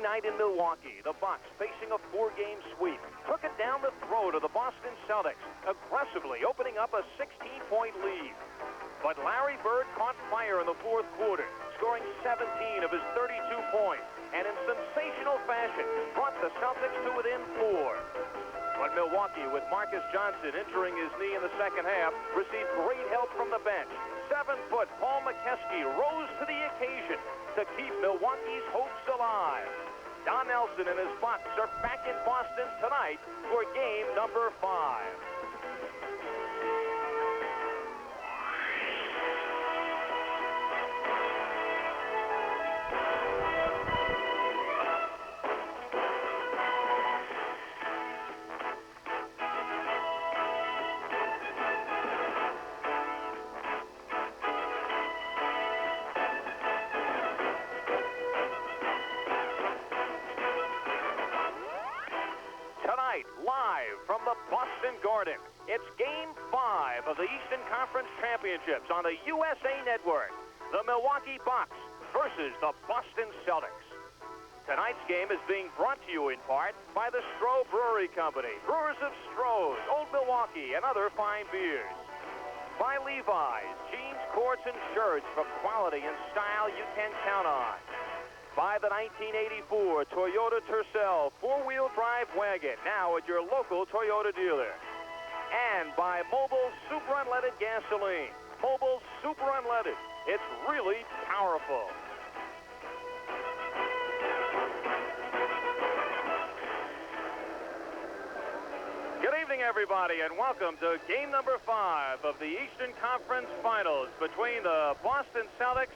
night in Milwaukee, the Bucks, facing a 4-game sweep, took it down the throat of the Boston Celtics, aggressively opening up a 16-point lead. But Larry Bird caught fire in the fourth quarter, scoring 17 of his 32 points, and in sensational fashion, brought the Celtics to within 4. But Milwaukee, with Marcus Johnson injuring his knee in the second half, received great help from the bench. 7-foot Paul McKeskey rose to the occasion to keep Milwaukee's hopes alive. Don Nelson and his Bucks are back in Boston tonight for game number 5. Live from the Boston Garden, it's Game 5 of the Eastern Conference Championships on the USA Network. The Milwaukee Bucks versus the Boston Celtics. Tonight's game is being brought to you in part by the Stroh Brewery Company, brewers of Stroh's, Old Milwaukee, and other fine beers. By Levi's, jeans, coats, and shirts for quality and style you can count on. By the 1984 Toyota Tercel 4-wheel drive wagon, now at your local Toyota dealer. And by Mobil Super Unleaded Gasoline. Mobil Super Unleaded. It's really powerful. Good evening, everybody, and welcome to game number 5 of the Eastern Conference Finals between the Boston Celtics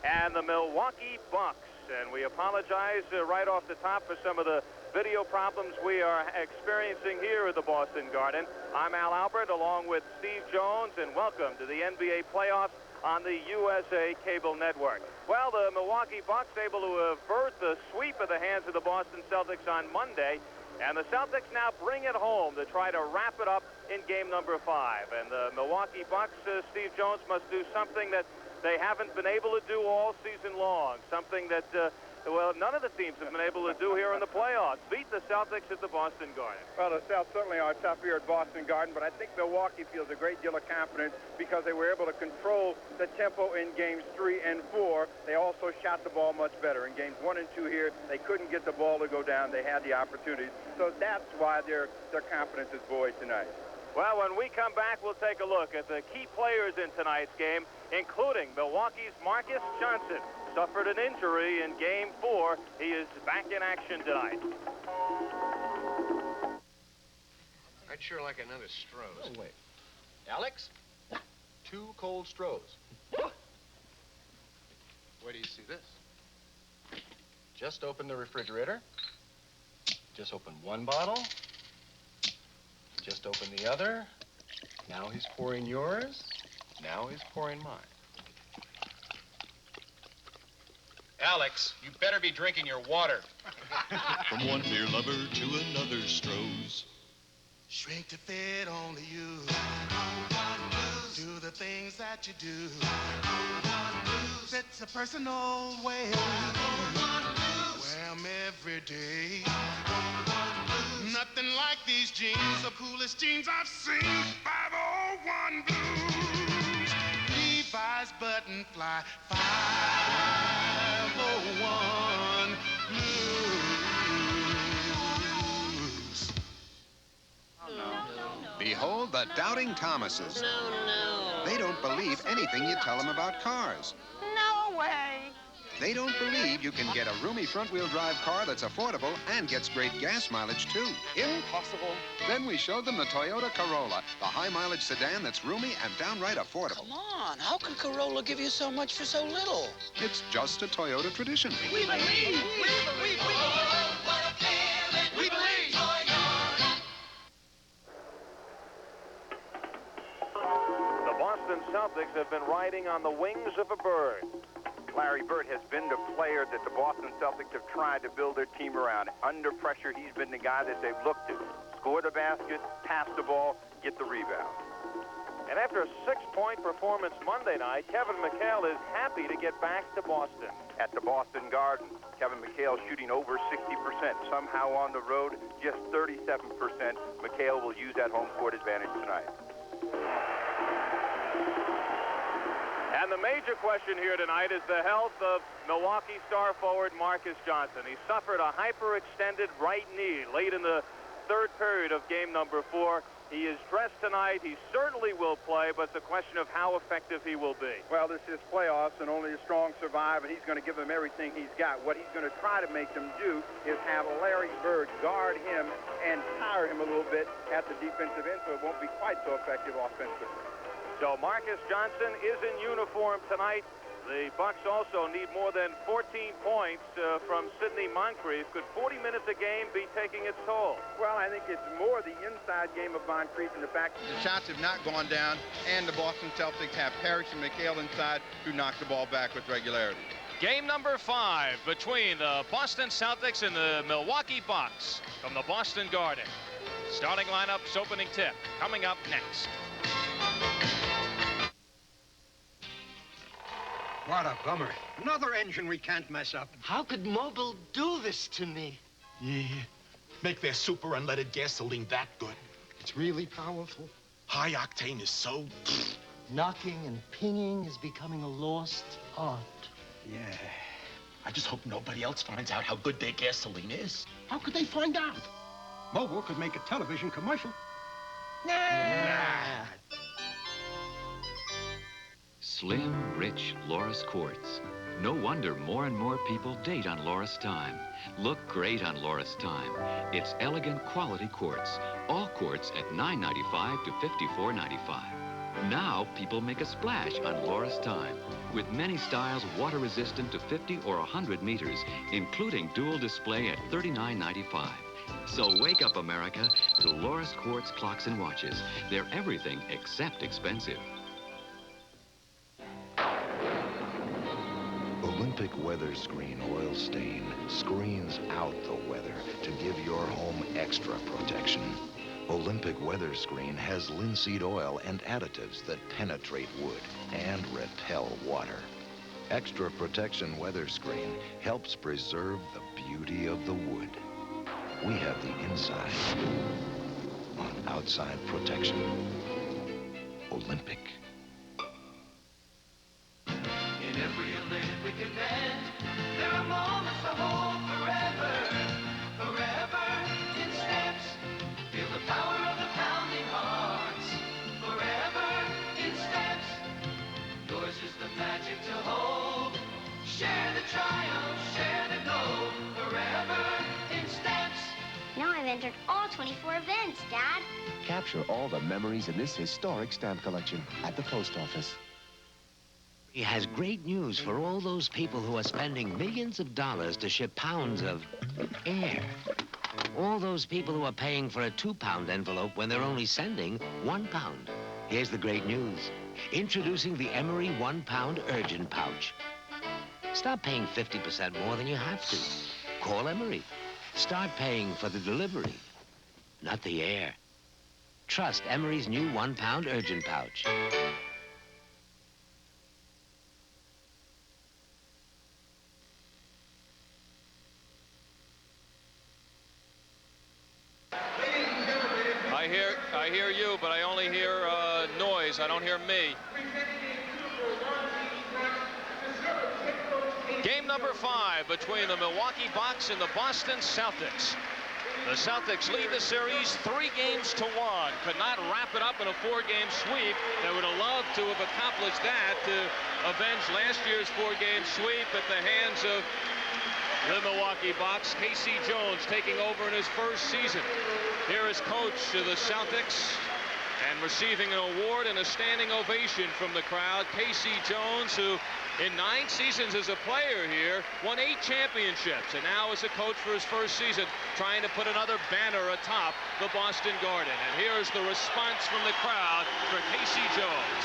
and the Milwaukee Bucks. And we apologize right off the top for some of the video problems we are experiencing here at the Boston Garden. I'm Al Albert along with Steve Jones, and welcome to the NBA playoffs on the USA Cable Network. Well, the Milwaukee Bucks able to avert the sweep at the hands of the Boston Celtics on Monday, and the Celtics now bring it home to try to wrap it up in game number 5. And the Milwaukee Bucks, Steve Jones, must do something that they haven't been able to do all season long, something that, well, none of the teams have been able to do here in the playoffs. Beat the Celtics at the Boston Garden. Well, the Celtics certainly are tough here at Boston Garden, but I think Milwaukee feels a great deal of confidence because they were able to control the tempo in games 3 and 4. They also shot the ball much better. In games 1 and 2 here, they couldn't get the ball to go down. They had the opportunities. So that's why their confidence is buoyed tonight. Well, when we come back, we'll take a look at the key players in tonight's game, including Milwaukee's Marcus Johnson. Suffered an injury in Game 4. He is back in action tonight. I'd sure like another Stroh's. Oh, wait. Alex? 2 cold Stroh's. Where do you see this? Just open the refrigerator. Just open one bottle. Just open the other. Now he's pouring yours. Now he's pouring mine. Alex, you better be drinking your water. From one beer lover to another Stroh's. Shrink to fit only you. Do the things that you do. It's a personal way. Wear 'em every day. Nothing like these jeans, the coolest jeans I've seen. 501 Blues. Levi's button fly. 501 Blues. Behold the Doubting Thomases. They don't believe anything you tell them about cars. No way. They don't believe you can get a roomy front-wheel drive car that's affordable and gets great gas mileage, too. Impossible. Then we showed them the Toyota Corolla, the high-mileage sedan that's roomy and downright affordable. Come on, how can Corolla give you so much for so little? It's just a Toyota tradition. We believe. We believe. We believe. The Boston Celtics have been riding on the wings of a bird. Larry Bird has been the player that the Boston Celtics have tried to build their team around. Under pressure, he's been the guy that they've looked to. Score the basket, pass the ball, get the rebound. And after a 6-point performance Monday night, Kevin McHale is happy to get back to Boston. At the Boston Garden, Kevin McHale shooting over 60%. Somehow on the road, just 37%. McHale will use that home court advantage tonight. And the major question here tonight is the health of Milwaukee star forward Marcus Johnson. He suffered a hyperextended right knee late in the third period of game number 4. He is dressed tonight. He certainly will play, but it's a question of how effective he will be. Well, this is playoffs, and only the strong survive, and he's going to give them everything he's got. What he's going to try to make them do is have Larry Bird guard him and tire him a little bit at the defensive end, so it won't be quite so effective offensively. So Marcus Johnson is in uniform tonight. The Bucks also need more than 14 points from Sidney Moncrief. Could 40 minutes a game be taking its toll? Well, I think it's more the inside game of Moncrief and the fact that the shots have not gone down, and the Boston Celtics have Parrish and McHale inside who knock the ball back with regularity. Game number 5 between the Boston Celtics and the Milwaukee Bucks from the Boston Garden. Starting lineups, opening tip, coming up next. What a bummer. Another engine we can't mess up. How could Mobil do this to me? Yeah, make their super unleaded gasoline that good. It's really powerful. High octane is so... Knocking and pinging is becoming a lost art. Yeah. I just hope nobody else finds out how good their gasoline is. How could they find out? Mobil could make a television commercial. Nah. Slim, rich Loris quartz. No wonder more and more people date on Loris Time. Look great on Loris Time. It's elegant quality quartz. All quartz at $9.95 to $54.95. Now people make a splash on Loris Time. With many styles water resistant to 50 or 100 meters, including dual display at $39.95. So wake up, America, to Loris quartz clocks and watches. They're everything except expensive. Olympic Weather Screen Oil Stain screens out the weather to give your home extra protection. Olympic Weather Screen has linseed oil and additives that penetrate wood and repel water. Extra Protection Weather Screen helps preserve the beauty of the wood. We have the inside on outside protection. Olympic. In every Olympic event, there are moments to hold forever, forever in steps. Feel the power of the pounding hearts, forever in steps. Yours is the magic to hold. Share the triumph, share the gold, forever in steps. Now I've entered all 24 events, Dad. Capture all the memories in this historic stamp collection at the post office. He has great news for all those people who are spending millions of dollars to ship pounds of air. All those people who are paying for a 2-pound envelope when they're only sending 1 pound. Here's the great news. Introducing the Emery 1-pound urgent pouch. Stop paying 50% more than you have to. Call Emery. Start paying for the delivery, not the air. Trust Emery's new 1-pound urgent pouch. I hear you, but I only hear noise. I don't hear me. Game number 5 between the Milwaukee Bucks and the Boston Celtics. The Celtics lead the series 3-1. Could not wrap it up in a 4-game sweep. They would have loved to have accomplished that to avenge last year's 4-game sweep at the hands of the Milwaukee Bucks. Casey Jones taking over in his first season. Here is coach of the Celtics and receiving an award and a standing ovation from the crowd. Casey Jones, who in 9 seasons as a player here, won 8 championships, and now as a coach for his first season, trying to put another banner atop the Boston Garden. And here's the response from the crowd for Casey Jones.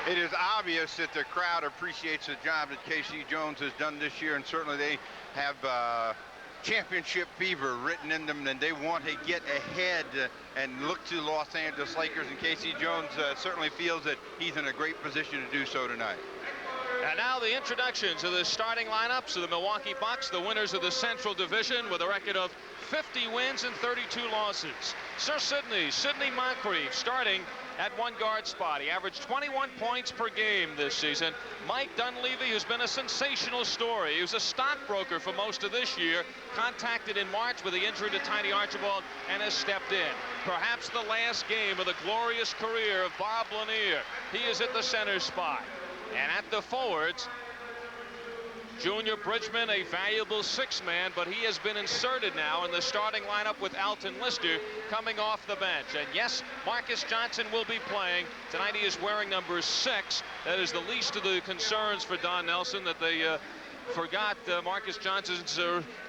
It is obvious that the crowd appreciates the job that K.C. Jones has done this year, and certainly they have championship fever written in them, and they want to get ahead and look to Los Angeles Lakers, and K.C. Jones certainly feels that he's in a great position to do so tonight. And now the introductions of the starting lineups of the Milwaukee Bucks, the winners of the Central Division with a record of 50 wins and 32 losses. Sir Sidney Moncrief, starting at one guard spot. He averaged 21 points per game this season. Mike Dunleavy, who's been a sensational story. He was a stockbroker for most of this year, contacted in March with the injury to Tiny Archibald, and has stepped in. Perhaps the last game of the glorious career of Bob Lanier. He is at the center spot. And at the forwards, Junior Bridgman, a valuable six-man, but he has been inserted now in the starting lineup with Alton Lister coming off the bench. And yes, Marcus Johnson will be playing. Tonight he is wearing number 6. That is the least of the concerns for Don Nelson, that they forgot Marcus Johnson's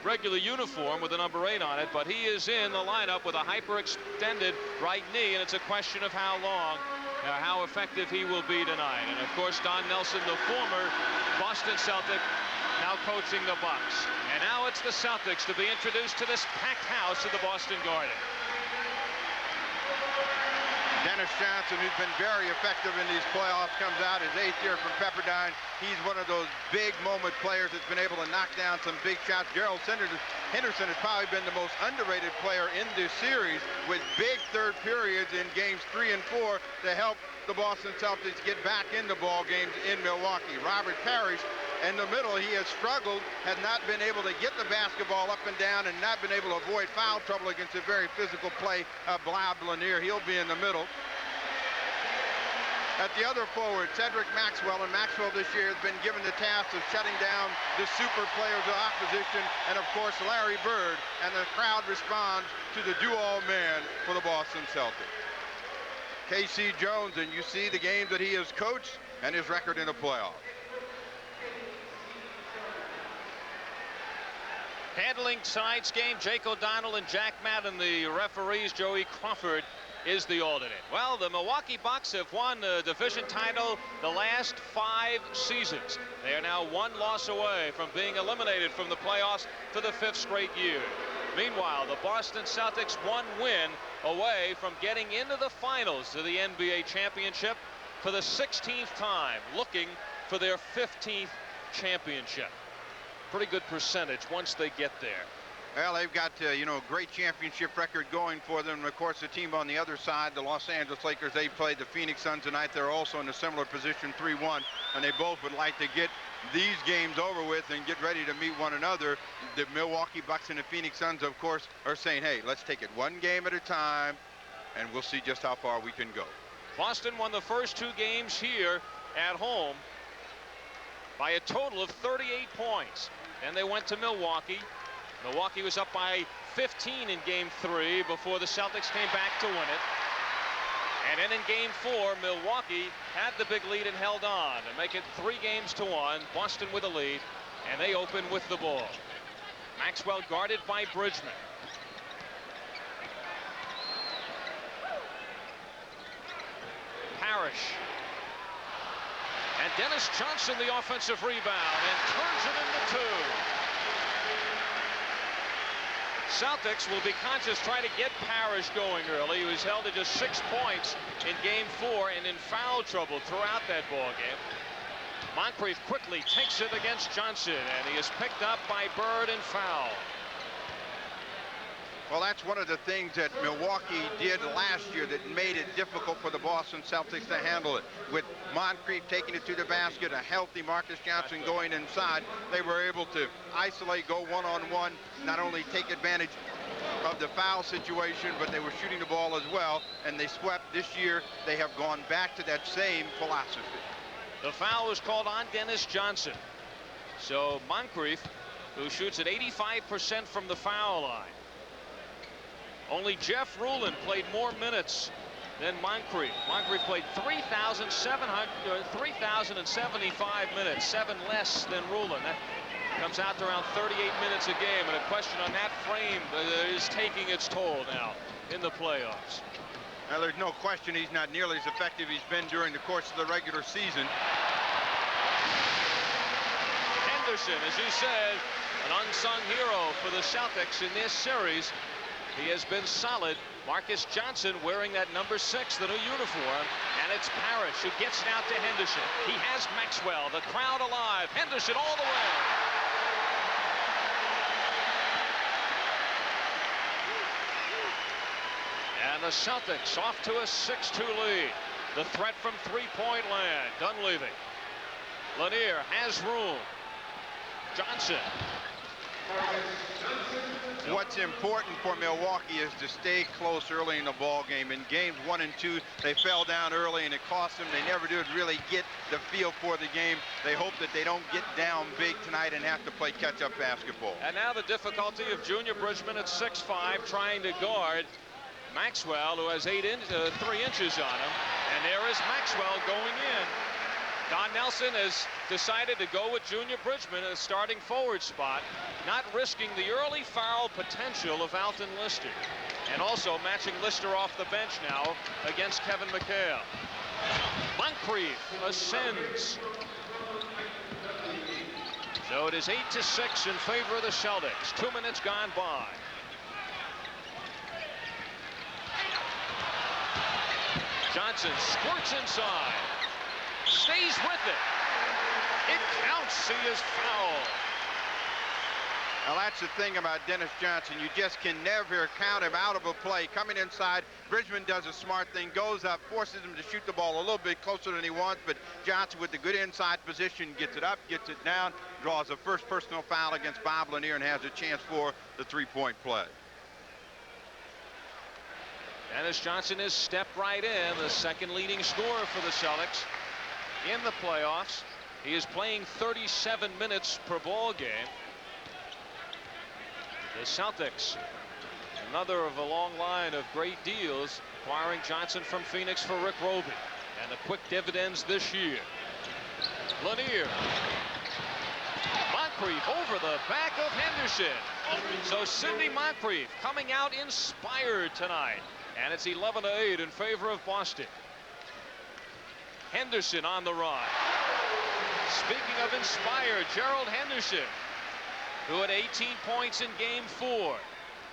regular uniform with the number 8 on it. But he is in the lineup with a hyperextended right knee, and it's a question of how long, how effective he will be tonight. And of course, Don Nelson, the former Boston Celtic, now coaching the Bucks. And now it's the Celtics to be introduced to this packed house at the Boston Garden. Dennis Johnson, who's been very effective in these playoffs, comes out his 8th year from Pepperdine. He's one of those big moment players that's been able to knock down some big shots. Gerald Henderson has probably been the most underrated player in this series, with big third periods in games 3 and 4 to help the Boston Celtics get back into ball games in Milwaukee. Robert Parrish, in the middle, he has struggled, has not been able to get the basketball up and down, and not been able to avoid foul trouble against a very physical play of Bob Lanier. He'll be in the middle. At the other forward, Cedric Maxwell, and Maxwell this year has been given the task of shutting down the super players of opposition, and of course Larry Bird, and the crowd responds to the do-all man for the Boston Celtics. K.C. Jones, and you see the games that he has coached and his record in the playoffs. Handling tonight's game, Jake O'Donnell and Jack Madden. The referees, Joey Crawford is the alternate. Well, the Milwaukee Bucks have won the division title the last 5 seasons. They are now 1 loss away from being eliminated from the playoffs for the 5th straight year. Meanwhile, the Boston Celtics 1 win away from getting into the finals of the NBA championship for the 16th time, looking for their 15th championship. Pretty good percentage once they get there. Well, they've got, you know, a great championship record going for them. And of course, the team on the other side, the Los Angeles Lakers, they played the Phoenix Suns tonight. They're also in a similar position, 3-1, and they both would like to get these games over with and get ready to meet one another. The Milwaukee Bucks and the Phoenix Suns, of course, are saying, hey, let's take it 1 game at a time, and we'll see just how far we can go. Boston won the first 2 games here at home by a total of 38 points. Then they went to Milwaukee. Milwaukee was up by 15 in game 3 before the Celtics came back to win it. And then in game 4, Milwaukee had the big lead and held on to make it 3-1. Boston with a lead, and they open with the ball. Maxwell guarded by Bridgman. Parrish. And Dennis Johnson, the offensive rebound, and turns it into 2. Celtics will be conscious trying to get Parrish going early. He was held to just 6 points in game 4 and in foul trouble throughout that ball game. Moncrief quickly takes it against Johnson, and he is picked up by Bird and foul. Well, that's one of the things that Milwaukee did last year that made it difficult for the Boston Celtics to handle it. With Moncrief taking it to the basket, a healthy Marcus Johnson going inside, they were able to isolate, go one-on-one, not only take advantage of the foul situation, but they were shooting the ball as well, and they swept. This year, they have gone back to that same philosophy. The foul was called on Dennis Johnson. So Moncrief, who shoots at 85% from the foul line. Only Jeff Rulin played more minutes than Moncrief. Moncrief played 3,075 minutes, 7 less than Rulin. That comes out to around 38 minutes a game, and a question on that frame is taking its toll now in the playoffs. Now, there's no question he's not nearly as effective as he's been during the course of the regular season. Henderson, as you said, an unsung hero for the Celtics in this series. He has been solid. Marcus Johnson wearing that number 6, the new uniform, and it's Parrish who gets it out to Henderson. He has Maxwell, the crowd alive. Henderson all the way. And the Celtics off to a 6-2 lead. The threat from three-point land. Dunleavy. Lanier has room. Johnson. What's important for Milwaukee is to stay close early in the ball game. In games 1 and 2, they fell down early and it cost them. They never did really get the feel for the game. They hope that they don't get down big tonight and have to play catch-up basketball. And now the difficulty of Junior Bridgman at 6'5", trying to guard Maxwell, who has 3 inches on him. And there is Maxwell going in. Don Nelson has decided to go with Junior Bridgman in a starting forward spot, not risking the early foul potential of Alton Lister. And also matching Lister off the bench now against Kevin McHale. Moncrief ascends. So it is 8-6 in favor of the Celtics. 2 minutes gone by. Johnson squirts inside. Stays with it. It counts. He is fouled. Now that's the thing about Dennis Johnson. You just can never count him out of a play. Coming inside, Bridgman does a smart thing, goes up, forces him to shoot the ball a little bit closer than he wants, but Johnson with the good inside position gets it up, gets it down, draws a first personal foul against Bob Lanier and has a chance for the three-point play. Dennis Johnson has stepped right in, the second leading scorer for the Celtics in the playoffs. He is playing 37 minutes per ball game. The Celtics, another of a long line of great deals, acquiring Johnson from Phoenix for Rick Roby, and the quick dividends this year. Lanier. Moncrief over the back of Henderson. So Sidney Moncrief coming out inspired tonight. And it's 11-8 in favor of Boston. Henderson on the run. Speaking of inspired, Gerald Henderson, who had 18 points in game 4.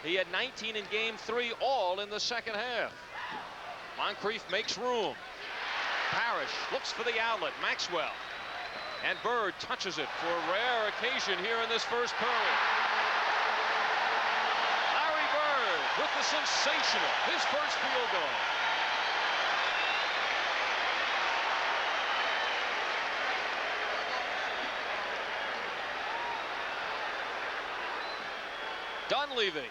He had 19 in game 3, all in the second half. Moncrief makes room. Parrish looks for the outlet. Maxwell. And Bird touches it for a rare occasion here in this first period. Larry Bird with the sensational, his first field goal. Dunleavy,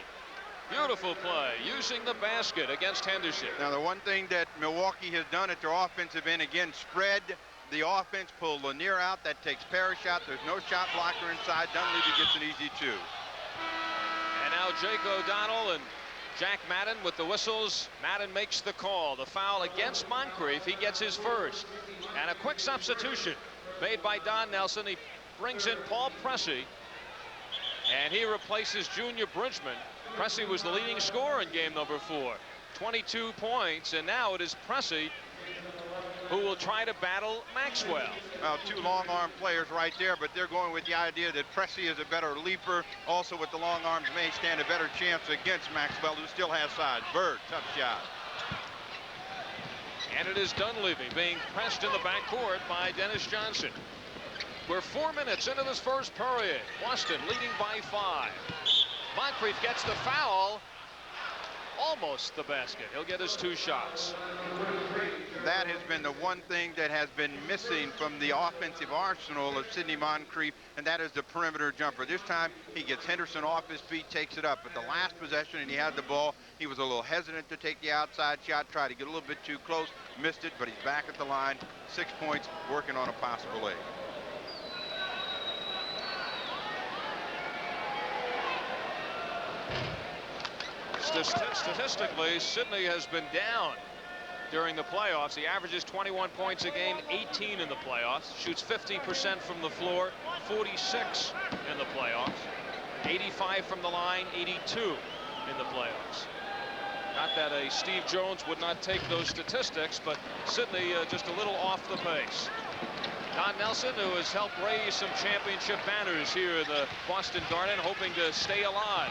beautiful play, using the basket against Henderson. Now the one thing that Milwaukee has done at their offensive end, again, spread the offense, pull Lanier out, that takes Parrish out. There's no shot blocker inside. Dunleavy gets an easy 2. And now Jake O'Donnell and Jack Madden with the whistles. Madden makes the call. The foul against Moncrief. He gets his first. And a quick substitution made by Don Nelson. He brings in Paul Pressey. And he replaces Junior Bridgman. Pressey was the leading scorer in game number 4. 22 points. And now it is Pressey who will try to battle Maxwell. Well, 2 long-arm players right there, but they're going with the idea that Pressey is a better leaper. Also with the long arms may stand a better chance against Maxwell, who still has size. Bird, tough shot. And it is Dunleavy being pressed in the backcourt by Dennis Johnson. We're 4 minutes into this first period. Boston leading by 5. Moncrief gets the foul. Almost the basket. He'll get his 2 shots. That has been the one thing that has been missing from the offensive arsenal of Sidney Moncrief, and that is the perimeter jumper. This time he gets Henderson off his feet, takes it up. At the last possession and he had the ball, he was a little hesitant to take the outside shot, tried to get a little bit too close, missed it, but he's back at the line. 6 points, working on a possible 8. Statistically, Sidney has been down during the playoffs. He averages 21 points a game, 18 in the playoffs. Shoots 50% from the floor, 46 in the playoffs. 85 from the line, 82 in the playoffs. Not that a Steve Jones would not take those statistics, but Sidney just a little off the pace. Don Nelson, who has helped raise some championship banners here in the Boston Garden, hoping to stay alive.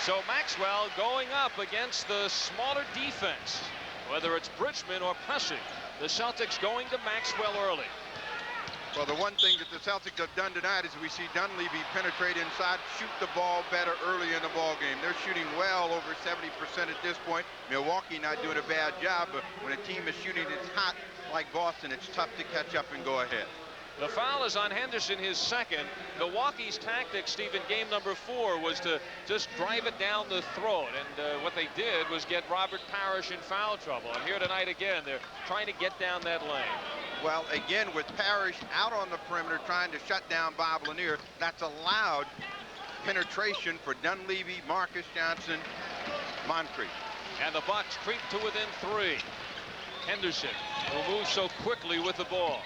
So Maxwell going up against the smaller defense, whether it's Bridgman or pressing. The Celtics going to Maxwell early. Well, the one thing that the Celtics have done tonight is we see Dunleavy penetrate inside, shoot the ball better early in the ball game. They're shooting well over 70% at this point. Milwaukee not doing a bad job, but when a team is shooting it's hot like Boston, it's tough to catch up and go ahead. The foul is on Henderson, his second. Milwaukee's tactic, Steve, in game number 4 was to just drive it down the throat. And what they did was get Robert Parrish in foul trouble. And here tonight again, they're trying to get down that lane. Well, again, with Parrish out on the perimeter trying to shut down Bob Lanier, that's allowed penetration for Dunleavy, Marcus Johnson, Moncrief. And the Bucks creep to within 3. Henderson will move so quickly with the ball.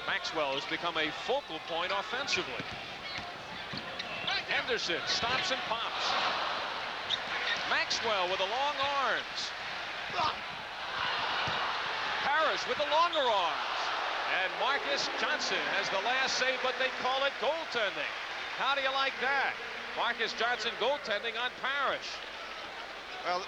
Maxwell has become a focal point offensively. Henderson stops and pops. Maxwell with the long arms. Parrish with the longer arms. And Marcus Johnson has the last say, but they call it goaltending. How do you like that? Marcus Johnson goaltending on Parrish. Well,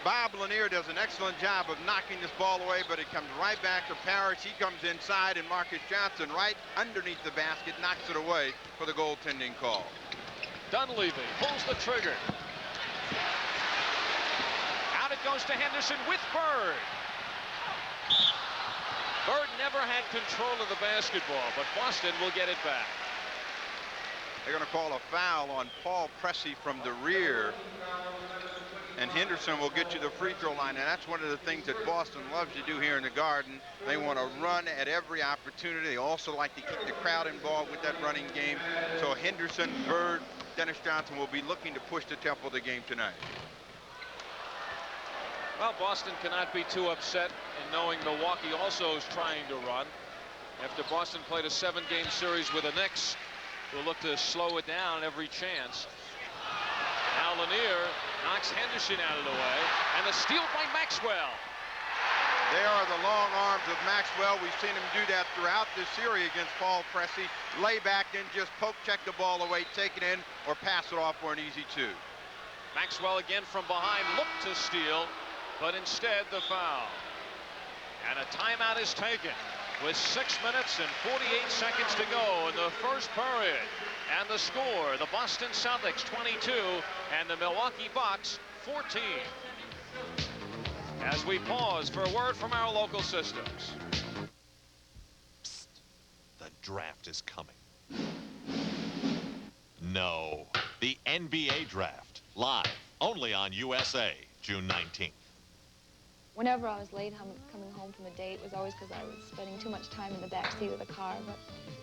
Bob Lanier does an excellent job of knocking this ball away, but it comes right back to Parrish. He comes inside, and Marcus Johnson right underneath the basket knocks it away for the goaltending call. Dunleavy pulls the trigger. Out it goes to Henderson with Bird. Bird never had control of the basketball, but Boston will get it back. They're going to call a foul on Paul Pressey from the rear. And Henderson will get you the free throw line, and that's one of the things that Boston loves to do here in the Garden. They want to run at every opportunity. They also like to keep the crowd involved with that running game. So Henderson, Bird, Dennis Johnson will be looking to push the tempo of the game tonight. Well, Boston cannot be too upset in knowing Milwaukee also is trying to run. After Boston played a 7-game series with the Knicks, we'll look to slow it down every chance. Now Lanier knocks Henderson out of the way, and the steal by Maxwell. There are the long arms of Maxwell. We've seen him do that throughout this series against Paul Pressey. Lay back and just poke check the ball away, take it in, or pass it off for an easy 2. Maxwell again from behind looked to steal, but instead the foul. And a timeout is taken with 6 minutes and 48 seconds to go in the first period. And the score, the Boston Celtics 22 and the Milwaukee Bucks 14. As we pause for a word from our local systems. Psst. The draft is coming. No, the NBA draft, live, only on USA, June 19th. Whenever I was late coming home from a date, it was always because I was spending too much time in the back seat of the car, but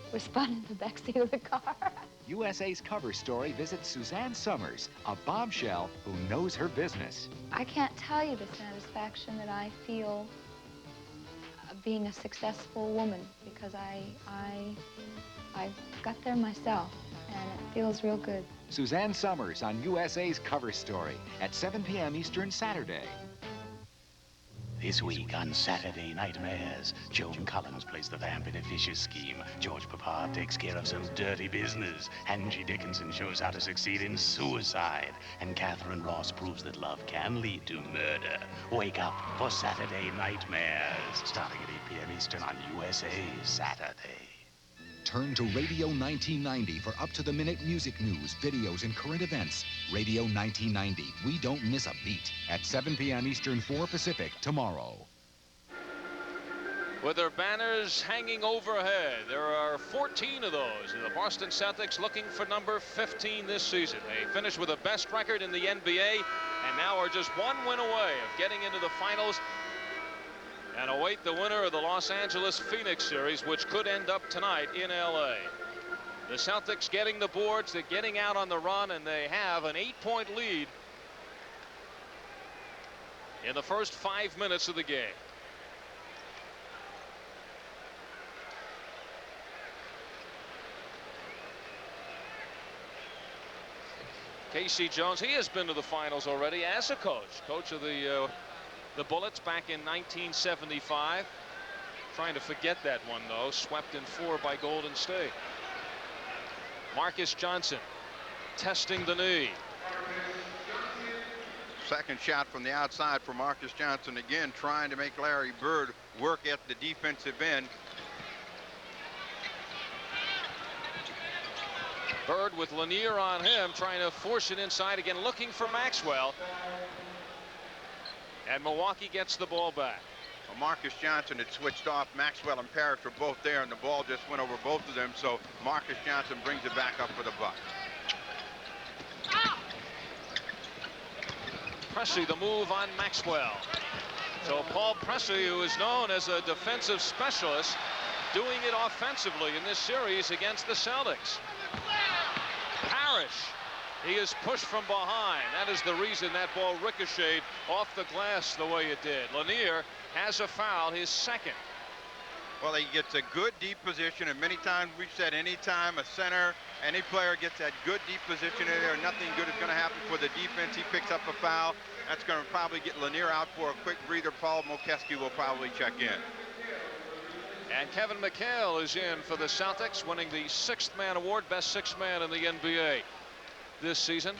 it was fun in the back seat of the car. USA's cover story visits Suzanne Summers, a bombshell who knows her business. I can't tell you the satisfaction that I feel being a successful woman, because I got there myself, and it feels real good. Suzanne Summers on USA's cover story at 7 p.m. Eastern Saturday. This week on Saturday Nightmares, Joan Collins plays the vamp in a vicious scheme. George Papard takes care of some dirty business. Angie Dickinson shows how to succeed in suicide. And Catherine Ross proves that love can lead to murder. Wake up for Saturday Nightmares, starting at 8 p.m. Eastern on USA Saturday. Turn to Radio 1990 for up-to-the-minute music news, videos, and current events. Radio 1990. We don't miss a beat. At 7 p.m. Eastern, 4 Pacific, tomorrow. With their banners hanging overhead, there are 14 of those. And the Boston Celtics looking for number 15 this season. They finished with the best record in the NBA and now are just one win away of getting into the finals and await the winner of the Los Angeles Phoenix series, which could end up tonight in LA. The Celtics getting the boards, they're getting out on the run, and they have an 8-point lead in the first 5 minutes of the game. Casey Jones, he has been to the finals already as a coach of the Bullets back in 1975. Trying to forget that one, though. Swept in 4 by Golden State. Marcus Johnson testing the knee. Second shot from the outside for Marcus Johnson, again trying to make Larry Bird work at the defensive end. Bird with Lanier on him, trying to force it inside again, looking for Maxwell. And Milwaukee gets the ball back. Well, Marcus Johnson had switched off. Maxwell and Parrish were both there, and the ball just went over both of them. So Marcus Johnson brings it back up for the Bucks. Pressey, the move on Maxwell. So Paul Pressey, who is known as a defensive specialist, doing it offensively in this series against the Celtics. Parrish, he is pushed from behind. That is the reason that ball ricocheted off the glass the way it did. Lanier has a foul, his second. Well, he gets a good deep position, and many times we've said anytime a center, any player gets that good deep position in there, nothing good is going to happen for the defense. He picks up a foul. That's going to probably get Lanier out for a quick breather. Paul Mokeski will probably check in. And Kevin McHale is in for the Celtics, winning the 6th man award, best 6th man in the NBA this season.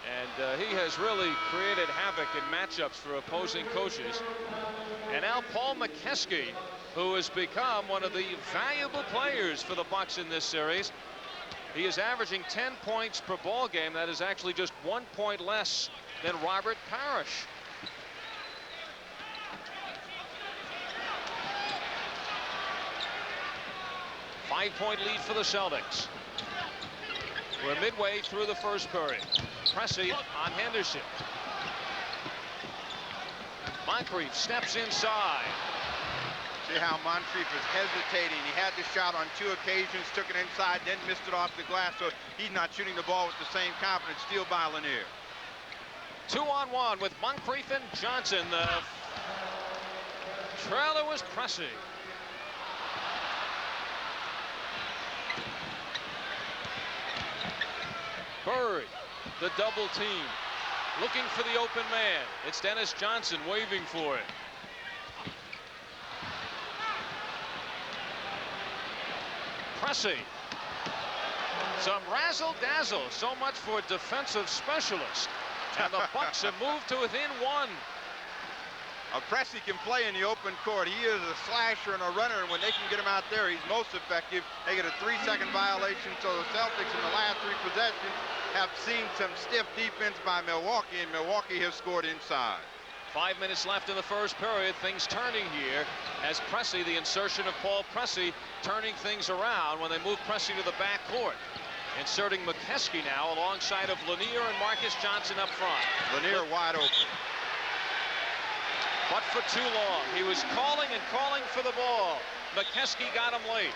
And he has really created havoc in matchups for opposing coaches. And now Paul Mokeski, who has become one of the valuable players for the Bucks in this series. He is averaging 10 points per ball game. That is actually just 1 point less than Robert Parrish. Five-point lead for the Celtics. We're midway through the first period. Pressey on Henderson. Moncrief steps inside. See how Moncrief is hesitating. He had the shot on 2 occasions, took it inside, then missed it off the glass, so he's not shooting the ball with the same confidence. Steal by Lanier. 2-on-1 with Moncrief and Johnson. The trailer was Pressey. Bird, the double team, looking for the open man. It's Dennis Johnson waving for it. Pressey. Some razzle-dazzle. So much for defensive specialist. And the Bucks have moved to within 1. Pressey can play in the open court. He is a slasher and a runner, and when they can get him out there, he's most effective. They get a 3-second violation, so the Celtics in the last 3 possessions have seen some stiff defense by Milwaukee, and Milwaukee has scored inside. 5 minutes left in the first period. Things turning here as Pressey, the insertion of Paul Pressey, turning things around when they move Pressey to the back court. Inserting Mokeski now alongside of Lanier and Marcus Johnson up front. Lanier wide open. But for too long. He was calling and calling for the ball. Mokeski got him late.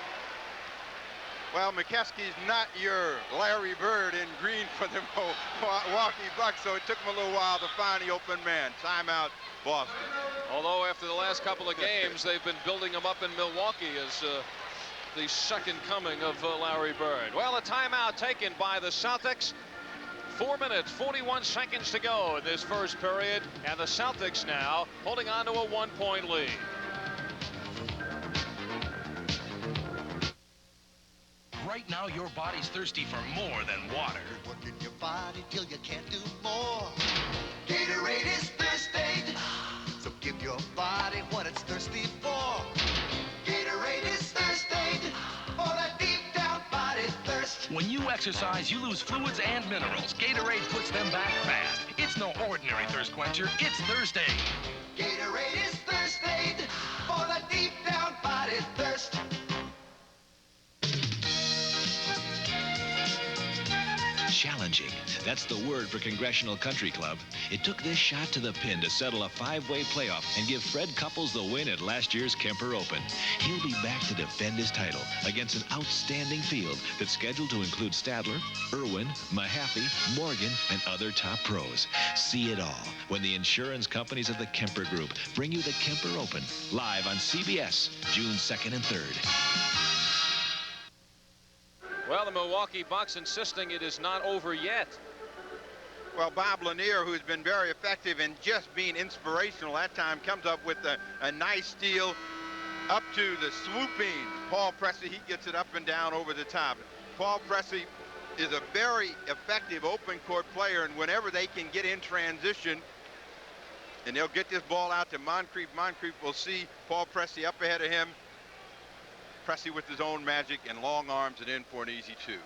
Well, Mokeski's not your Larry Bird in green for the Milwaukee Bucks, so it took him a little while to find the open man. Timeout, Boston. Although after the last couple of games, they've been building him up in Milwaukee as the second coming of Larry Bird. Well, a timeout taken by the Celtics. 4 minutes, 41 seconds to go in this first period, and the Celtics now holding on to a 1-point lead. Right now, your body's thirsty for more than water. You're working your body till you can't do more. Gatorade is thirsty, so give your body what it's thirsty for. Gatorade is thirsty for that deep down body thirst. When you exercise, you lose fluids and minerals. Gatorade puts them back fast. It's no ordinary thirst quencher. It's Thursday. Gatorade is thirsty for that deep down body thirst. Challenging. That's the word for Congressional Country Club. It took this shot to the pin to settle a 5-way playoff and give Fred Couples the win at last year's Kemper Open. He'll be back to defend his title against an outstanding field that's scheduled to include Stadler, Irwin, Mahaffey, Morgan, and other top pros. See it all when the insurance companies of the Kemper Group bring you the Kemper Open live on CBS June 2nd and 3rd. Well, the Milwaukee Bucks insisting it is not over yet. Well, Bob Lanier, who's been very effective in just being inspirational that time, comes up with a nice steal up to the swooping Paul Pressey. He gets it up and down over the top. Paul Pressey is a very effective open court player, and whenever they can get in transition, and they'll get this ball out to Moncrief. Moncrief will see Paul Pressey up ahead of him. Pressey with his own magic and long arms and in for an easy two.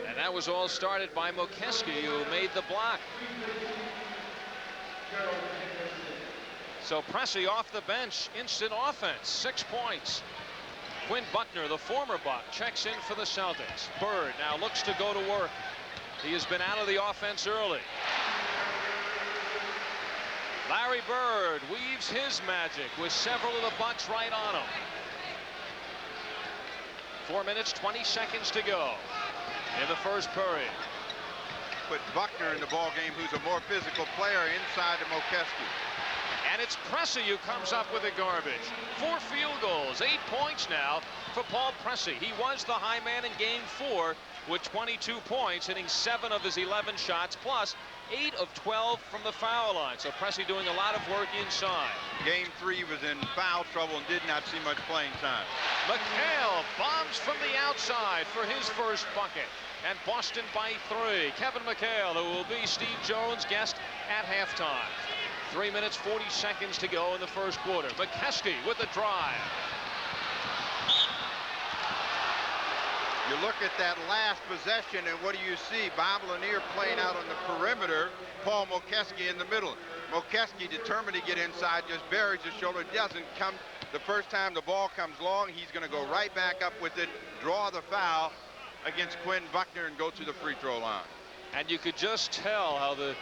And that was all started by Mokeski, who made the block. So Pressey off the bench, instant offense, 6 points. Quinn Buckner, the former Buck, checks in for the Celtics. Bird now looks to go to work. He has been out of the offense early. Larry Bird weaves his magic with several of the Bucks right on him. 4 minutes, 20 seconds to go in the first period. Put Buckner in the ball game, who's a more physical player, inside to Mokeski. And it's Pressey who comes up with the garbage. 4 field goals, 8 points now for Paul Pressey. He was the high man in game 4 with 22 points, hitting 7 of his 11 shots, plus 8 of 12 from the foul line. So Pressey doing a lot of work inside. Game 3 was in foul trouble and did not see much playing time. McHale bombs from the outside for his first bucket. And Boston by 3. Kevin McHale, who will be Steve Jones' guest at halftime. 3 minutes, 40 seconds to go in the first quarter. McKeskey with the drive. You look at that last possession, and what do you see? Bob Lanier playing out on the perimeter, Paul Mokeski in the middle. Mokeski determined to get inside, just buries his shoulder, doesn't come. The first time the ball comes long, he's going to go right back up with it, draw the foul against Quinn Buckner, and go to the free throw line. And you could just tell how the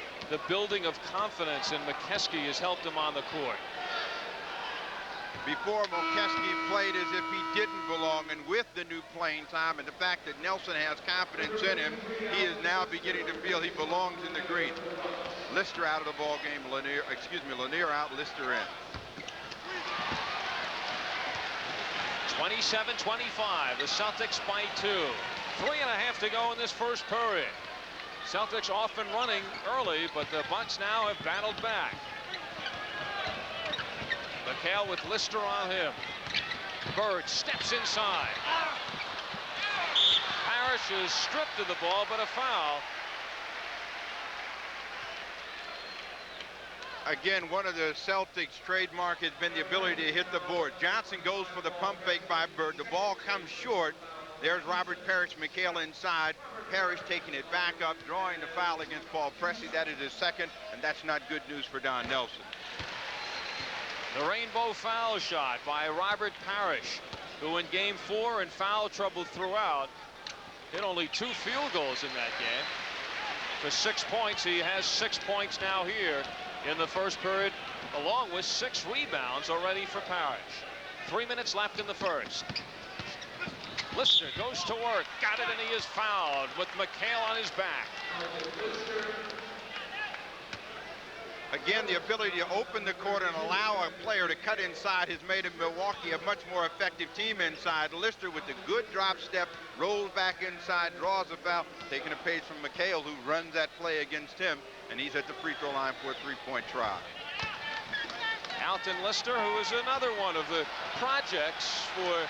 building of confidence in McKeskey has helped him on the court. Before, Mokeski played as if he didn't belong, and with the new playing time and the fact that Nelson has confidence in him, he is now beginning to feel he belongs in the green. Lister out of the ball game. Lanier out, Lister in. 27-25, the Celtics by 2. 3.5 to go in this first period. Celtics off and running early, but the Bucks now have battled back. McHale with Lister on him. Bird steps inside. Parrish is stripped of the ball, but a foul. Again, one of the Celtics' trademark has been the ability to hit the board. Johnson goes for the pump fake by Bird. The ball comes short. There's Robert Parrish, McHale inside. Parrish taking it back up, drawing the foul against Paul Pressey. That is his second, and that's not good news for Don Nelson. The rainbow foul shot by Robert Parrish, who in game 4 in foul trouble throughout, hit only 2 field goals in that game. For 6 points, he has 6 points now here in the first period, along with 6 rebounds already for Parrish. 3 minutes left in the first. Lister goes to work, got it, and he is fouled with McHale on his back. Again, the ability to open the court and allow a player to cut inside has made Milwaukee a much more effective team inside. Lister with the good drop step, rolls back inside, draws a foul, taking a page from McHale, who runs that play against him, and he's at the free throw line for a 3-point try. Alton Lister, who is another one of the projects for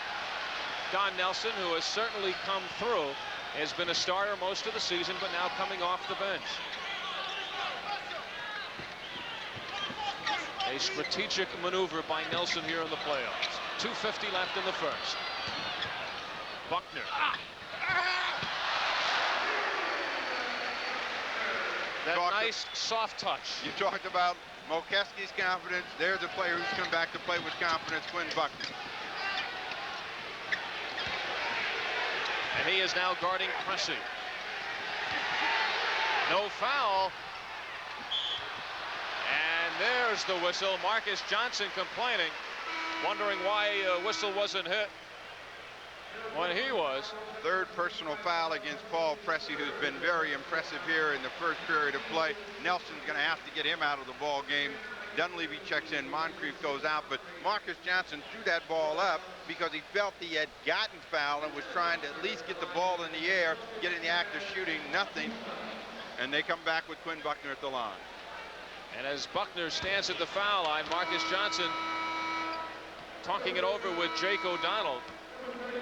Don Nelson, who has certainly come through, has been a starter most of the season, but now coming off the bench. A strategic maneuver by Nelson here in the playoffs. 2:50 left in the first. Buckner. That nice soft touch. You talked about Mokeski's confidence. There's a player who's come back to play with confidence, Quinn Buckner. And he is now guarding Pressey. No foul. And there's the whistle. Marcus Johnson complaining, wondering why whistle wasn't hit when he was. Third personal foul against Paul Pressey, who's been very impressive here in the first period of play. Nelson's going to have to get him out of the ball game. Dunleavy checks in, Moncrief goes out, but Marcus Johnson threw that ball up because he felt he had gotten fouled and was trying to at least get the ball in the air, get in the act of shooting. Nothing. And they come back with Quinn Buckner at the line. And as Buckner stands at the foul line, Marcus Johnson talking it over with Jake O'Donnell,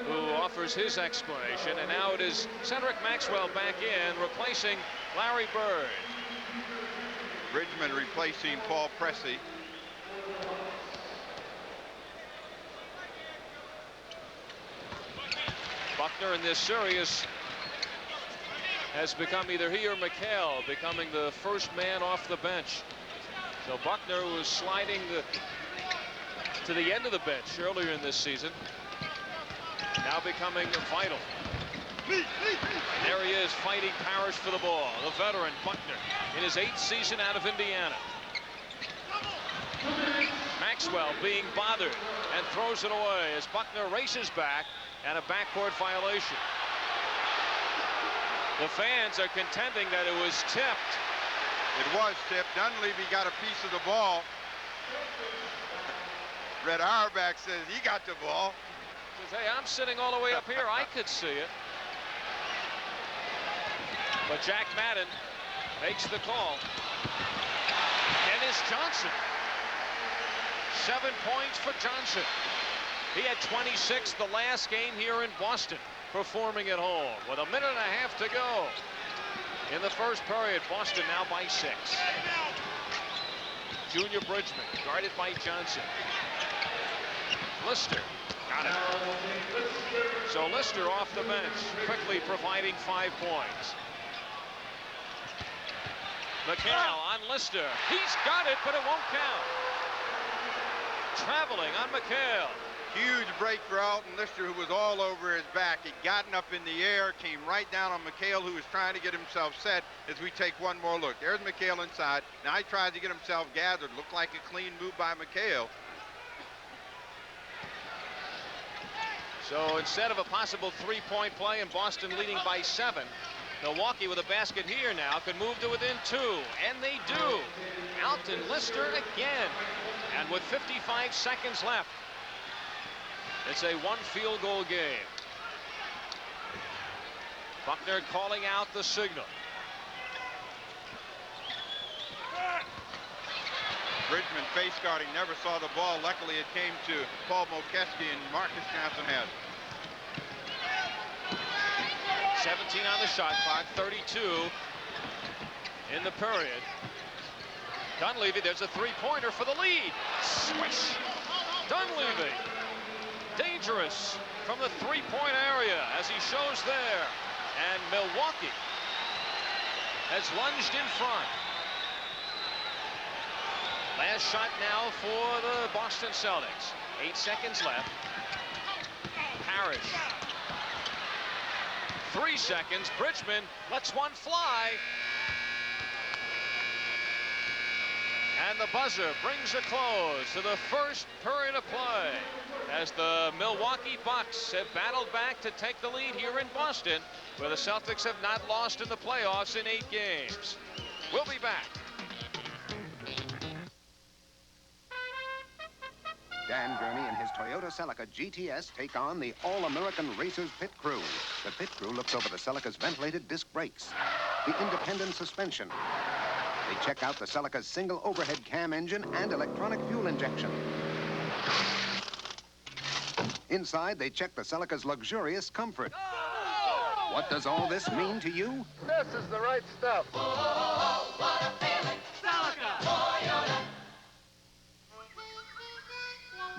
who offers his explanation. And now it is Cedric Maxwell back in, replacing Larry Bird. Bridgman replacing Paul Pressey. Buckner in this series has become either he or McHale, becoming the first man off the bench. So Buckner was sliding to the end of the bench earlier in this season, now becoming vital. And there he is, fighting Parrish for the ball. The veteran Buckner in his 8th season out of Indiana. Maxwell being bothered and throws it away as Buckner races back, and a backcourt violation. The fans are contending that it was tipped. It was tipped. Dunleavy got a piece of the ball. Red Auerbach says he got the ball. Says, hey, I'm sitting all the way up here. I could see it. But Jack Madden makes the call. Dennis Johnson. 7 points for Johnson. He had 26 the last game here in Boston, performing at home with a minute and a half to go. In the first period, Boston now by 6. Junior Bridgman guarded by Johnson. Lister got it. So Lister off the bench, quickly providing 5 points. McHale on Lister. He's got it, but it won't count. Traveling on McHale. Huge break for Alton Lister, who was all over his back. He'd gotten up in the air, came right down on McHale, who was trying to get himself set as we take one more look. There's McHale inside. Now he tries to get himself gathered. Looked like a clean move by McHale. So instead of a possible 3-point play and Boston leading by 7, Milwaukee with a basket here now could move to within 2, and they do. Alton Lister again, and with 55 seconds left, it's a 1 field goal game. Buckner calling out the signal. Bridgman face guarding, never saw the ball. Luckily it came to Paul Mokeski, and Marcus Johnson has it. 17 on the shot clock, 32 in the period. Dunleavy, there's a 3-pointer for the lead. Swish. Dunleavy. Dangerous from the 3-point area, as he shows there. And Milwaukee has lunged in front. Last shot now for the Boston Celtics. 8 seconds left. Parrish. 3 seconds. Bridgman lets one fly. And the buzzer brings a close to the first period of play, as the Milwaukee Bucks have battled back to take the lead here in Boston, where the Celtics have not lost in the playoffs in 8 games. We'll be back. Dan Gurney and his Toyota Celica GTS take on the All-American Racers pit crew. The pit crew looks over the Celica's ventilated disc brakes, the independent suspension. They check out the Celica's single overhead cam engine and electronic fuel injection. Inside, they check the Celica's luxurious comfort. What does all this mean to you? This is the right stuff. Oh, what a feeling. Celica. Toyota.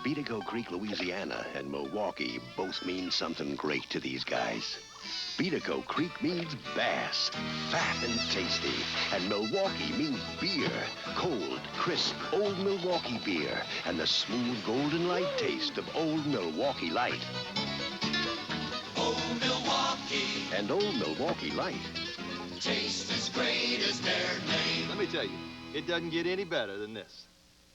Beatigo Creek, Louisiana, and Milwaukee both mean something great to these guys. Beatigo Creek means bass, fat and tasty. And Milwaukee means beer, cold, crisp, old Milwaukee beer, and the smooth golden light taste of old Milwaukee Light. Old Milwaukee. And old Milwaukee Light. Taste as great as their name. Let me tell you, it doesn't get any better than this.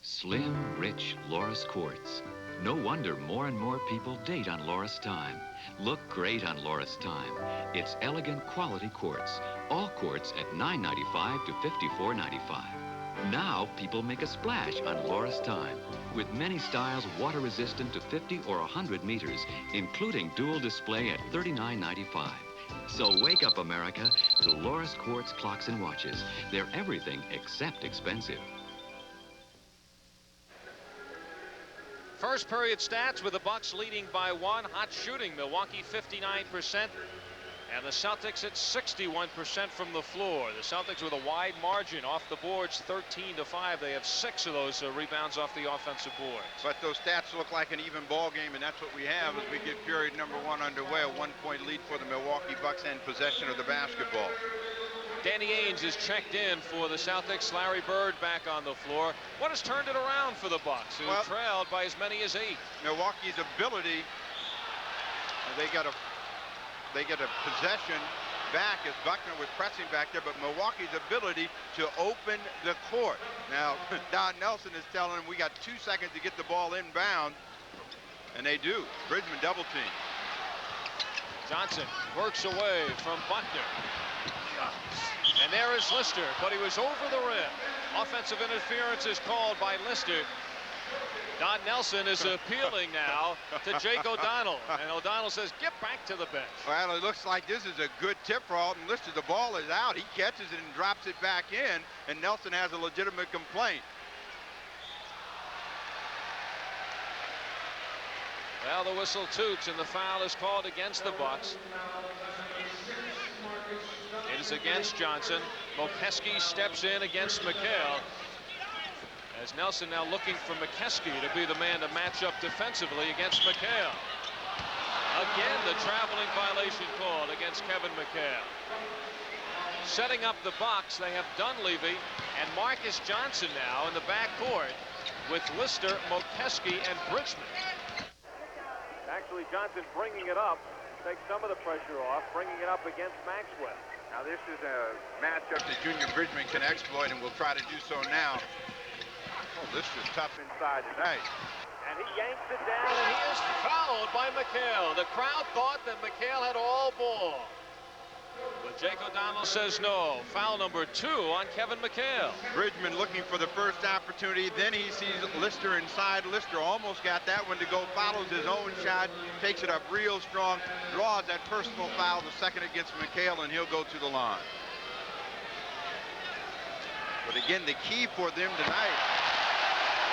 Slim, rich Loris quartz. No wonder more and more people date on Loris Time. Look great on Loris Time. It's elegant quality quartz. All quartz at $9.95 to $54.95. Now people make a splash on Loris Time, with many styles water resistant to 50 or 100 meters, including dual display at $39.95. So wake up, America, to Loris Quartz clocks and watches. They're everything except expensive. First period stats with the Bucks leading by 1. Hot shooting, Milwaukee 59%. And the Celtics at 61% from the floor. The Celtics with a wide margin off the boards, 13-5. They have 6 of those rebounds off the offensive boards. But those stats look like an even ball game, and that's what we have as we get period number 1 underway. A 1-point lead for the Milwaukee Bucks and possession of the basketball. Danny Ainge is checked in for the Celtics. Larry Bird back on the floor. What has turned it around for the Bucks, who trailed by as many as 8? Milwaukee's ability, they get a possession back as Buckner was pressing back there, but Milwaukee's ability to open the court. Now, Don Nelson is telling him we got 2 seconds to get the ball inbound, and they do. Bridgman double team. Johnson works away from Buckner. And there is Lister, but he was over the rim. Offensive interference is called by Lister. Don Nelson is appealing now to Jake O'Donnell, and O'Donnell says, get back to the bench. Well, it looks like this is a good tip for Alton Lister. The ball is out. He catches it and drops it back in, and Nelson has a legitimate complaint. Well, the whistle toots, and the foul is called against the Bucks. It is against Johnson. Mokeski steps in against McHale. As Nelson now looking for McKeskey to be the man to match up defensively against McHale. Again, the traveling violation called against Kevin McHale. Setting up the box, they have Dunleavy and Marcus Johnson now in the backcourt with Lister, Mokeski, and Bridgman. Actually, Johnson bringing it up, takes some of the pressure off, bringing it up against Maxwell. Now, this is a matchup that Junior Bridgman can exploit, and will try to do so now. Oh, this is tough inside tonight. And he yanks it down, And he is fouled by McHale. The crowd thought that McHale had all ball. But Jake O'Donnell says no. Foul number 2 on Kevin McHale. Bridgman looking for the first opportunity. Then he sees Lister inside. Lister almost got that one to go. Follows his own shot. Takes it up real strong. Draws that personal foul, the second against McHale, and he'll go to the line. But again, the key for them tonight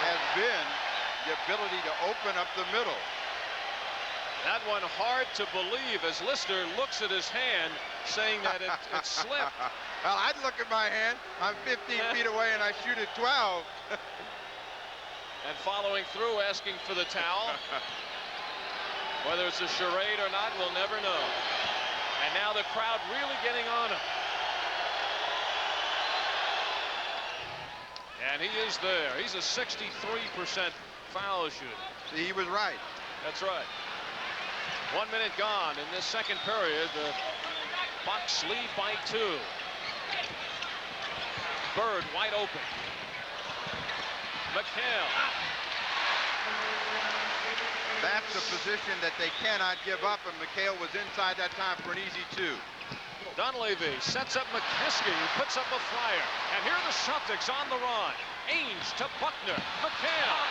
has been the ability to open up the middle. That one hard to believe as Lister looks at his hand, saying that it slipped. Well, I'd look at my hand. I'm 15 feet away and I shoot at 12. And following through, asking for the towel. Whether it's a charade or not, we'll never know. And now the crowd really getting on him. And he is there. He's a 63% foul shooter. See, he was right. That's right. 1 minute gone in this second period. The Bucks lead by 2. Bird wide open. McHale. That's the position that they cannot give up, and McHale was inside that time for an easy 2. Dunleavy sets up McKeskey, who puts up a flyer. And here are the Celtics on the run. Ainge to Buckner. McHale.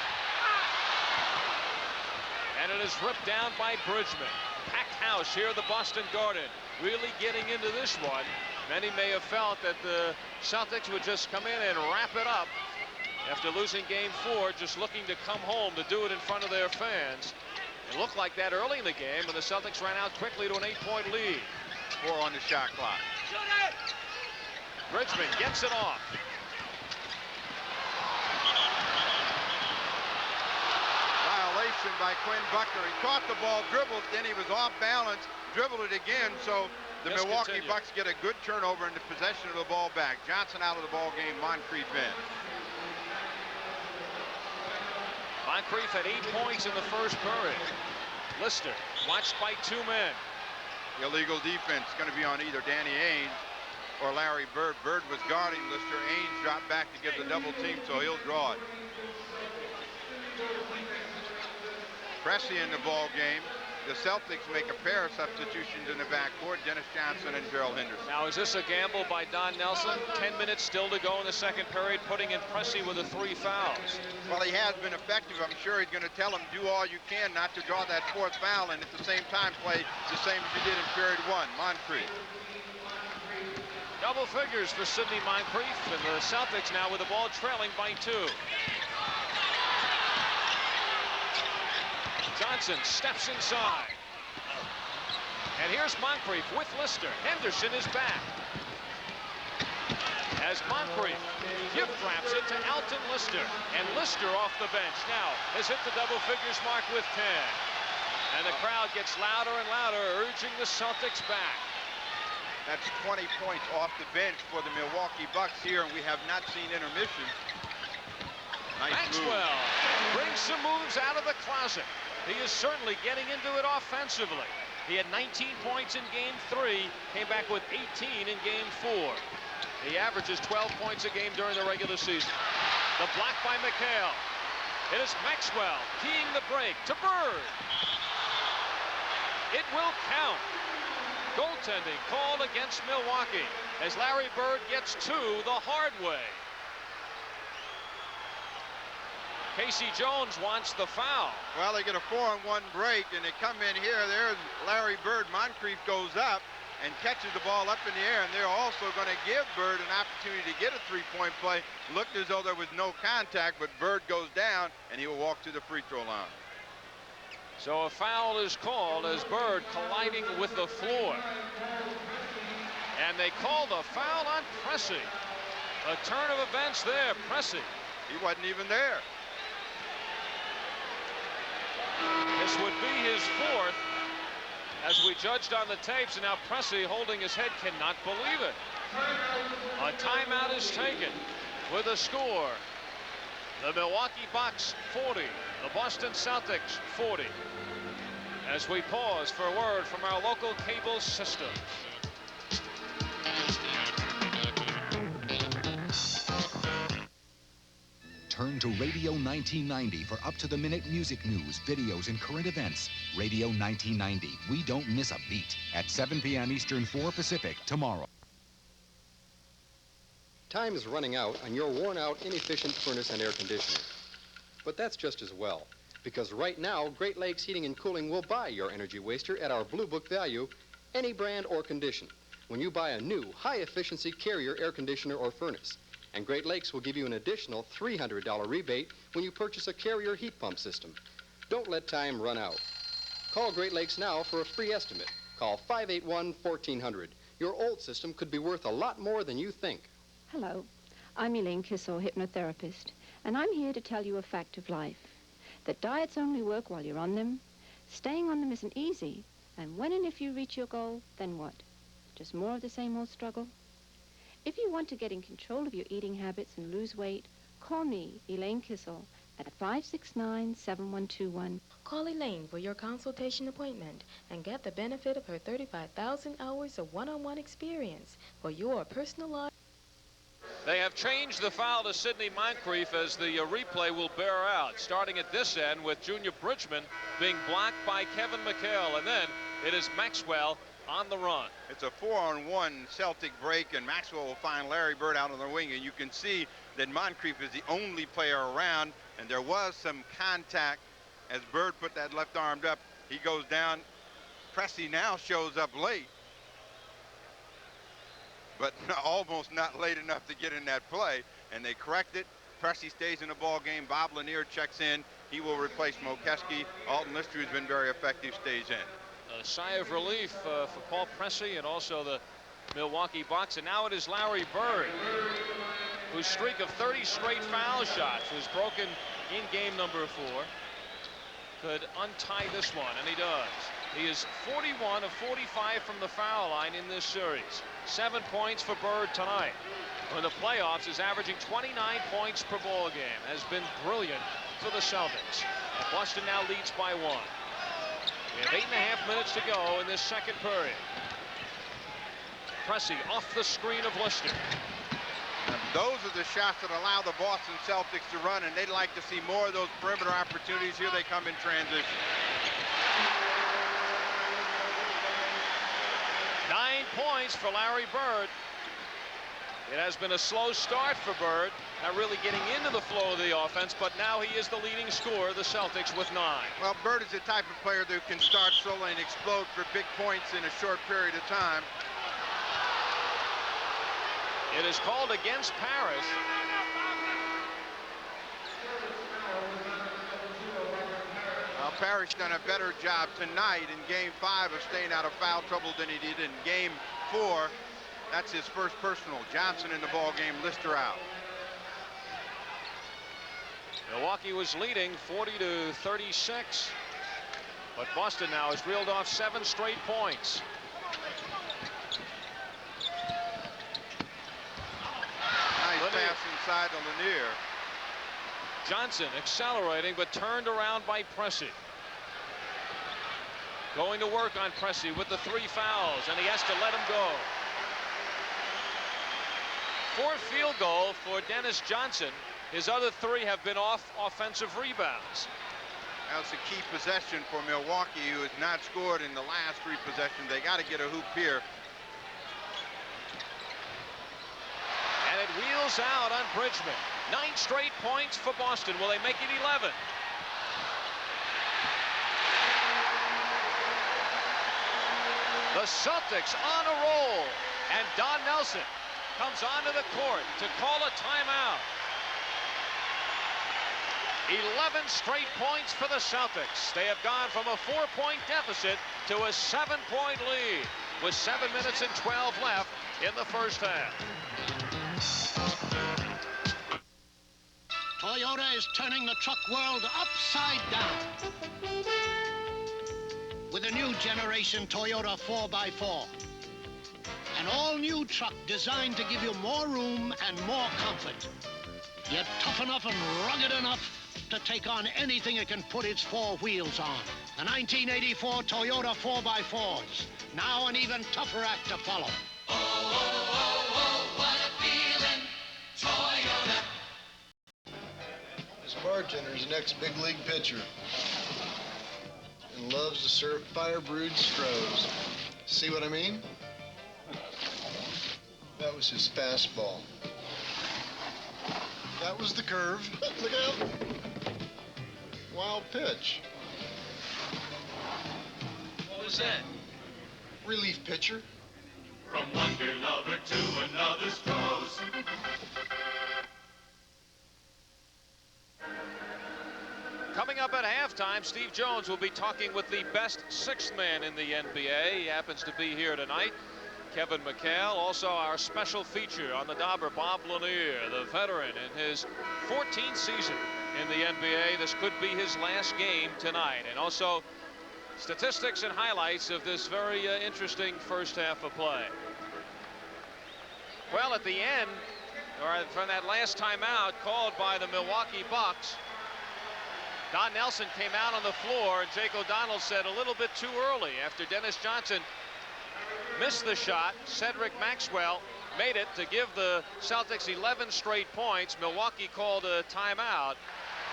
And it is ripped down by Bridgman. Packed house here at the Boston Garden. Really getting into this one. Many may have felt that the Celtics would just come in and wrap it up after losing game 4, just looking to come home to do it in front of their fans. It looked like that early in the game, and the Celtics ran out quickly to an 8-point lead. 4 on the shot clock. Bridgman gets it off. Violation by Quinn Buckner. He caught the ball, dribbled, then he was off balance, dribbled it again, so the Milwaukee Bucks get a good turnover in the possession of the ball back. Johnson out of the ball game, Moncrief in. Moncrief had 8 points in the first period. Lister watched by 2 men. Illegal defense going to be on either Danny Ainge or Larry Bird. Bird was guarding Lister. Ainge dropped back to give the double team, so he'll draw it. Pressey in the ball game. the Celtics make a pair of substitutions in the backcourt, Dennis Johnson and Gerald Henderson. Now, is this a gamble by Don Nelson? 10 minutes still to go in the second period, putting in Pressey with the 3 fouls. Well, he has been effective. I'm sure he's going to tell him, do all you can not to draw that 4th foul, and at the same time play the same as you did in period 1. Moncrief. Double figures for Sidney Moncrief, and the Celtics now with the ball trailing by 2. Johnson steps inside. And here's Moncrief with Lister. Henderson is back. As Moncrief gift wraps it to Alton Lister. And Lister off the bench now has hit the double figures mark with 10. And the crowd gets louder and louder, urging the Celtics back. That's 20 points off the bench for the Milwaukee Bucks here, and we have not seen intermission. Nice Maxwell brings some moves out of the closet. He is certainly getting into it offensively. He had 19 points in Game 3, came back with 18 in Game 4. He averages 12 points a game during the regular season. The block by McHale. It is Maxwell keying the break to Bird. It will count. Goaltending called against Milwaukee as Larry Bird gets 2 the hard way. Casey Jones wants the foul. Well, they get a 4-on-1 break, and they come in here. There's Larry Bird. Moncrief goes up and catches the ball up in the air, and they're also going to give Bird an opportunity to get a 3-point play. Looked as though there was no contact, but Bird goes down, and he will walk to the free throw line. So a foul is called as Bird colliding with the floor. And they call the foul on Pressey. A turn of events there. Pressey. He wasn't even there. This would be his 4th, as we judged on the tapes, and now Pressey, holding his head, cannot believe it. A timeout is taken with a score. The Milwaukee Bucks 40, the Boston Celtics 40. As we pause for a word from our local cable system. Turn to Radio 1990 for up-to-the-minute music news, videos, and current events. Radio 1990. We don't miss a beat. At 7 p.m. Eastern, 4 Pacific, tomorrow. Time is running out on your worn-out, inefficient furnace and air conditioner. But that's just as well, because right now, Great Lakes Heating and Cooling will buy your energy waster at our Blue Book value, any brand or condition, when you buy a new, high-efficiency Carrier air conditioner or furnace. And Great Lakes will give you an additional $300 rebate when you purchase a Carrier heat pump system. Don't let time run out. Call Great Lakes now for a free estimate. Call 581-1400. Your old system could be worth a lot more than you think. Hello, I'm Elaine Kissel, hypnotherapist, and I'm here to tell you a fact of life. That diets only work while you're on them. Staying on them isn't easy, and when and if you reach your goal, then what? Just more of the same old struggle? If you want to get in control of your eating habits and lose weight, call me, Elaine Kissel, at 569-7121. Call Elaine for your consultation appointment and get the benefit of her 35,000 hours of one-on-one experience for your personalized... They have changed the foul to Sidney Moncrief as the replay will bear out, starting at this end with Junior Bridgman being blocked by Kevin McHale, and then it is Maxwell on the run. It's a 4-on-1 Celtic break, and Maxwell will find Larry Bird out on the wing, and you can see that Moncrief is the only player around, and there was some contact as Bird put that left arm up. He goes down. Pressey now shows up late, but almost not late enough to get in that play, and they correct it. Pressey stays in the ball game. Bob Lanier checks in. He will replace Mokeski. Alton Lister, who's been very effective, stays in. A sigh of relief for Paul Pressey and also the Milwaukee Bucks. And now it is Larry Bird, whose streak of 30 straight foul shots was broken in game number 4. Could untie this one, and he does. He is 41 of 45 from the foul line in this series. 7 points for Bird tonight. In the playoffs, is averaging 29 points per ball game. Has been brilliant for the Celtics. And Boston now leads by 1. We have 8.5 minutes to go in this second period. Pressey off the screen of Lister. And those are the shots that allow the Boston Celtics to run, and they'd like to see more of those perimeter opportunities. Here they come in transition. points for Larry Bird. It has been a slow start for Bird, not really getting into the flow of the offense, but now he is the leading scorer, the Celtics, with 9. Well, Bird is the type of player that can start slowly and explode for big points in a short period of time. It is called against Parrish. Well, Parrish done a better job tonight in Game 5 of staying out of foul trouble than he did in Game 4. That's his first personal. Johnson in the ball game, Lister out. Milwaukee was leading 40-36, but Boston now has reeled off 7 straight points. Nice pass inside to Lanier. Johnson accelerating, but turned around by Pressey. Going to work on Pressey with the 3 fouls, and he has to let him go. 4th field goal for Dennis Johnson. His other 3 have been off offensive rebounds. That's a key possession for Milwaukee, who has not scored in the last 3 possessions. They got to get a hoop here. And it wheels out on Bridgman. 9 straight points for Boston. Will they make it 11? The Celtics on a roll, and Don Nelson comes onto the court to call a timeout. 11 straight points for the Celtics. They have gone from a 4-point deficit to a 7-point lead with 7 minutes and 12 left in the first half. Toyota is turning the truck world upside down with a new generation Toyota 4x4. An all-new truck designed to give you more room and more comfort, yet tough enough and rugged enough to take on anything it can put its 4 wheels on. The 1984 Toyota 4x4s, now an even tougher act to follow. Oh, oh, oh, oh, what a feeling, Toyota. This bartender's the next big league pitcher and loves to serve fire-brewed Strohs. See what I mean? That was his fastball. That was the curve. Look out. Wild pitch. What was that? Relief pitcher. From one beer lover to another Strohs. Coming up at halftime, Steve Jones will be talking with the best 6th man in the NBA. He happens to be here tonight. Kevin McHale, also our special feature on the Dauber, Bob Lanier, the veteran in his 14th season in the NBA. This could be his last game tonight. And also statistics and highlights of this very interesting first half of play. Well, at the end, or from that last timeout called by the Milwaukee Bucks, Don Nelson came out on the floor, and Jake O'Donnell said a little bit too early after Dennis Johnson missed the shot. Cedric Maxwell made it to give the Celtics 11 straight points. Milwaukee called a timeout,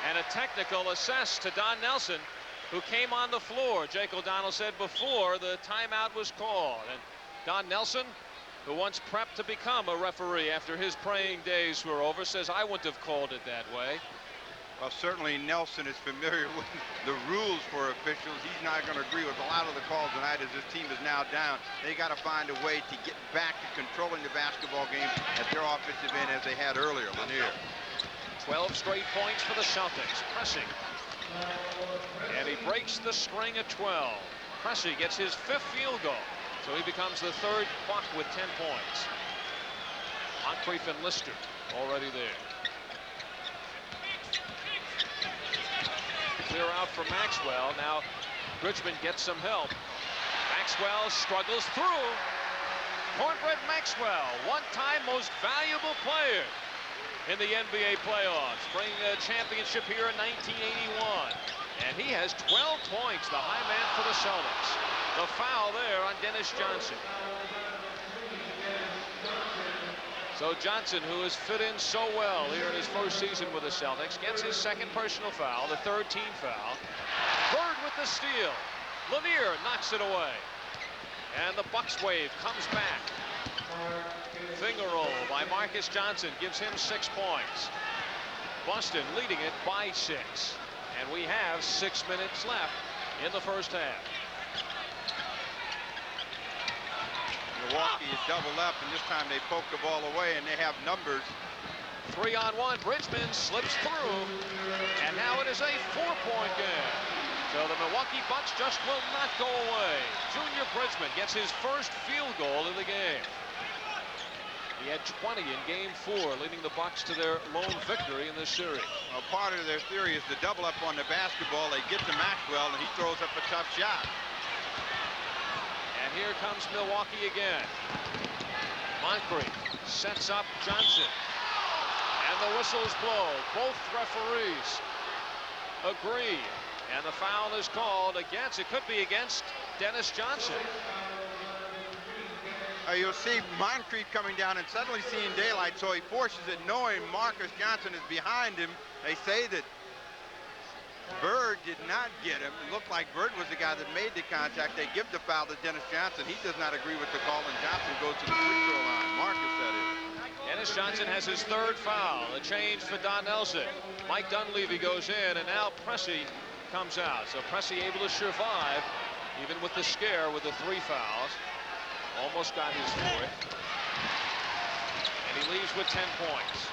and a technical assessed to Don Nelson, who came on the floor. Jake O'Donnell said before the timeout was called. And Don Nelson, who once prepped to become a referee after his praying days were over, says, I wouldn't have called it that way. Well, certainly Nelson is familiar with the rules for officials. He's not going to agree with a lot of the calls tonight as his team is now down. They got to find a way to get back to controlling the basketball game at their offensive end as they had earlier. Lanier. 12 straight points for the Celtics. Pressing. And he breaks the string at 12. Pressey gets his 5th field goal. So he becomes the 3rd Buck with 10 points. Moncrief and Lister already there. Clear out for Maxwell. Now Bridgman gets some help. Maxwell struggles through. Cornbread Maxwell, one-time most valuable player in the NBA playoffs, bringing a championship here in 1981. And he has 12 points, the high man for the Celtics. The foul there on Dennis Johnson. So Johnson, who has fit in so well here in his first season with the Celtics, gets his 2nd personal foul, the 3rd team foul. Bird with the steal. Lanier knocks it away. And the Bucks wave comes back. Finger roll by Marcus Johnson gives him 6 points. Boston leading it by 6. And we have 6 minutes left in the first half. Milwaukee is doubled up, and this time they poke the ball away, and they have numbers. 3-on-1. Bridgman slips through, and now it is a 4-point game. So the Milwaukee Bucks just will not go away. Junior Bridgman gets his first field goal in the game. He had 20 in Game 4, leading the Bucks to their lone victory in this series. Well, part of their theory is to double up on the basketball. They get to Maxwell, and he throws up a tough shot. And here comes Milwaukee again. Moncrief sets up Johnson. And the whistles blow. Both referees agree. And the foul is called against. It could be against Dennis Johnson. You'll see Moncrief coming down and suddenly seeing daylight, so he forces it, knowing Marcus Johnson is behind him. They say that Bird did not get him. It looked like Bird was the guy that made the contact. They give the foul to Dennis Johnson. He does not agree with the call, and Johnson goes to the free throw line. Marcus, that is. Dennis Johnson has his 3rd foul. A change for Don Nelson. Mike Dunleavy goes in, and now Pressey comes out. So Pressey able to survive, even with the scare with the 3 fouls. Almost got his 4th. And he leaves with 10 points.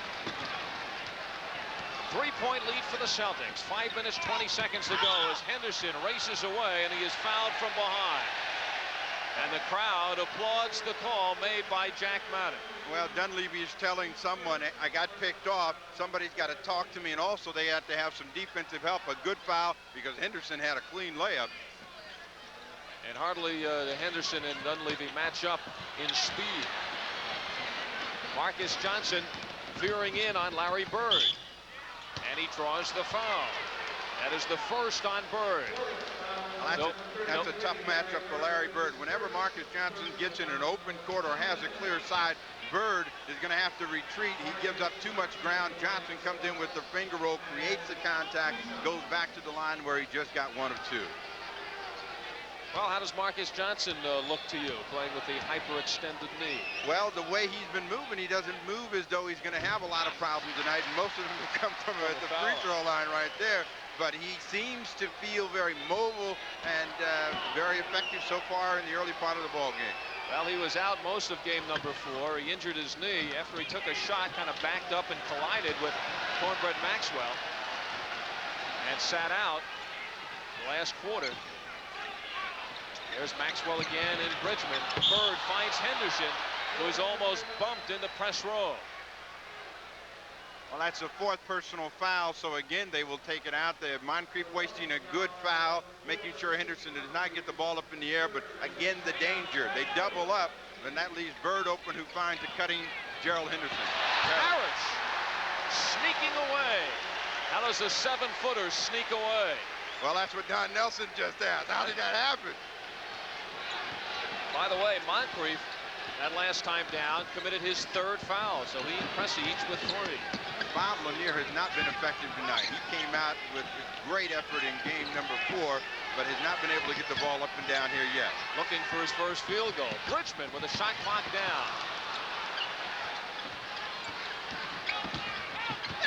3-point lead for the Celtics. 5 minutes, 20 seconds to go as Henderson races away, and he is fouled from behind. And the crowd applauds the call made by Jack Madden. Well, Dunleavy is telling someone, I got picked off. Somebody's got to talk to me, and also they have to have some defensive help. A good foul because Henderson had a clean layup. And hardly Henderson and Dunleavy match up in speed. Marcus Johnson veering in on Larry Bird. And he draws the foul. That is the first on Bird. Well, that's a tough matchup for Larry Bird. Whenever Marcus Johnson gets in an open court or has a clear side, Bird is going to have to retreat. He gives up too much ground. Johnson comes in with the finger roll, creates the contact, goes back to the line where he just got 1 of 2. Well, how does Marcus Johnson look to you, playing with the hyperextended knee? Well, the way he's been moving, he doesn't move as though he's going to have a lot of problems tonight, and most of them will come from the free throw line right there. But he seems to feel very mobile and very effective so far in the early part of the ball game. Well, he was out most of game number 4. He injured his knee after he took a shot, kind of backed up and collided with Cornbread Maxwell and sat out the last quarter. There's Maxwell again and Bridgman. Bird finds Henderson, who is almost bumped in the press row. Well, that's the 4th personal foul, so again, they will take it out. They have Moncrief wasting a good foul, making sure Henderson does not get the ball up in the air, but again, the danger. They double up, and that leaves Bird open, who finds a cutting Gerald Henderson. Harris sneaking away. How does a 7-footer sneak away? Well, that's what Don Nelson just asked. How did that happen? By the way, Moncrief, that last time down, committed his 3rd foul, so he and Pressey each with 3. Bob Lanier has not been effective tonight. He came out with great effort in game number 4, but has not been able to get the ball up and down here yet. Looking for his first field goal. Bridgman with a shot clock down.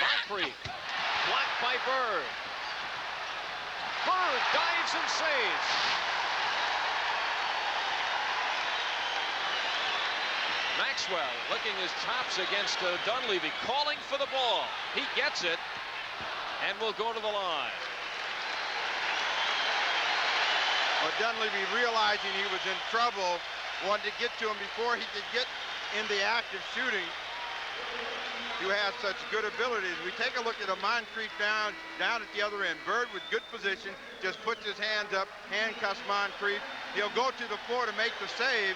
Moncrief, blocked by Bird. Bird dives and saves. Maxwell licking his chops against Dunleavy, calling for the ball. He gets it and will go to the line. Well, Dunleavy, realizing he was in trouble, wanted to get to him before he could get in the act of shooting. You have such good abilities. We take a look at a Moncrief down at the other end. Bird with good position, just puts his hands up, handcuffs Moncrief. He'll go to the floor to make the save.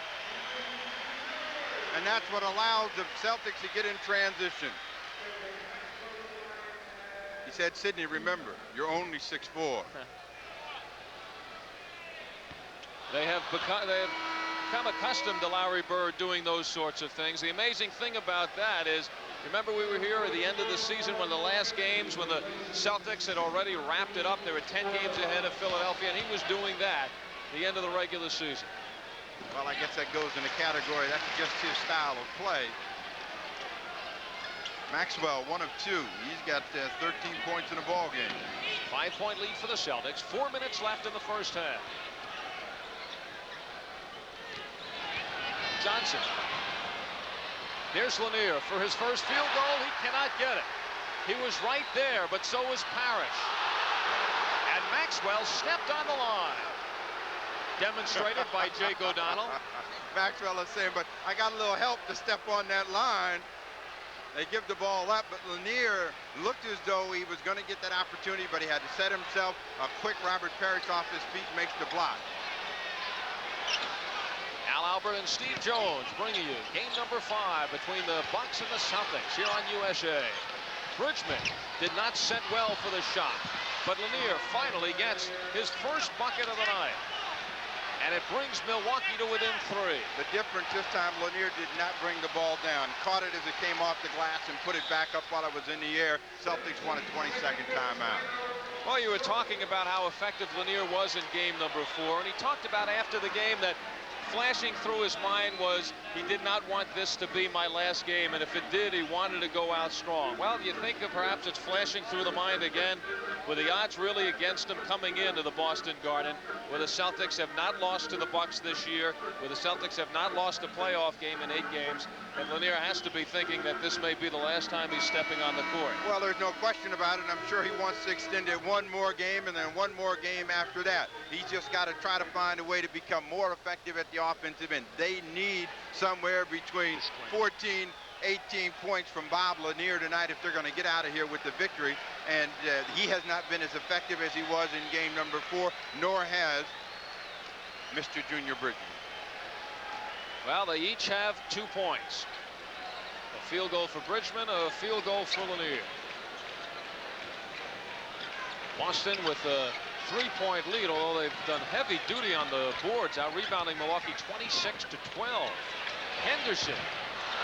And that's what allows the Celtics to get in transition. He said, Sidney, remember, you're only 6'4". They have become accustomed to Larry Bird doing those sorts of things. The amazing thing about that is, remember we were here at the end of the season, when the last games, when the Celtics had already wrapped it up. They were 10 games ahead of Philadelphia, and he was doing that at the end of the regular season. Well, I guess that goes in the category. That's just his style of play. Maxwell, 1 of 2. He's got 13 points in the ball game. 5-point lead for the Celtics. 4 minutes left in the first half. Johnson. Here's Lanier for his first field goal. He cannot get it. He was right there, but so was Parrish. And Maxwell stepped on the line. Demonstrated by Jake O'Donnell. Maxwell is saying, but I got a little help to step on that line. They give the ball up, but Lanier looked as though he was going to get that opportunity, but he had to set himself. A quick Robert Parrish off his feet makes the block. Al Albert and Steve Jones bringing you game number 5 between the Bucks and the Celtics here on USA. Bridgman did not set well for the shot, but Lanier finally gets his first bucket of the night. And it brings Milwaukee to within 3. The difference this time, Lanier did not bring the ball down. Caught it as it came off the glass and put it back up while it was in the air. Celtics won a 22nd timeout. Well, you were talking about how effective Lanier was in game number 4, and he talked about after the game that flashing through his mind was he did not want this to be my last game, and if it did, he wanted to go out strong. Well, you think of perhaps it's flashing through the mind again with the odds really against him coming into the Boston Garden, where the Celtics have not lost to the Bucks this year, where the Celtics have not lost a playoff game in 8 games, and Lanier has to be thinking that this may be the last time he's stepping on the court. Well, there's no question about it. I'm sure he wants to extend it one more game and then one more game after that. He's just got to try to find a way to become more effective at the offensive end. They need somewhere between 14, 18 points from Bob Lanier tonight if they're going to get out of here with the victory. And he has not been as effective as he was in game number 4, nor has Mr. Junior Bridgman. Well, they each have 2 points. A field goal for Bridgman, a field goal for Lanier. Boston with a 3-point lead, although they've done heavy duty on the boards, out rebounding Milwaukee 26-12. Henderson,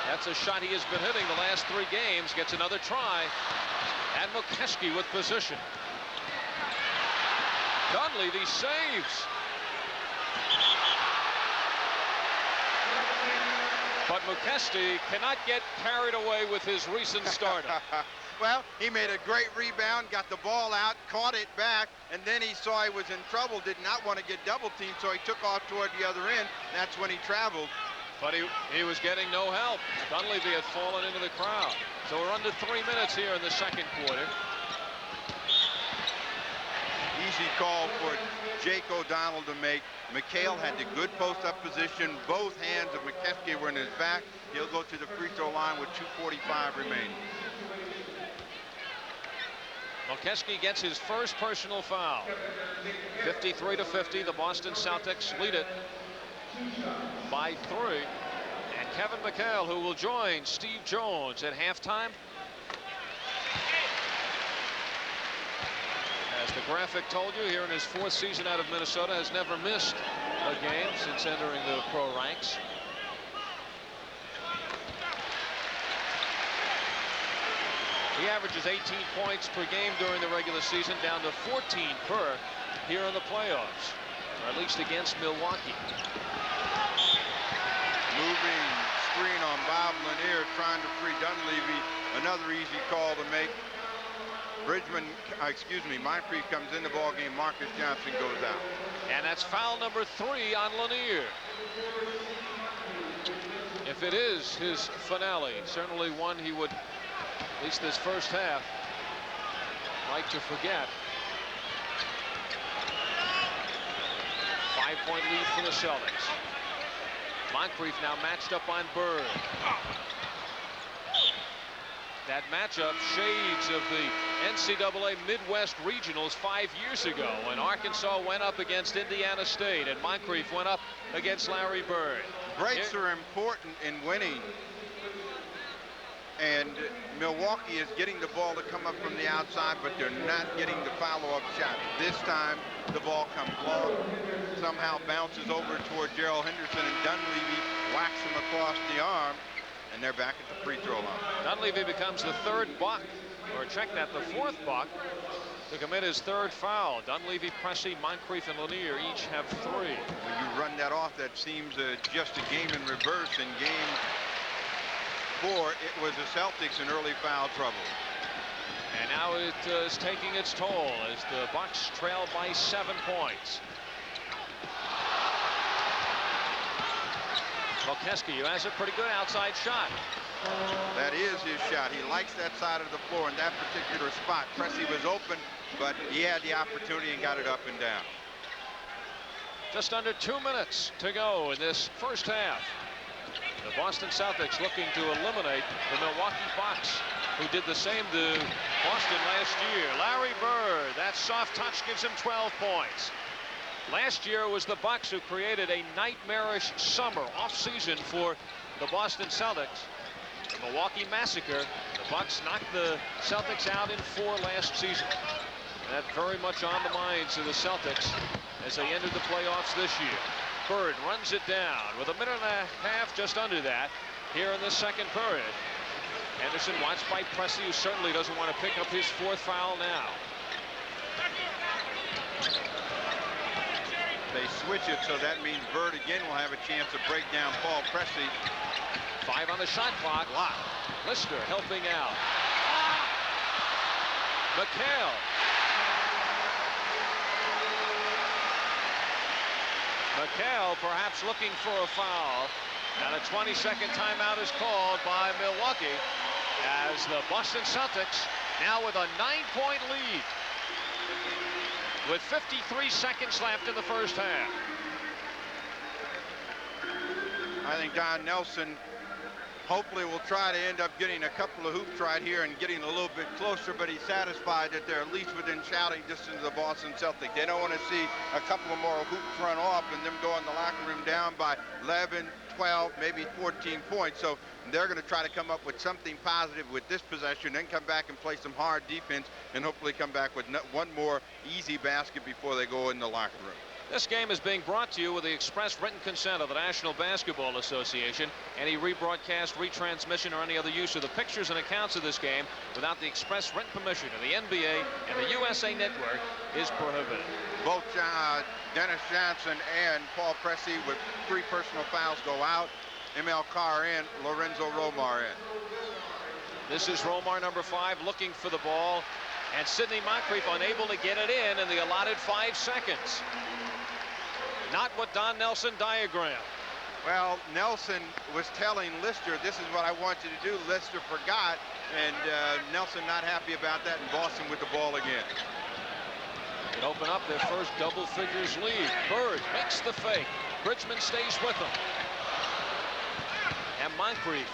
that's a shot he has been hitting the last 3 games, gets another try. And McKeskey with position. Dunleavy saves. But McKeskey cannot get carried away with his recent stardom. Well, he made a great rebound, got the ball out, caught it back, and then he saw he was in trouble, did not want to get double teamed, so he took off toward the other end. That's when he traveled. But he was getting no help. Dunleavy had fallen into the crowd. So we're under 3 minutes here in the second quarter. Easy call for Jake O'Donnell to make. McHale had the good post-up position. Both hands of McKeskey were in his back. He'll go to the free throw line with 2:45 remaining. McKeskey gets his first personal foul. 53-50. The Boston Celtics lead it by 3. And Kevin McHale, who will join Steve Jones at halftime. As the graphic told you, here in his 4th season out of Minnesota, has never missed a game since entering the pro ranks. He averages 18 points per game during the regular season, down to 14 per here in the playoffs, or at least against Milwaukee. Moving screen on Bob Lanier, trying to free Dunleavy. Another easy call to make. Bridgman, Moncrief comes in the ball game. Marcus Johnson goes out. And that's foul number 3 on Lanier. If it is his finale, certainly one he would, at least this first half, like to forget. 5-point lead for the Celtics. Moncrief now matched up on Bird. That matchup shades of the NCAA Midwest Regionals 5 years ago when Arkansas went up against Indiana State and Moncrief went up against Larry Bird. Breaks are important in winning. And Milwaukee is getting the ball to come up from the outside, but they're not getting the follow-up shot. This time, the ball comes long, somehow bounces over toward Gerald Henderson, and Dunleavy whacks him across the arm, and they're back at the free throw line. Dunleavy becomes the 3rd Buck or check that, the fourth Buck to commit his third foul. Dunleavy, Pressey, Moncrief, and Lanier each have 3. When you run that off, that seems just a game in reverse. In game 4, it was the Celtics in early foul trouble. And now it is taking its toll as the Bucks trail by 7 points. Molkeski, who has a pretty good outside shot. That is his shot. He likes that side of the floor in that particular spot. Pressey was open, but he had the opportunity and got it up and down. Just under 2 minutes to go in this first half. The Boston Celtics looking to eliminate the Milwaukee Bucks, who did the same to Boston last year. Larry Bird, that soft touch gives him 12 points. Last year was the Bucks who created a nightmarish summer off-season for the Boston Celtics. The Milwaukee Massacre. The Bucks knocked the Celtics out in 4 last season. And that very much on the minds of the Celtics as they entered the playoffs this year. Bird runs it down with a minute and a half, just under that, here in the second period. Anderson watched by Pressey, who certainly doesn't want to pick up his 4th foul now. They switch it, so that means Bird again will have a chance to break down Paul Pressey. 5 on the shot clock. Lister helping out. McHale. McHale perhaps looking for a foul. And a 20-second timeout is called by Milwaukee as the Boston Celtics now with a 9-point lead with 53 seconds left in the first half. I think Don Nelson hopefully will try to end up getting a couple of hoops right here and getting a little bit closer, but he's satisfied that they're at least within shouting distance of the Boston Celtics. They don't want to see a couple of more hoops run off and them go in the locker room down by 11, 12, maybe 14 points. So they're going to try to come up with something positive with this possession, then come back and play some hard defense and hopefully come back with one more easy basket before they go in the locker room. This game is being brought to you with the express written consent of the National Basketball Association. Any rebroadcast, retransmission, or any other use of the pictures and accounts of this game without the express written permission of the NBA and the USA Network is prohibited. Both Dennis Johnson and Paul Pressey with 3 personal fouls go out. ML Carr in, Lorenzo Romar in. This is Romar, number 5, looking for the ball. And Sidney Moncrief unable to get it in the allotted 5 seconds. Not what Don Nelson diagrammed. Well, Nelson was telling Lister, this is what I want you to do. Lister forgot, and Nelson not happy about that, and Boston with the ball again. It opened up their first double figures lead. Bird makes the fake. Bridgman stays with him. And Moncrief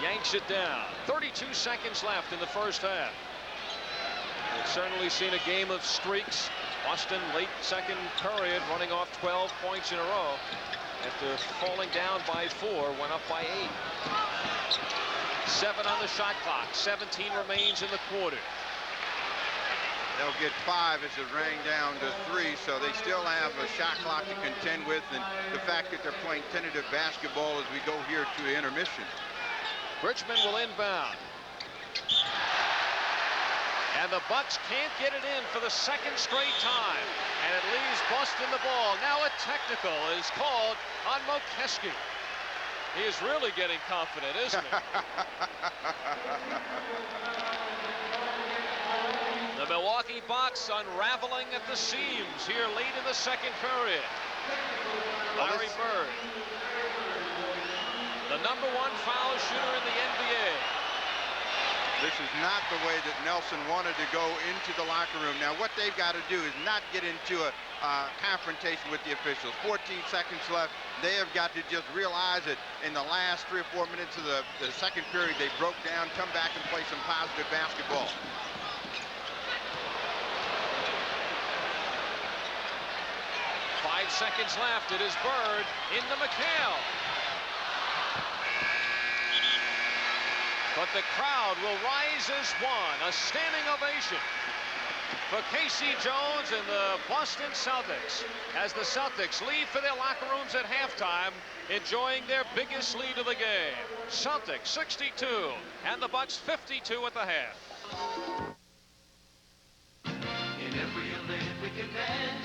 yanks it down. 32 seconds left in the first half. We've certainly seen a game of streaks. Boston late second period running off 12 points in a row. After falling down by 4, went up by 8. 7 on the shot clock. 17 remains in the quarter. They'll get 5 as it rang down to 3, so they still have a shot clock to contend with, and the fact that they're playing tentative basketball as we go here to intermission. Bridgman will inbound. And the Bucks can't get it in for the 2nd straight time. And it leaves Boston the ball. Now a technical is called on Molkeski. He is really getting confident, isn't he? The Milwaukee Bucks unraveling at the seams here late in the second period. Larry Bird, the #1 foul shooter in the NBA. This is not the way that Nelson wanted to go into the locker room. Now, what they've got to do is not get into a confrontation with the officials. 14 seconds left. They have got to just realize that in the last 3 or 4 minutes of the second period, they broke down, come back and play some positive basketball. Five seconds left. It is Bird into McHale. But the crowd will rise as one. A standing ovation for Casey Jones and the Boston Celtics as the Celtics leave for their locker rooms at halftime, enjoying their biggest lead of the game. Celtics 62 and the Bucks 52 at the half. In every Olympic event,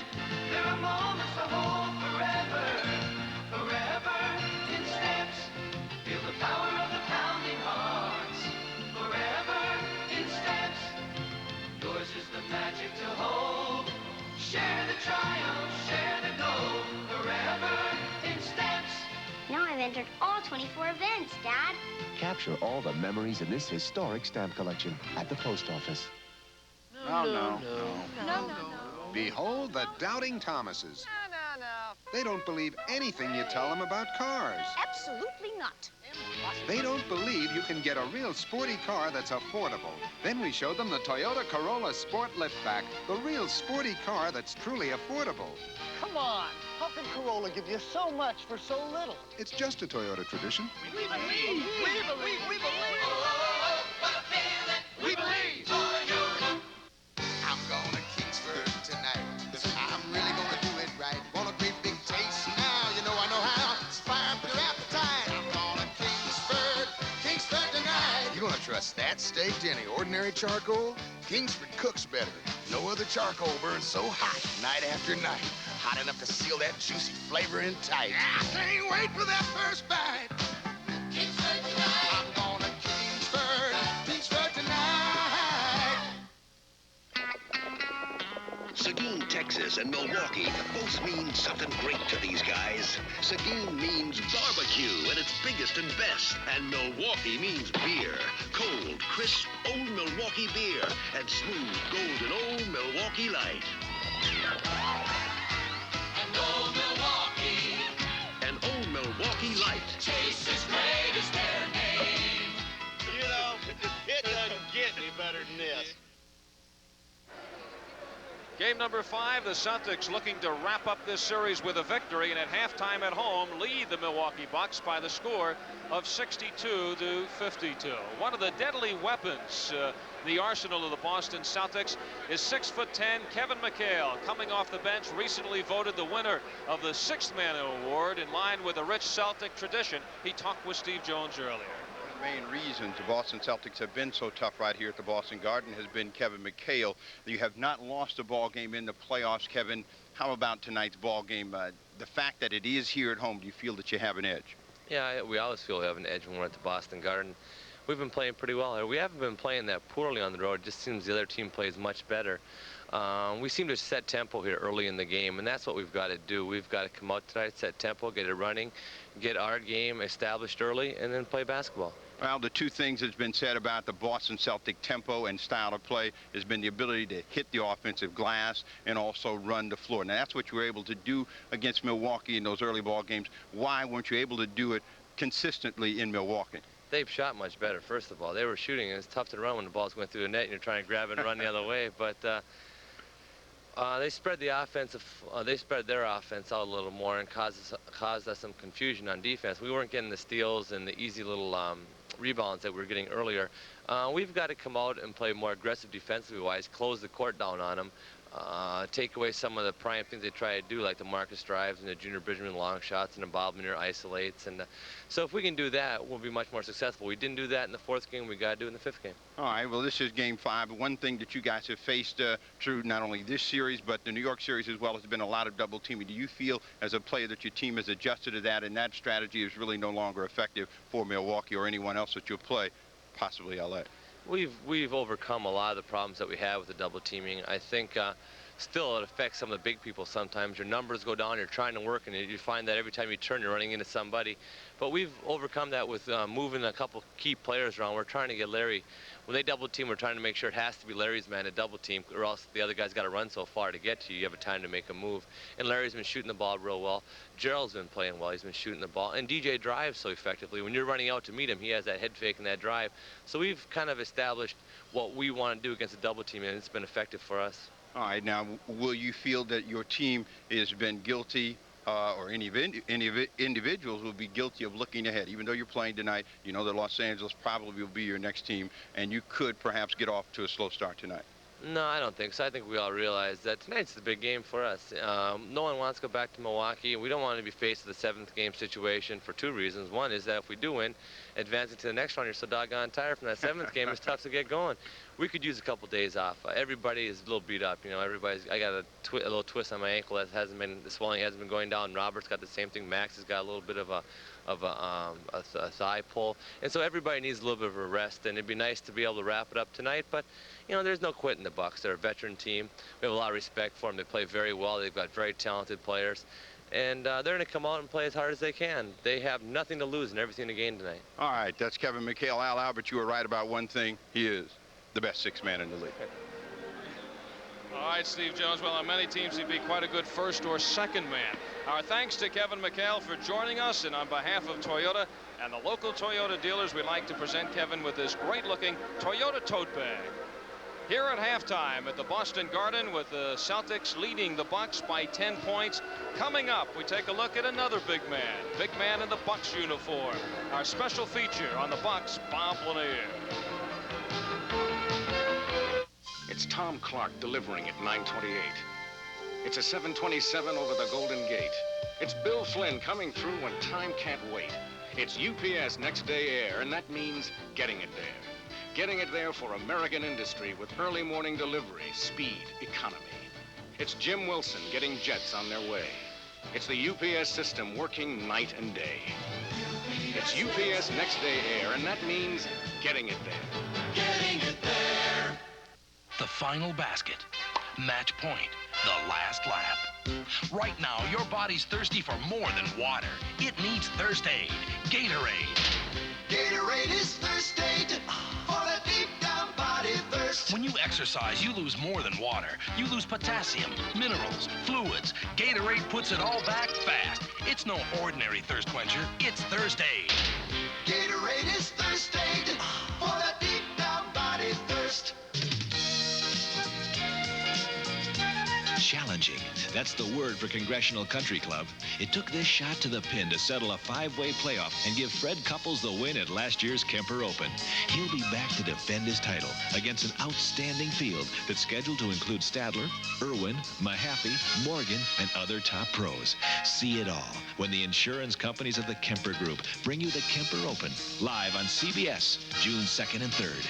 there are moments to hold forever, forever in steps. Feel the power of the pounding hearts, forever in steps. Yours is the magic to hold. Share the triumph, share the gold, forever in steps. Now I've entered all 24 events, Dad. Capture all the memories in this historic stamp collection at the post office. No. Behold the Doubting Thomases. They don't believe anything you tell them about cars. Absolutely not. They don't believe you can get a real sporty car that's affordable. Then we showed them the Toyota Corolla Sport Liftback, the real sporty car that's truly affordable. Come on. How can Corolla give you so much for so little? It's just a Toyota tradition. We believe. We believe. Oh, what a feeling. We believe. I'm going to Kingsford tonight. I'm really going to do it right. Want a great big taste? Now you know I know how. Fire up your appetite. I'm going to Kingsford tonight. You gonna trust that steak to any ordinary charcoal? Kingsford cooks better. No other charcoal burns so hot night after night. Hot enough to seal that juicy flavor in tight. I can't wait for that first bite. Kingsford tonight. I'm going to Kingsford tonight. Seguin, Texas and Milwaukee both mean something great to these guys. Seguin means barbecue at its biggest and best. And Milwaukee means beer. Cold, crisp, old Milwaukee beer. And smooth, golden old Milwaukee Light. And old Milwaukee. And old Milwaukee Light. Tastes as great as their name. You know, it doesn't get any better than this. Game number 5, the Celtics looking to wrap up this series with a victory, and at halftime at home lead the Milwaukee Bucks by the score of 62-52. One of the deadly weapons the arsenal of the Boston Celtics is 6'10" Kevin McHale, coming off the bench, recently voted the winner of the Sixth Man Award in line with a rich Celtic tradition. He talked with Steve Jones earlier. Main reason the Boston Celtics have been so tough right here at the Boston Garden has been Kevin McHale. You have not lost a ball game in the playoffs, Kevin. How about tonight's ball game? The fact that it is here at home, do you feel that you have an edge? Yeah, we always feel we have an edge when we're at the Boston Garden. We've been playing pretty well here. We haven't been playing that poorly on the road. It just seems the other team plays much better. We seem to set tempo here early in the game, and that's what we've got to do. We've got to come out tonight, set tempo, get it running, get our game established early, and then play basketball. Well, the two things that's been said about the Boston Celtic tempo and style of play has been the ability to hit the offensive glass and also run the floor. Now, that's what you were able to do against Milwaukee in those early ball games. Why weren't you able to do it consistently in Milwaukee? They've shot much better, first of all. They were shooting, and it's tough to run when the ball's going through the net and you're trying to grab it and run the other way. But they spread their offense out a little more and caused us some confusion on defense. We weren't getting the steals and the easy little rebounds that we were getting earlier. We've got to come out and play more aggressive defensively wise, close the court down on them, take away some of the prime things they try to do, like the Marcus drives and the Junior Bridgman long shots and the Bob Manure isolates. And so if we can do that, we'll be much more successful. We didn't do that in the fourth game. We got to do it in the fifth game. All right, well, this is game 5. One thing that you guys have faced through not only this series but the New York series as well has been a lot of double teaming. Do you feel as a player that your team has adjusted to that and that strategy is really no longer effective for Milwaukee or anyone else that you'll play, possibly LA? We've overcome a lot of the problems that we have with the double teaming. I think still it affects some of the big people sometimes. Your numbers go down, you're trying to work, and you find that every time you turn, you're running into somebody. But we've overcome that with moving a couple key players around. We're trying to get Larry. When they double team, we're trying to make sure it has to be Larry's man to double team, or else the other guy's got to run so far to get to you. You have a time to make a move. And Larry's been shooting the ball real well. Gerald's been playing well. He's been shooting the ball. And DJ drives so effectively. When you're running out to meet him, he has that head fake and that drive. So we've kind of established what we want to do against a double team, and it's been effective for us. All right, now, will you feel that your team has been guilty or any individuals will be guilty of looking ahead? Even though you're playing tonight, you know that Los Angeles probably will be your next team, and you could perhaps get off to a slow start tonight. No, I don't think so. I think we all realize that tonight's the big game for us. No one wants to go back to Milwaukee. We don't want to be faced with a 7th game situation for 2 reasons. One is that if we do win, advancing to the next round, you're so doggone tired from that 7th game. It's tough to get going. We could use a couple days off. Everybody is a little beat up. You know, I got a little twist on my ankle that the swelling hasn't been going down. Robert's got the same thing. Max has got a little bit of a thigh pull, and so everybody needs a little bit of a rest. And it'd be nice to be able to wrap it up tonight. But you know, there's no quitting the Bucks. They're a veteran team. We have a lot of respect for them. They play very well. They've got very talented players. And they're going to come out and play as hard as they can. They have nothing to lose and everything to gain tonight. All right, that's Kevin McHale. Al Albert, you were right about one thing. He is the best 6th man in the league. All right, Steve Jones. Well, on many teams, he'd be quite a good 1st or 2nd man. Our thanks to Kevin McHale for joining us. And on behalf of Toyota and the local Toyota dealers, we'd like to present Kevin with this great-looking Toyota tote bag. Here at halftime at the Boston Garden with the Celtics leading the Bucks by 10 points. Coming up, we take a look at another big man in the Bucks uniform. Our special feature on the Bucks, Bob Lanier. It's Tom Clark delivering at 9:28. It's a 7:27 over the Golden Gate. It's Bill Flynn coming through when time can't wait. It's UPS next day air, and that means getting it there. Getting it there for American industry with early morning delivery, speed, economy. It's Jim Wilson getting jets on their way. It's the UPS system working night and day. It's UPS next day air, and that means getting it there. Getting it there. The final basket. Match point. The last lap. Right now, your body's thirsty for more than water. It needs Thirst Aid. Gatorade. Gatorade is Thirst Aid for a deep down body thirst. When you exercise, you lose more than water. You lose potassium, minerals, fluids. Gatorade puts it all back fast. It's no ordinary thirst quencher. It's Thirst Aid. Gatorade is Thirst Aid for a deep down body thirst. Challenging. That's the word for Congressional Country Club. It took this shot to the pin to settle a 5-way playoff and give Fred Couples the win at last year's Kemper Open. He'll be back to defend his title against an outstanding field that's scheduled to include Stadler, Irwin, Mahaffey, Morgan, and other top pros. See it all when the insurance companies of the Kemper Group bring you the Kemper Open live on CBS, June 2nd and 3rd.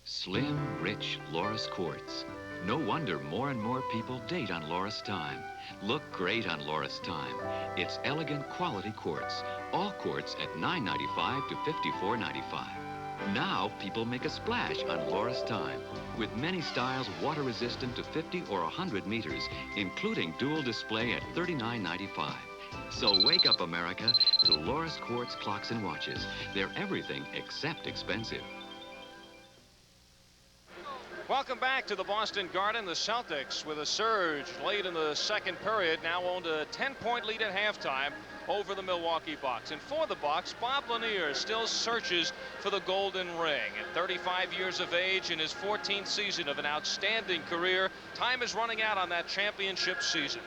Slim, rich Loris quartz. No wonder more and more people date on Loris Time. Look great on Loris Time. It's elegant quality quartz. All quartz at $9.95 to $54.95. Now people make a splash on Loris Time. With many styles water resistant to 50 or 100 meters, including dual display at $39.95. So wake up, America, to Loris quartz clocks and watches. They're everything except expensive. Welcome back to the Boston Garden. The Celtics, with a surge late in the 2nd period, now owned a 10-point lead at halftime over the Milwaukee Bucks. And for the Bucks, Bob Lanier still searches for the golden ring. At 35 years of age in his 14th season of an outstanding career, time is running out on that championship season.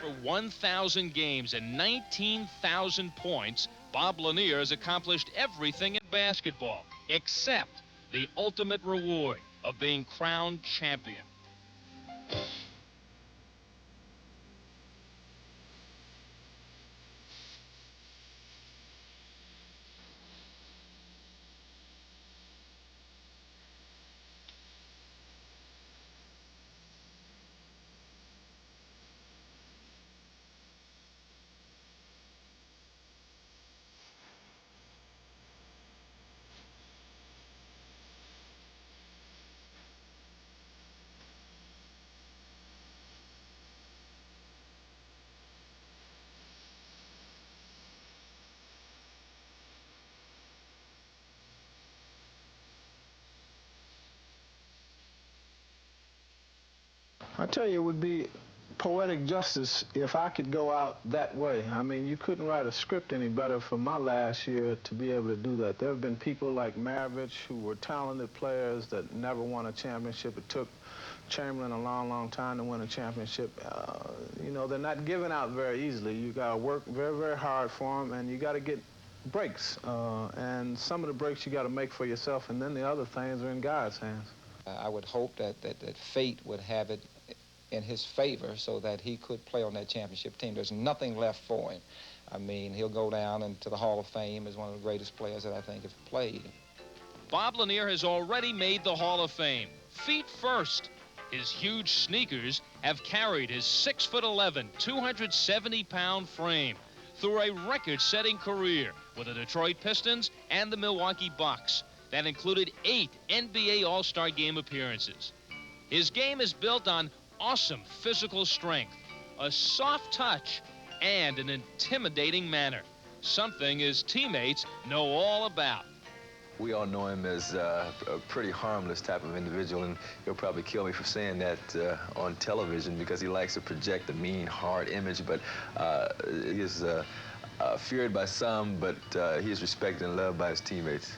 For 1,000 games and 19,000 points, Bob Lanier has accomplished everything in basketball except the ultimate reward of being crowned champion. I tell you, it would be poetic justice if I could go out that way. I mean, you couldn't write a script any better for my last year to be able to do that. There have been people like Maravich who were talented players that never won a championship. It took Chamberlain a long, long time to win a championship. You know, they're not given out very easily. You got to work very, very hard for them, and you got to get breaks. And some of the breaks you got to make for yourself, and then the other things are in God's hands. I would hope that fate would have it in his favor so that he could play on that championship team. There's nothing left for him. I mean, he'll go down into the Hall of Fame as one of the greatest players that I think have played. Bob Lanier has already made the Hall of Fame, feet first. His huge sneakers have carried his 6'11", 270-pound frame through a record-setting career with the Detroit Pistons and the Milwaukee Bucks that included 8 NBA All-Star Game appearances. His game is built on awesome physical strength, a soft touch, and an intimidating manner, something his teammates know all about. We all know him as a pretty harmless type of individual, and he'll probably kill me for saying that on television because he likes to project a mean, hard image, but he is feared by some, but he is respected and loved by his teammates.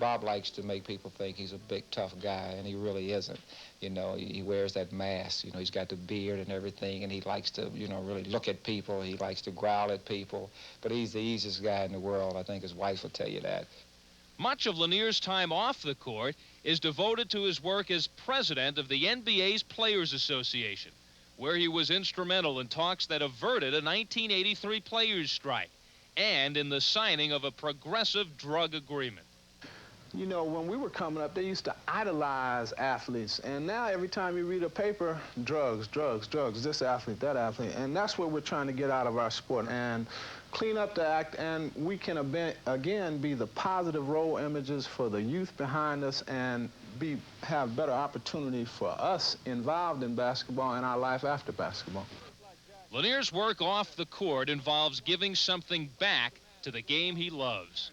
Bob likes to make people think he's a big, tough guy, and he really isn't. You know, he wears that mask. You know, he's got the beard and everything, and he likes to, you know, really look at people. He likes to growl at people, but he's the easiest guy in the world. I think his wife will tell you that. Much of Lanier's time off the court is devoted to his work as president of the NBA's Players Association, where he was instrumental in talks that averted a 1983 players' strike and in the signing of a progressive drug agreement. You know, when we were coming up, they used to idolize athletes. And now every time you read a paper, drugs, drugs, drugs, this athlete, that athlete. And that's what we're trying to get out of our sport and clean up the act. And we can, again, be the positive role images for the youth behind us and have better opportunity for us involved in basketball and our life after basketball. Lanier's work off the court involves giving something back to the game he loves.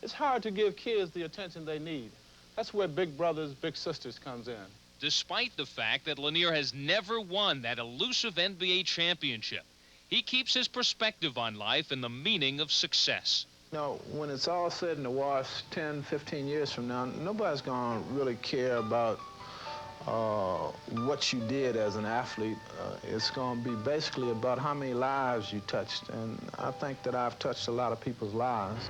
It's hard to give kids the attention they need. That's where Big Brothers, Big Sisters comes in. Despite the fact that Lanier has never won that elusive NBA championship, he keeps his perspective on life and the meaning of success. You know, when it's all said in the wash 10, 15 years from now, nobody's going to really care about what you did as an athlete. It's going to be basically about how many lives you touched. And I think that I've touched a lot of people's lives.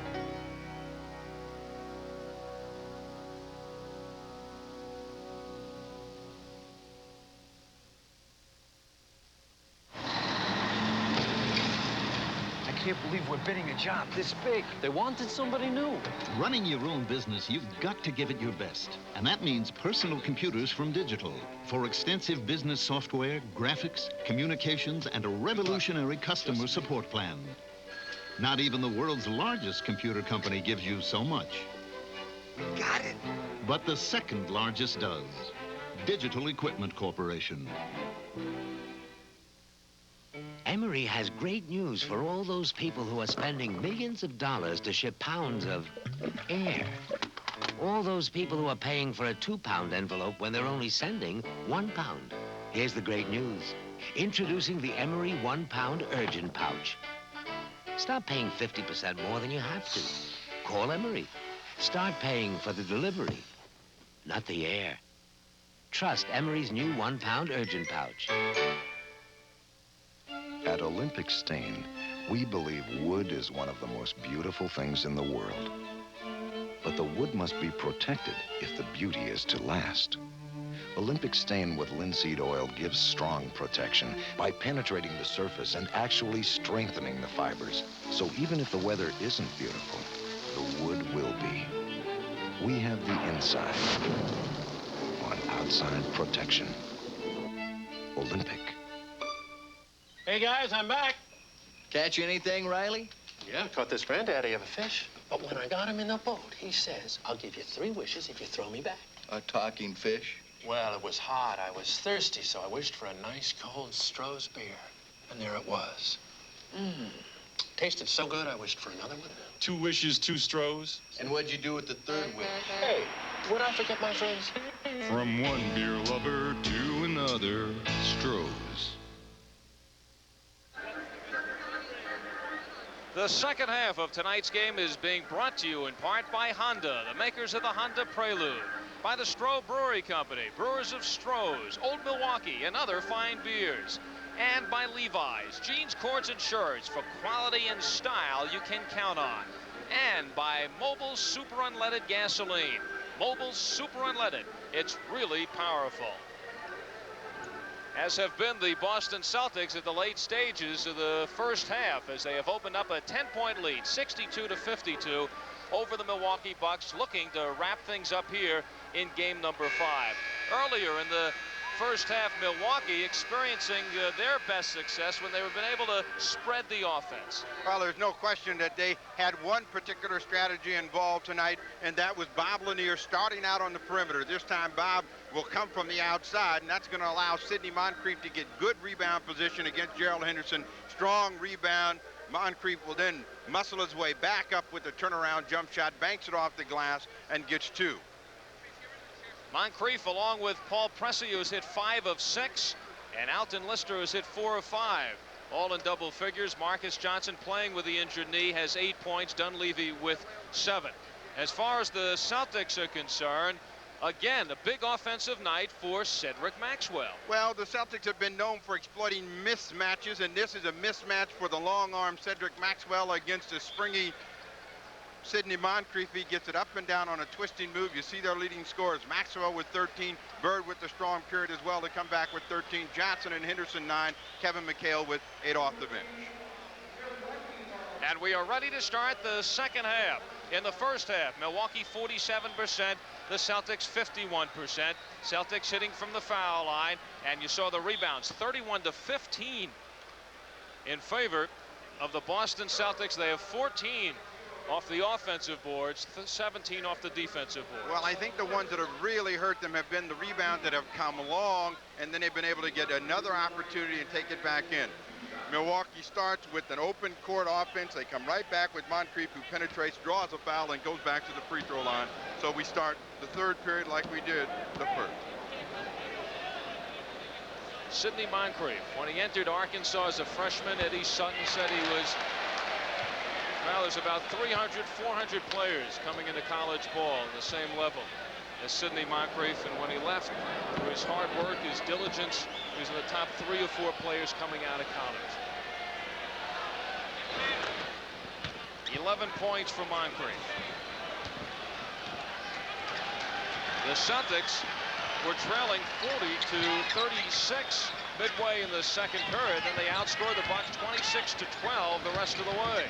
I can't believe we're bidding a job this big. They wanted somebody new. Running your own business, you've got to give it your best. And that means personal computers from Digital for extensive business software, graphics, communications, and a revolutionary customer support plan. Not even the world's largest computer company gives you so much. Got it. But the second largest does. Digital Equipment Corporation. Emory has great news for all those people who are spending millions of dollars to ship pounds of air. All those people who are paying for a 2-pound envelope when they're only sending 1 pound. Here's the great news. Introducing the Emory 1-pound urgent pouch. Stop paying 50% more than you have to. Call Emory. Start paying for the delivery, not the air. Trust Emory's new 1-pound urgent pouch. At Olympic Stain, we believe wood is one of the most beautiful things in the world. But the wood must be protected if the beauty is to last. Olympic Stain with linseed oil gives strong protection by penetrating the surface and actually strengthening the fibers. So even if the weather isn't beautiful, the wood will be. We have the inside on outside protection. Olympic. Hey, guys, I'm back. Catch anything, Riley? Yeah, caught this granddaddy of a fish. But when I got him in the boat, he says, I'll give you 3 wishes if you throw me back. A talking fish? Well, it was hot. I was thirsty, so I wished for a nice, cold Stroh's beer. And there it was. Tasted so good, I wished for another one. 2 wishes, 2 Strohs. And what'd you do with the 3rd wish? Hey, would I forget my friends? From one beer lover to another, Strohs. The second half of tonight's game is being brought to you in part by Honda, the makers of the Honda Prelude, by the Stroh Brewery Company, brewers of Stroh's, Old Milwaukee, and other fine beers, and by Levi's, jeans, cords, and shirts for quality and style you can count on, and by Mobil Super Unleaded Gasoline. Mobil Super Unleaded, it's really powerful. as have been the Boston Celtics at the late stages of the first half, as they have opened up a 10-point lead, 62-52, over the Milwaukee Bucks, looking to wrap things up here in game number 5. Earlier in the first half, Milwaukee experiencing their best success when they were been able to spread the offense. Well, there's no question that they had one particular strategy involved tonight, and that was Bob Lanier starting out on the perimeter. This time Bob will come from the outside, and that's going to allow Sidney Moncrief to get good rebound position against Gerald Henderson. Strong rebound. Moncrief will then muscle his way back up with the turnaround jump shot, banks it off the glass, and gets 2. Moncrief, along with Paul Pressey, who's hit 5 of 6, and Alton Lister, who's hit 4 of 5, all in double figures. Marcus Johnson, playing with the injured knee, has 8 points. Dunleavy with 7. As far as the Celtics are concerned, again, a big offensive night for Cedric Maxwell. Well, the Celtics have been known for exploiting mismatches, and this is a mismatch for the long arm Cedric Maxwell against a springy Sidney Moncrief. He gets it up and down on a twisting move. You see their leading scorers, Maxwell with 13, Bird with the strong period as well to come back with 13, Johnson and Henderson 9, Kevin McHale with 8 off the bench. And we are ready to start the second half. In the first half, Milwaukee 47%, the Celtics 51%. Celtics hitting from the foul line, and you saw the rebounds, 31-15 in favor of the Boston Celtics. They have 14 off the offensive boards, 17 off the defensive boards. Well, I think the ones that have really hurt them have been the rebounds that have come along, and then they've been able to get another opportunity and take it back in. Milwaukee starts with an open court offense. They come right back with Moncrief, who penetrates, draws a foul, and goes back to the free throw line. So we start the third period like we did the first. Sidney Moncrief, when he entered Arkansas as a freshman, Eddie Sutton said he was, well, there's about 300, 400 players coming into college ball at the same level as Sidney Moncrief, and when he left, through his hard work, his diligence, he was in the top 3 or 4 players coming out of college. 11 points for Moncrief. The Celtics were trailing 40-36 midway in the second period, then they outscored the Bucks 26-12 the rest of the way.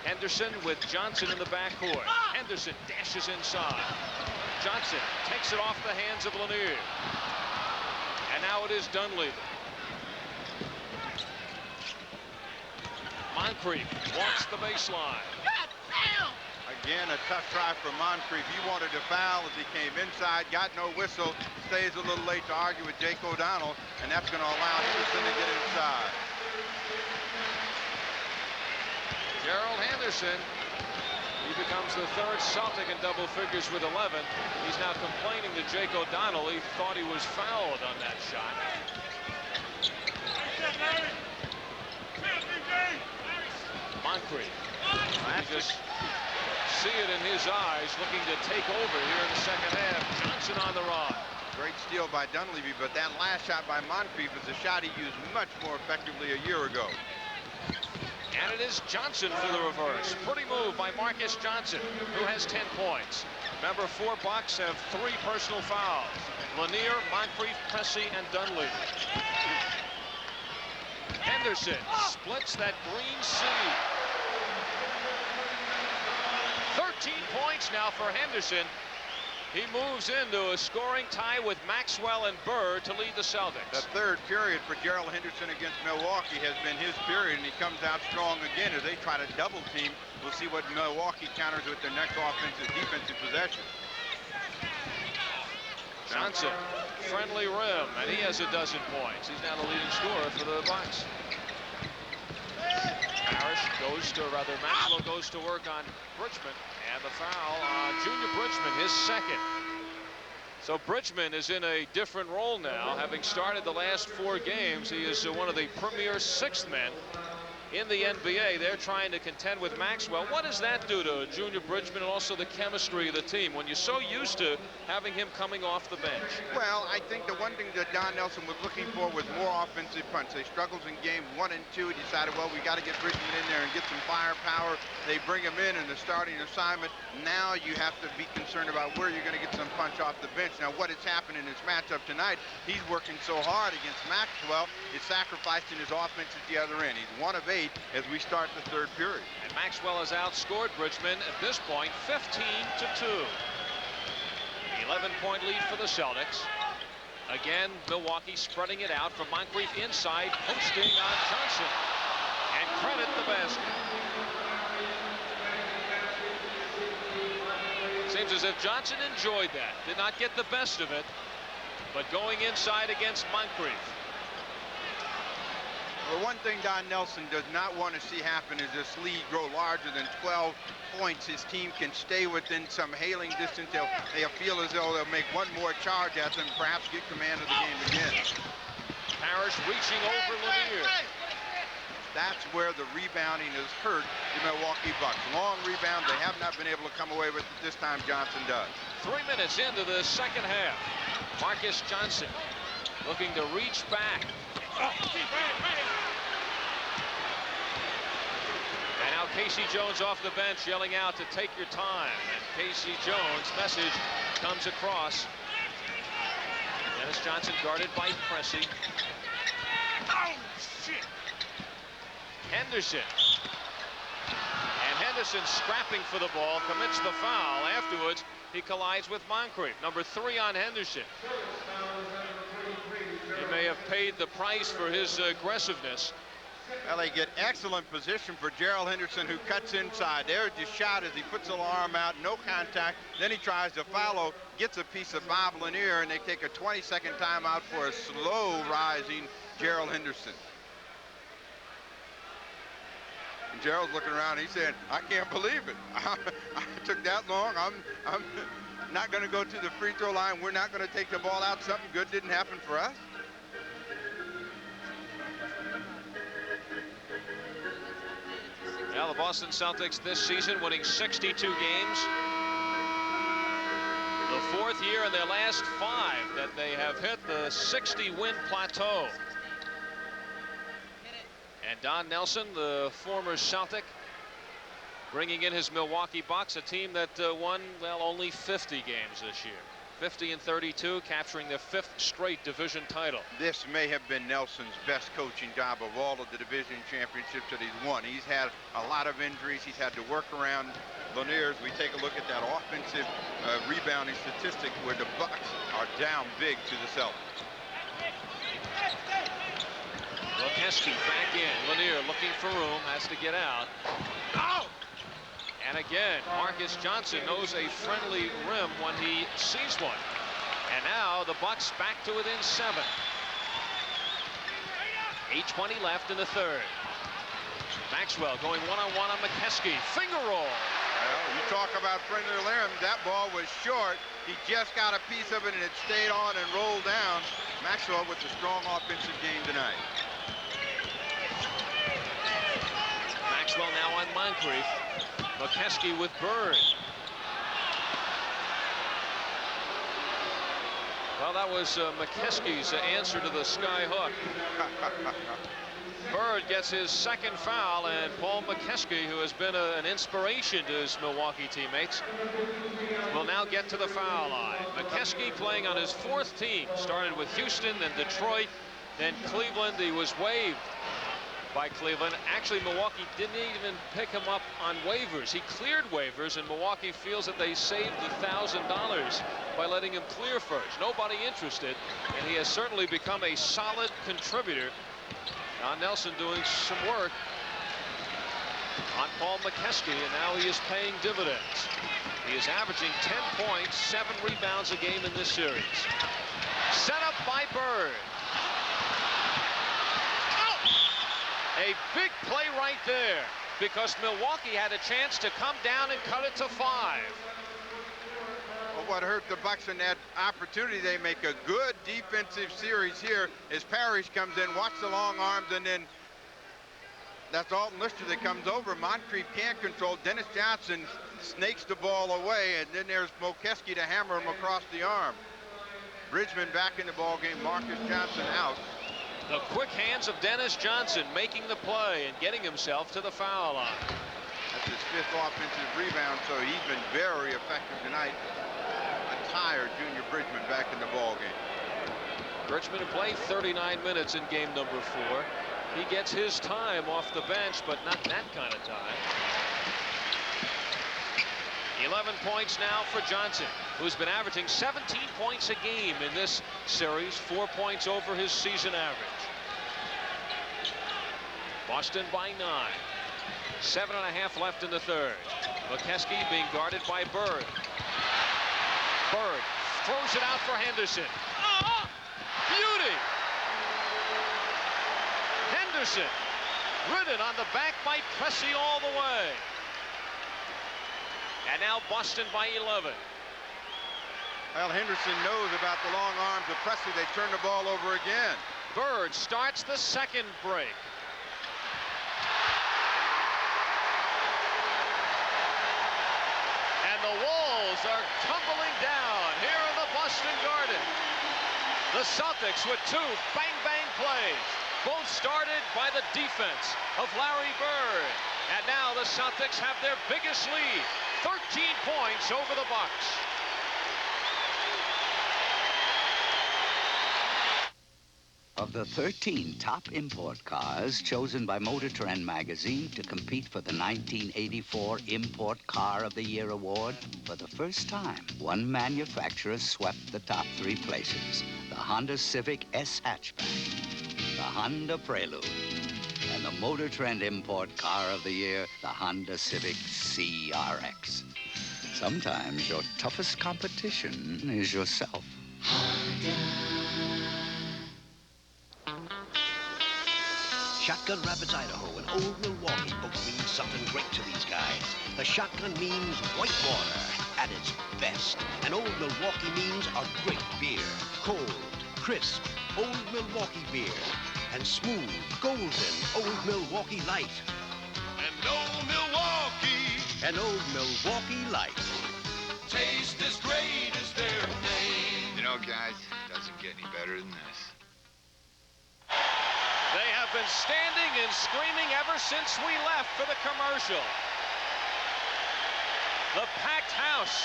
Henderson with Johnson in the backcourt. Henderson dashes inside. Johnson takes it off the hands of Lanier. And now it is Dunleavy. Moncrief walks the baseline. Again, a tough try for Moncrief. He wanted to foul as he came inside, got no whistle, stays a little late to argue with Jake O'Donnell, and that's going to allow Henderson to get inside. Gerald Henderson, he becomes the third Celtic in double figures with 11. He's now complaining to Jake O'Donnell. He thought he was fouled on that shot. Moncrief, you just see it in his eyes, looking to take over here in the second half. Johnson on the run. Great steal by Dunleavy, but that last shot by Moncrief is a shot he used much more effectively a year ago. And it is Johnson for the reverse. Pretty move by Marcus Johnson, who has 10 points. Remember, 4 Bucks have 3 personal fouls. Lanier, Moncrief, Pressey, and Dunleavy. Henderson splits that green sea. 13 points now for Henderson. He moves into a scoring tie with Maxwell and Bird to lead the Celtics. The third period for Gerald Henderson against Milwaukee has been his period, and he comes out strong again as they try to double team. We'll see what Milwaukee counters with their next offensive defensive possession. Johnson, friendly rim, and he has a dozen points. He's now the leading scorer for the Bucks. Maxwell goes to work on Bridgman, and the foul on Junior Bridgman, his second. So Bridgman is in a different role now. Having started the last 4 games, he is one of the premier 6th men in the NBA. They're trying to contend with Maxwell. What does that do to Junior Bridgman and also the chemistry of the team when you're so used to having him coming off the bench? Well, I think the one thing that Don Nelson was looking for was more offensive punch. They struggled in game 1 and 2. He decided, well, we got to get Bridgman in there and get some firepower. They bring him in the starting assignment. Now you have to be concerned about where you're going to get some punch off the bench. Now, what has happened in this matchup tonight, he's working so hard against Maxwell, he's sacrificing his offense at the other end. He's 1 of 8 as we start the 3rd period. And Maxwell has outscored Bridgman at this point 15-2. 11-point lead for the Celtics. Again, Milwaukee spreading it out from Moncrief inside, posting on Johnson, and credit the basket. Seems as if Johnson enjoyed that. Did not get the best of it, but going inside against Moncrief. The one thing Don Nelson does not want to see happen is this lead grow larger than 12 points. His team can stay within some hailing distance. They'll feel as though they'll make one more charge at them, perhaps get command of the game again. Parrish reaching over Lanier. That's where the rebounding has hurt the Milwaukee Bucks. Long rebound. They have not been able to come away with it. This time Johnson does. 3 minutes into the second half. Marcus Johnson looking to reach back. And now Casey Jones off the bench yelling out to take your time. And Casey Jones' message comes across. Dennis Johnson guarded by Pressey. Oh, shit. Henderson. And Henderson scrapping for the ball, commits the foul. Afterwards, he collides with Moncrief. Number 3 on Henderson. He may have paid the price for his aggressiveness. Well, they get excellent position for Gerald Henderson, who cuts inside. There's the shot as he puts the arm out, no contact. Then he tries to follow, gets a piece of Bob Lanier, and they take a 20-second timeout for a slow rising Gerald Henderson. And Gerald's looking around, he's saying, I can't believe it. I took that long. I'm not going to go to the free throw line. We're not going to take the ball out. Something good didn't happen for us. Now the Boston Celtics this season winning 62 games. The 4th year in their last 5 that they have hit the 60-win plateau. And Don Nelson, the former Celtic, bringing in his Milwaukee Bucks, a team that won, well, only 50 games this year. 50-32, capturing their 5th straight division title. This may have been Nelson's best coaching job of all of the division championships that he's won. He's had a lot of injuries. He's had to work around Lanier. As we take a look at that offensive rebounding statistic where the Bucks are down big to the Celtics. Lukowski back in. Lanier looking for room, has to get out. Oh! And again, Marcus Johnson knows a friendly rim when he sees one. And now the Bucks back to within 7. 8:20 left in the 3rd. Maxwell going one-on-one on McKeskey. Finger roll. Well, you talk about friendly rim. That ball was short. He just got a piece of it and it stayed on and rolled down. Maxwell with a strong offensive game tonight. Maxwell now on Moncrief. McKeskey with Bird. Well, that was McKeskey's answer to the sky hook. Bird gets his 2nd foul, and Paul McKeskey, who has been an inspiration to his Milwaukee teammates, will now get to the foul line. McKeskey playing on his 4th team. Started with Houston, then Detroit, then Cleveland. He was waived by Cleveland. Actually, Milwaukee didn't even pick him up on waivers. He cleared waivers, and Milwaukee feels that they saved $1,000 by letting him clear first. Nobody interested, and he has certainly become a solid contributor. Don Nelson doing some work on Paul McKeskey, and now he is paying dividends. He is averaging 10 points, 7 rebounds a game in this series. Set up by Bird. A big play right there, because Milwaukee had a chance to come down and cut it to 5. Well, what hurt the Bucks in that opportunity, they make a good defensive series here as Parrish comes in, watch the long arms, and then That's Alton Lister that comes over. Moncrief can't control. Dennis Johnson snakes the ball away, and then there's Mokeski to hammer him across the arm. Bridgman back in the ball game. Marcus Johnson out. The quick hands of Dennis Johnson making the play and getting himself to the foul line. That's his 5th offensive rebound, so he's been very effective tonight. A tired Junior Bridgman back in the ball game. Bridgman played 39 minutes in game number 4. He gets his time off the bench, but not that kind of time. 11 points now for Johnson, who's been averaging 17 points a game in this series, 4 points over his season average. Boston by 9. 7.5 left in the third. Mokeski being guarded by Bird. Bird throws it out for Henderson. Oh, beauty! Henderson ridden on the back by Pressey all the way. And now Boston by 11. Well, Henderson knows about the long arms of Pressey. They turn the ball over again. Bird starts the second break. And the walls are tumbling down here in the Boston Garden. The Celtics with 2 bang-bang plays, both started by the defense of Larry Bird. And now the Celtics have their biggest lead, 13 points over the Bucks. Of the 13 top import cars chosen by Motor Trend magazine to compete for the 1984 Import Car of the Year award, for the first time, one manufacturer swept the top 3 places. The Honda Civic S hatchback, the Honda Prelude, and the Motor Trend Import Car of the Year, the Honda Civic CRX. Sometimes your toughest competition is yourself. Shotgun Rapids, Idaho, and Old Milwaukee both mean something great to these guys. The shotgun means white water at its best, and Old Milwaukee means a great beer. Cold, crisp, Old Milwaukee beer, and smooth, golden Old Milwaukee Light. And Old Milwaukee. And Old Milwaukee Light. Taste as great as their name. You know, guys, it doesn't get any better than this. They have been standing and screaming ever since we left for the commercial. The packed house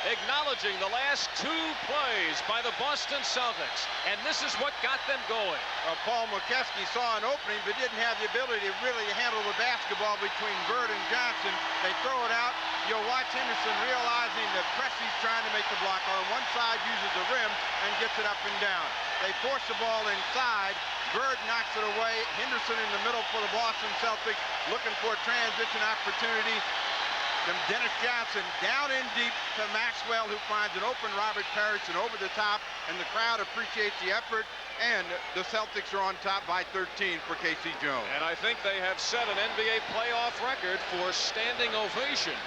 acknowledging the last 2 plays by the Boston Celtics, and this is what got them going. Paul Mokeski saw an opening but didn't have the ability to really handle the basketball between Bird and Johnson. They throw it out. You'll watch Henderson realizing that Pressey's trying to make the block on one side, uses the rim, and gets it up and down. They force the ball inside. Bird knocks it away. Henderson in the middle for the Boston Celtics, looking for a transition opportunity. Then Dennis Johnson down in deep to Maxwell, who finds an open Robert Parrish and over the top, and the crowd appreciates the effort, and the Celtics are on top by 13 for K.C. Jones. And I think they have set an NBA playoff record for standing ovation.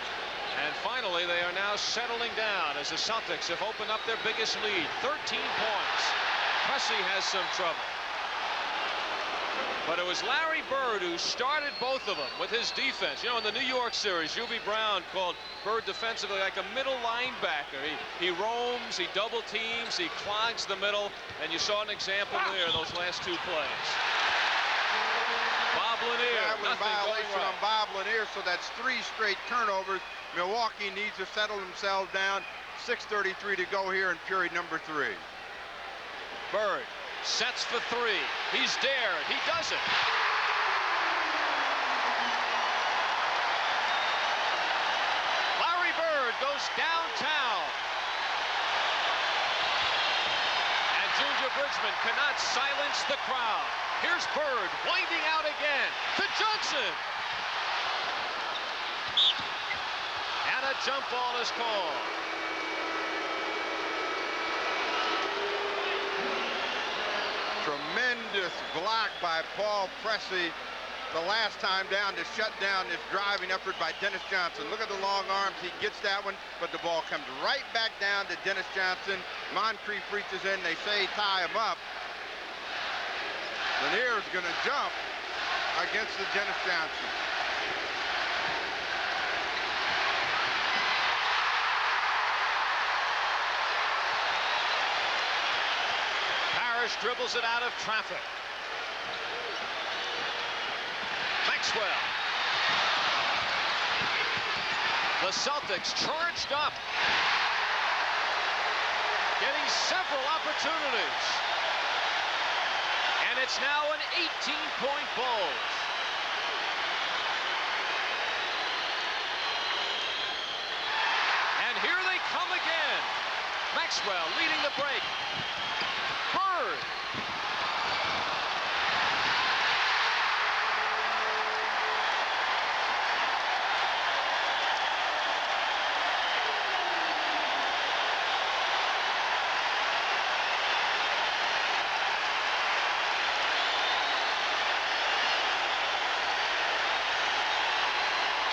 And finally, they are now settling down as the Celtics have opened up their biggest lead, 13 points. Pressey has some trouble. But it was Larry Bird who started both of them with his defense. You know, in the New York series, Hubie Brown called Bird defensively like a middle linebacker. He roams, he double teams, he clogs the middle, and you saw an example there in those last 2 plays. Bob Lanier, that was a violation right. on Bob Lanier, so that's 3 straight turnovers. Milwaukee needs to settle themselves down. 6:33 to go here in period number 3. Bird sets for 3. He's dared. He does it. Larry Bird goes downtown. And Junior Bridgman cannot silence the crowd. Here's Bird winding out again to Johnson. And a jump ball is called. Tremendous block by Paul Pressey the last time down to shut down this driving effort by Dennis Johnson. Look at the long arms. He gets that one, but the ball comes right back down to Dennis Johnson. Moncrief reaches in. They say tie him up. Lanier's going to jump. against the Dennis Johnson. Parrish dribbles it out of traffic. Maxwell. The Celtics charged up, getting several opportunities. And it's now an 18-point Bulls. And here they come again. Maxwell leading the break. Bird.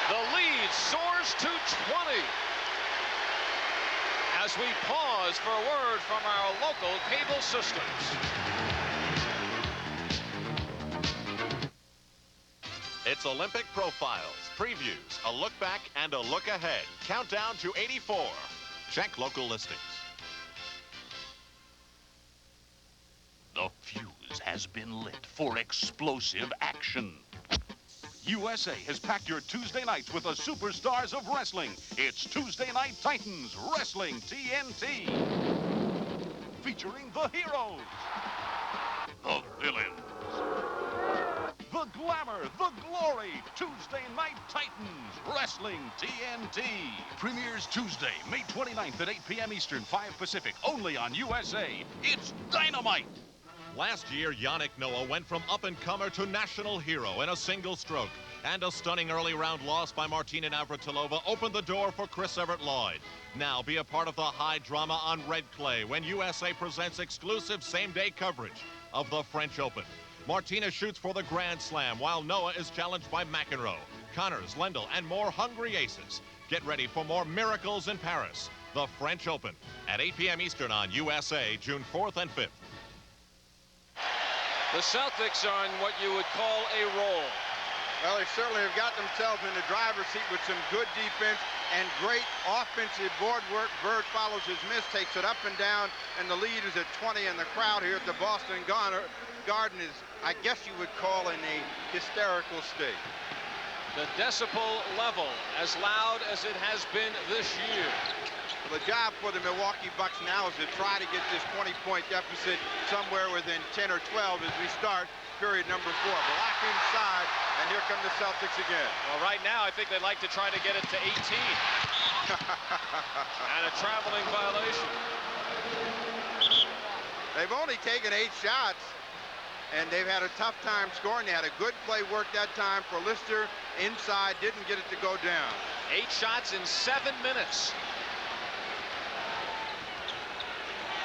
The lead soars to 20. As we pause for a word from our local cable systems. It's Olympic Profiles, previews, a look back and a look ahead. Countdown to 84. Check local listings. The fuse has been lit for explosive action. USA has packed your Tuesday nights with the superstars of wrestling. It's Tuesday Night Titans Wrestling TNT. Featuring the heroes, the villains, the glamour, the glory. Tuesday Night Titans Wrestling TNT. Premieres Tuesday, May 29th at 8 p.m. Eastern, 5 Pacific, only on USA. It's dynamite. Last year, Yannick Noah went from up-and-comer to national hero in a single stroke. And a stunning early round loss by Martina Navratilova opened the door for Chris Everett Lloyd. Now be a part of the high drama on red clay when USA presents exclusive same-day coverage of the French Open. Martina shoots for the Grand Slam while Noah is challenged by McEnroe, Connors, Lendl, and more hungry aces. Get ready for more miracles in Paris. The French Open at 8 p.m. Eastern on USA, June 4th and 5th. The Celtics are in what you would call a roll. Well, they certainly have got themselves in the driver's seat with some good defense and great offensive board work. Bird follows his miss, takes it up and down, and the lead is at 20, and the crowd here at the Boston Garden is, I guess you would call, in a hysterical state. The decibel level as loud as it has been this year. The job for the Milwaukee Bucks now is to try to get this 20-point deficit somewhere within 10 or 12 as we start period number 4. Block inside, and here come the Celtics again. Well, right now, I think they'd like to try to get it to 18. And a traveling violation. They've only taken 8 shots, and they've had a tough time scoring. They had a good play work that time for Lister inside, didn't get it to go down. 8 shots in 7 minutes.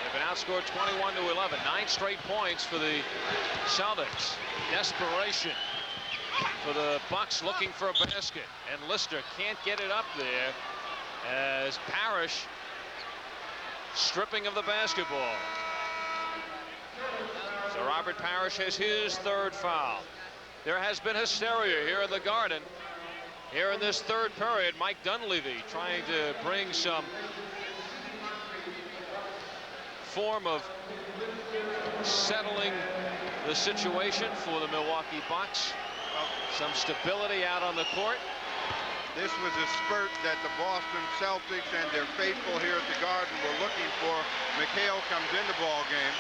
They've been outscored 21-11. 9 straight points for the Celtics. Desperation for the Bucks looking for a basket. And Lister can't get it up there as Parrish stripping of the basketball. So Robert Parrish has his 3rd foul. There has been hysteria here in the Garden. Here in this 3rd period, Mike Dunleavy trying to bring some form of settling the situation for the Milwaukee Bucks. Some stability out on the court. This was a spurt that the Boston Celtics and their faithful here at the Garden were looking for. McHale comes in the ball game.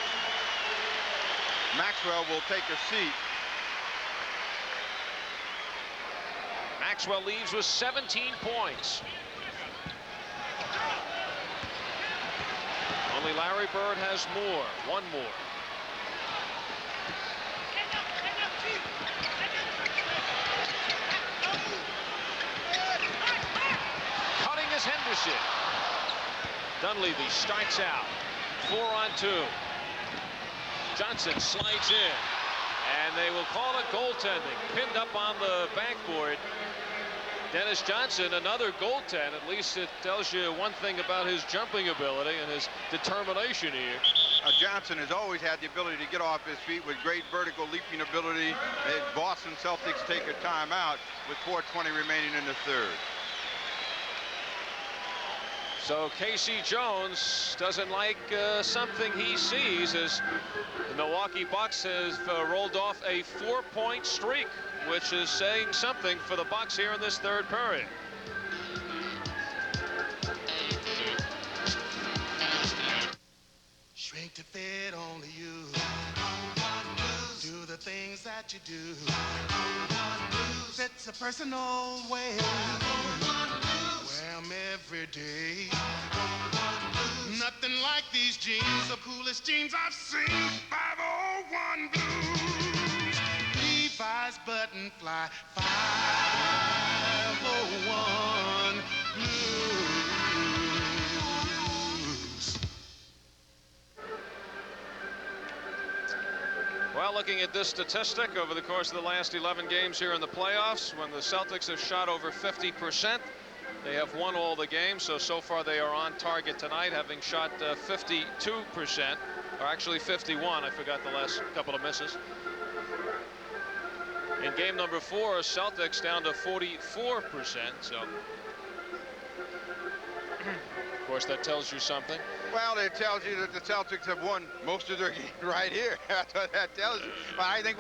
Maxwell will take a seat. Maxwell leaves with 17 points. Only Larry Bird has more. 1 more. Cutting is Henderson. Dunleavy starts out. 4-on-2. Johnson slides in. And they will call it goaltending. Pinned up on the backboard. Dennis Johnson, another goaltend. At least it tells you one thing about his jumping ability and his determination here. Johnson has always had the ability to get off his feet with great vertical leaping ability. Boston Celtics take a timeout with 4:20 remaining in the third. So Casey Jones doesn't like something he sees as the Milwaukee Bucks has rolled off a 4-point streak, which is saying something for the Bucks here in this third period. Shrink to fit only you. Do the things that you do. It's a personal way. Wear 'em every day. Nothing like these jeans, the coolest jeans I've seen. 501 Blues. Levi's button fly. 501 Blues. Well, looking at this statistic over the course of the last 11 games here in the playoffs, when the Celtics have shot over 50%, they have won all the games. So far they are on target tonight, having shot 52%, or actually 51. I forgot the last couple of misses. In game number 4, Celtics down to 44%. So, of course, that tells you something. Well, it tells you that the Celtics have won most of their games right here. That's what that tells you. But I think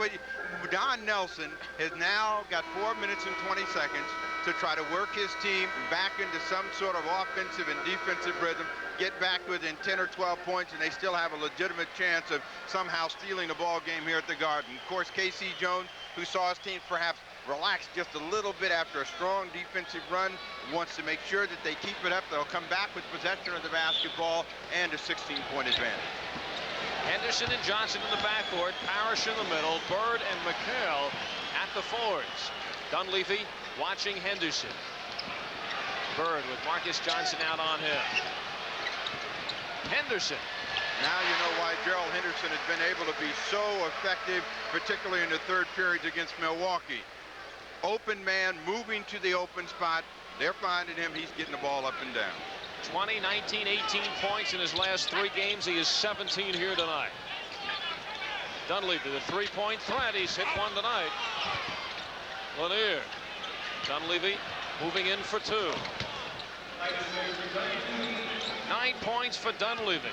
Don Nelson has now got 4 minutes and 20 seconds to try to work his team back into some sort of offensive and defensive rhythm, get back within 10 or 12 points, and they still have a legitimate chance of somehow stealing the ball game here at the Garden. Of course, Casey Jones, who saw his team perhaps relax just a little bit after a strong defensive run, wants to make sure that they keep it up. They'll come back with possession of the basketball and a 16-point advantage. Henderson and Johnson in the backcourt, Parrish in the middle, Bird and McHale at the forwards. Dunleavy watching Henderson. Bird with Marcus Johnson out on him. Henderson. Now you know why Gerald Henderson has been able to be so effective, particularly in the third periods against Milwaukee. Open man moving to the open spot. They're finding him. He's getting the ball up and down. 20, 19, 18 points in his last 3 games. He is 17 here tonight. Dunleavy, the three-point threat. He's hit one tonight. Lanier. Dunleavy moving in for 2. 9 points for Dunleavy.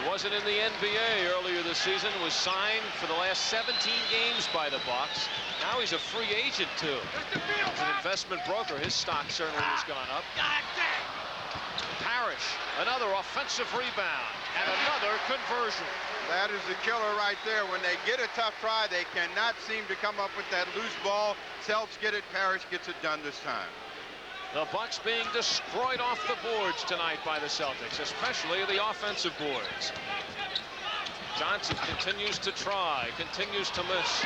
He wasn't in the NBA earlier this season, was signed for the last 17 games by the Bucks. Now he's a free agent too. As an investment broker, his stock certainly has gone up. Parrish, another offensive rebound and another conversion. That is the killer right there. When they get a tough try, they cannot seem to come up with that loose ball. Celtics get it, Parrish gets it done this time. The Bucks being destroyed off the boards tonight by the Celtics, especially the offensive boards. Johnson continues to try, continues to miss.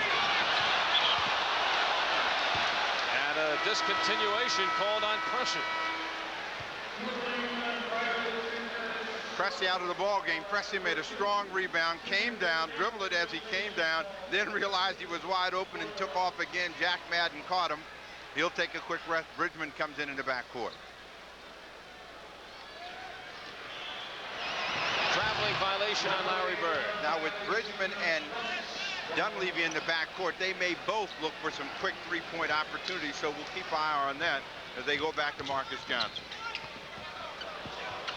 And a discontinuation called on Pressey. Pressey out of the ball game. Pressey made a strong rebound, came down, dribbled it as he came down, then realized he was wide open and took off again. Jack Madden caught him. He'll take a quick rest. Bridgman comes in the backcourt. Traveling violation on Larry Bird. Now with Bridgman and Dunleavy in the backcourt, they may both look for some quick three-point opportunities, so we'll keep an eye on that as they go back to Marcus Johnson.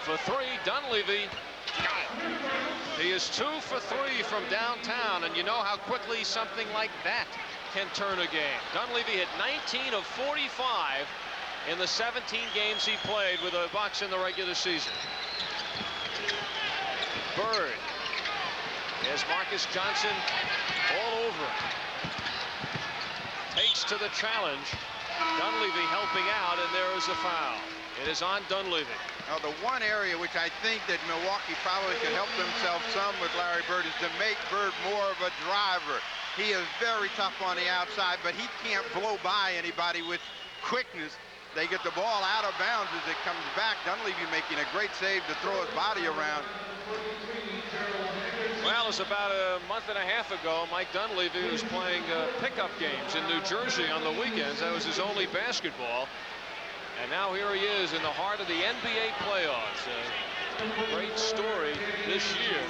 For 3, Dunleavy. He is 2 for 3 from downtown, and you know how quickly something like that can turn a game. Dunleavy hit 19 of 45 in the 17 games he played with the Bucks in the regular season. Bird. There's Marcus Johnson all over him. Takes to the challenge. Dunleavy helping out, and there is a foul. It is on Dunleavy. Now, the one area which I think that Milwaukee probably could help themselves some with Larry Bird is to make Bird more of a driver. He is very tough on the outside, but he can't blow by anybody with quickness. They get the ball out of bounds as it comes back. Dunleavy making a great save to throw his body around. Well, it was about a month and a half ago. Mike Dunleavy was playing pickup games in New Jersey on the weekends. That was his only basketball. And now here he is in the heart of the NBA playoffs. great story this year.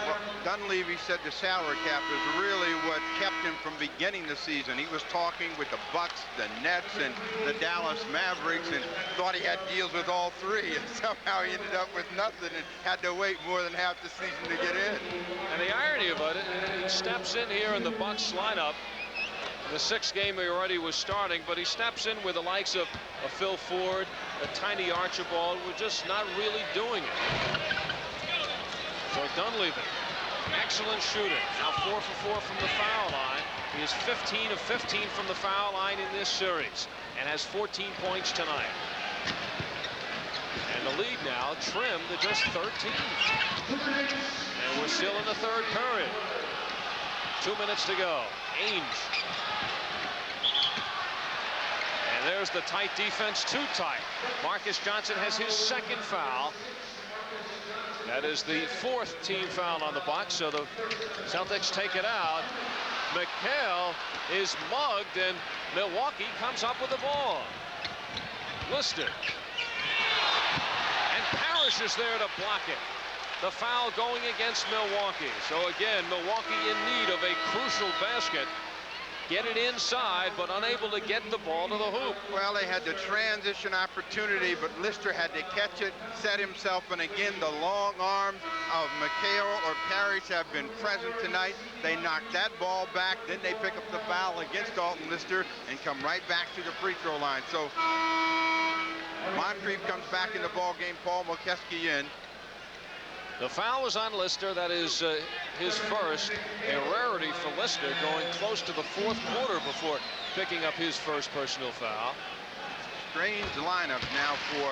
Well, Dunleavy said the salary cap is really what kept him from beginning the season. He was talking with the Bucks, the Nets, and the Dallas Mavericks, and thought he had deals with all three, and somehow he ended up with nothing and had to wait more than half the season to get in. And the irony about it, he steps in here in the Bucks lineup. The sixth game he already was starting, but he steps in with the likes of a Phil Ford, a Tiny Archibald. We're just not really doing it. So Dunleavy, excellent shooting. Now 4 for 4 from the foul line. He is 15 of 15 from the foul line in this series and has 14 points tonight. And the lead now trimmed to just 13. And we're still in the third period. 2 minutes to go. Ainge. And there's the tight defense, too tight. Marcus Johnson has his second foul. That is the fourth team foul on the Bucks, so the Celtics take it out. McHale is mugged, and Milwaukee comes up with the ball. Lister. And Parrish is there to block it. The foul going against Milwaukee. So again, Milwaukee in need of a crucial basket. Get it inside, but unable to get the ball to the hoop. Well, they had the transition opportunity, but Lister had to catch it, set himself, and again, the long arms of McHale or Parrish have been present tonight. They knocked that ball back, then they pick up the foul against Dalton Lister and come right back to the free throw line. So Moncrief comes back in the ball game, Paul McKeskey in. The foul was on Lister. That is his first. A rarity for Lister, going close to the fourth quarter before picking up his first personal foul. Strange lineup now for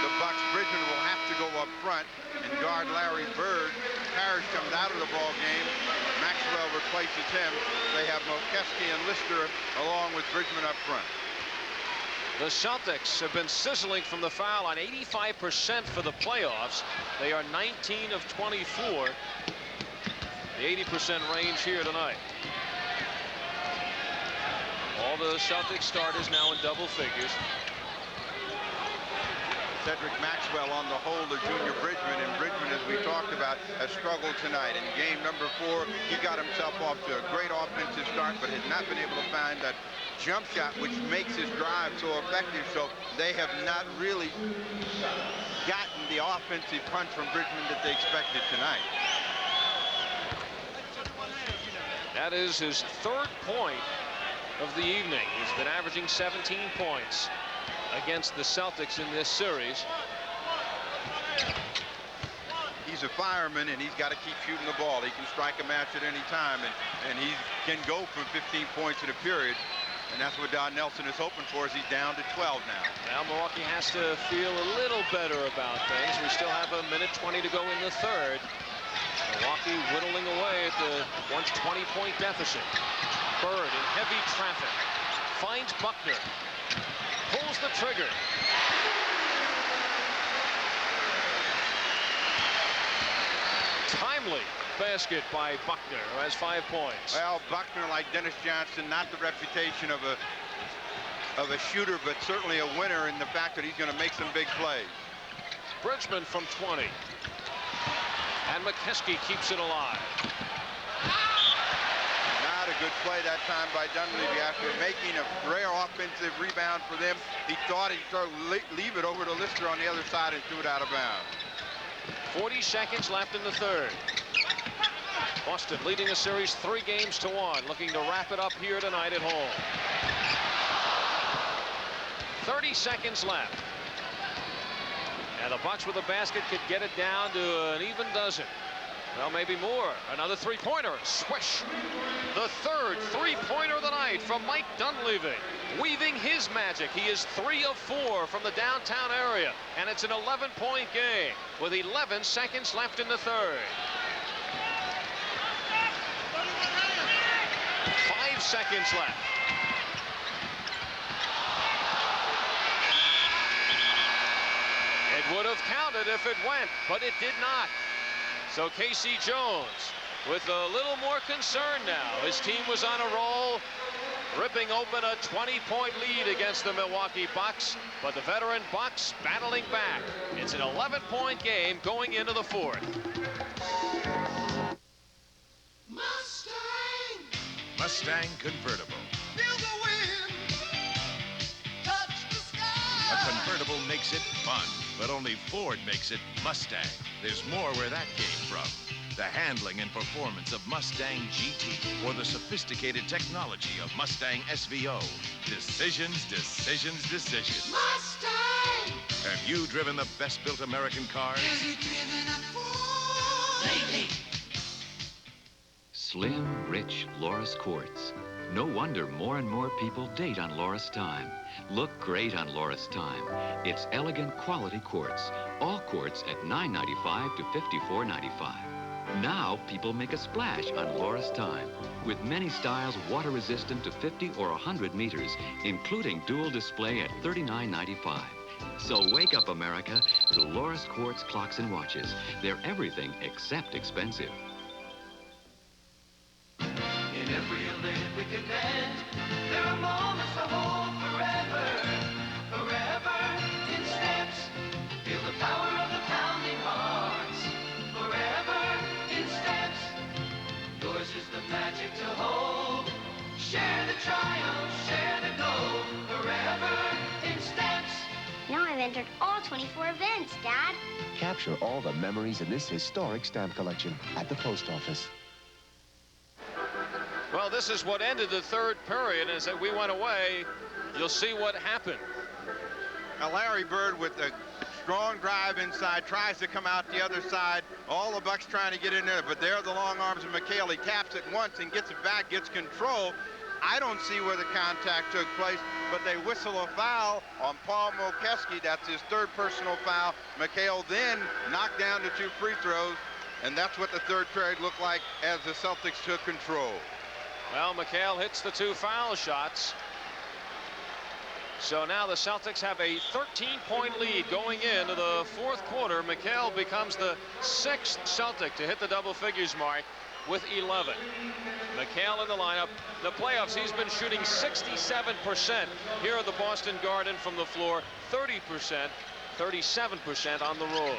the Bucks. Bridgman will have to go up front and guard Larry Bird. Parrish comes out of the ball game. Maxwell replaces him. They have McKeskey and Lister along with Bridgman up front. The Celtics have been sizzling from the foul on 85% for the playoffs. They are 19 of 24. The 80% range here tonight. All the Celtics starters now in double figures. Cedric Maxwell on the hold of Junior Bridgman, and Bridgman, as we talked about, has struggled tonight. In game number 4, he got himself off to a great offensive start, but has not been able to find that jump shot which makes his drive so effective. So they have not really gotten the offensive punch from Bridgman that they expected tonight. That is his third point of the evening. He's been averaging 17 points against the Celtics in this series. He's a fireman, and he's got to keep shooting the ball. He can strike a match at any time, and he can go from 15 points in a period. And that's what Don Nelson is hoping for, as he's down to 12 now. Now Milwaukee has to feel a little better about things. We still have a minute 20 to go in the third. Milwaukee whittling away at the once 20-point deficit. Bird in heavy traffic. Finds Buckner. Pulls the trigger. Timely basket by Buckner, who has 5 points. Well, Buckner, like Dennis Johnson, not the reputation of a shooter, but certainly a winner in the fact that he's going to make some big plays. Bridgman from 20. And McKeskey keeps it alive. Not a good play that time by Dunleavy after making a rare offensive rebound for them. He thought he'd leave it over to Lister on the other side and threw it out of bounds. 40 seconds left in the third. Boston leading the series 3-1, looking to wrap it up here tonight at home. 30 seconds left. And the Bucks with a basket could get it down to an even dozen. Well, maybe more. Another three-pointer. Swish. The third three-pointer of the night from Mike Dunleavy. Weaving his magic. He is 3 of 4 from the downtown area. And it's an 11-point game with 11 seconds left in the third. 5 seconds left. It would have counted if it went, but it did not. So Casey Jones with a little more concern now. His team was on a roll. ripping open a 20-point lead against the Milwaukee Bucks, but the veteran Bucks battling back. It's an 11-point game going into the fourth. Mustang convertible. Feel the wind, touch the sky. A convertible makes it fun, but only Ford makes it Mustang. There's more where that came from. The handling and performance of Mustang GT, or the sophisticated technology of Mustang SVO. Decisions, decisions, decisions. Mustang! Have you driven the best-built American cars? Have you driven a Ford lately? Slim, rich Loris quartz. No wonder more and more people date on Loris Time. Look great on Loris Time. It's elegant quality quartz. All quartz at $9.95 to $54.95. Now people make a splash on Loris Time. With many styles water resistant to 50 or 100 meters, including dual display at $39.95. So wake up, America, to Loris quartz clocks and watches. They're everything except expensive. In every live we can end, there are moments to hold forever, forever in steps. Feel the power of the pounding hearts, forever in steps. Yours is the magic to hold. Share the triumph, share the gold, forever in steps. Now I've entered all 24 events, Dad. Capture all the memories in this historic stamp collection at the post office. Well, this is what ended the third period. As we went away, you'll see what happened. Now Larry Bird with a strong drive inside, tries to come out the other side. All the Bucks trying to get in there, but there are the long arms of McHale. He taps it once and gets it back, gets control. I don't see where the contact took place, but they whistle a foul on Paul Mokeski. That's his third personal foul. McHale then knocked down the 2 free throws, and that's what the third period looked like as the Celtics took control. Well, McHale hits the 2 foul shots. So now the Celtics have a 13-point lead going into the fourth quarter. McHale becomes the 6th Celtic to hit the double figures mark with 11. McHale in the lineup. The playoffs, he's been shooting 67% here at the Boston Garden from the floor, 30%, 37% on the road.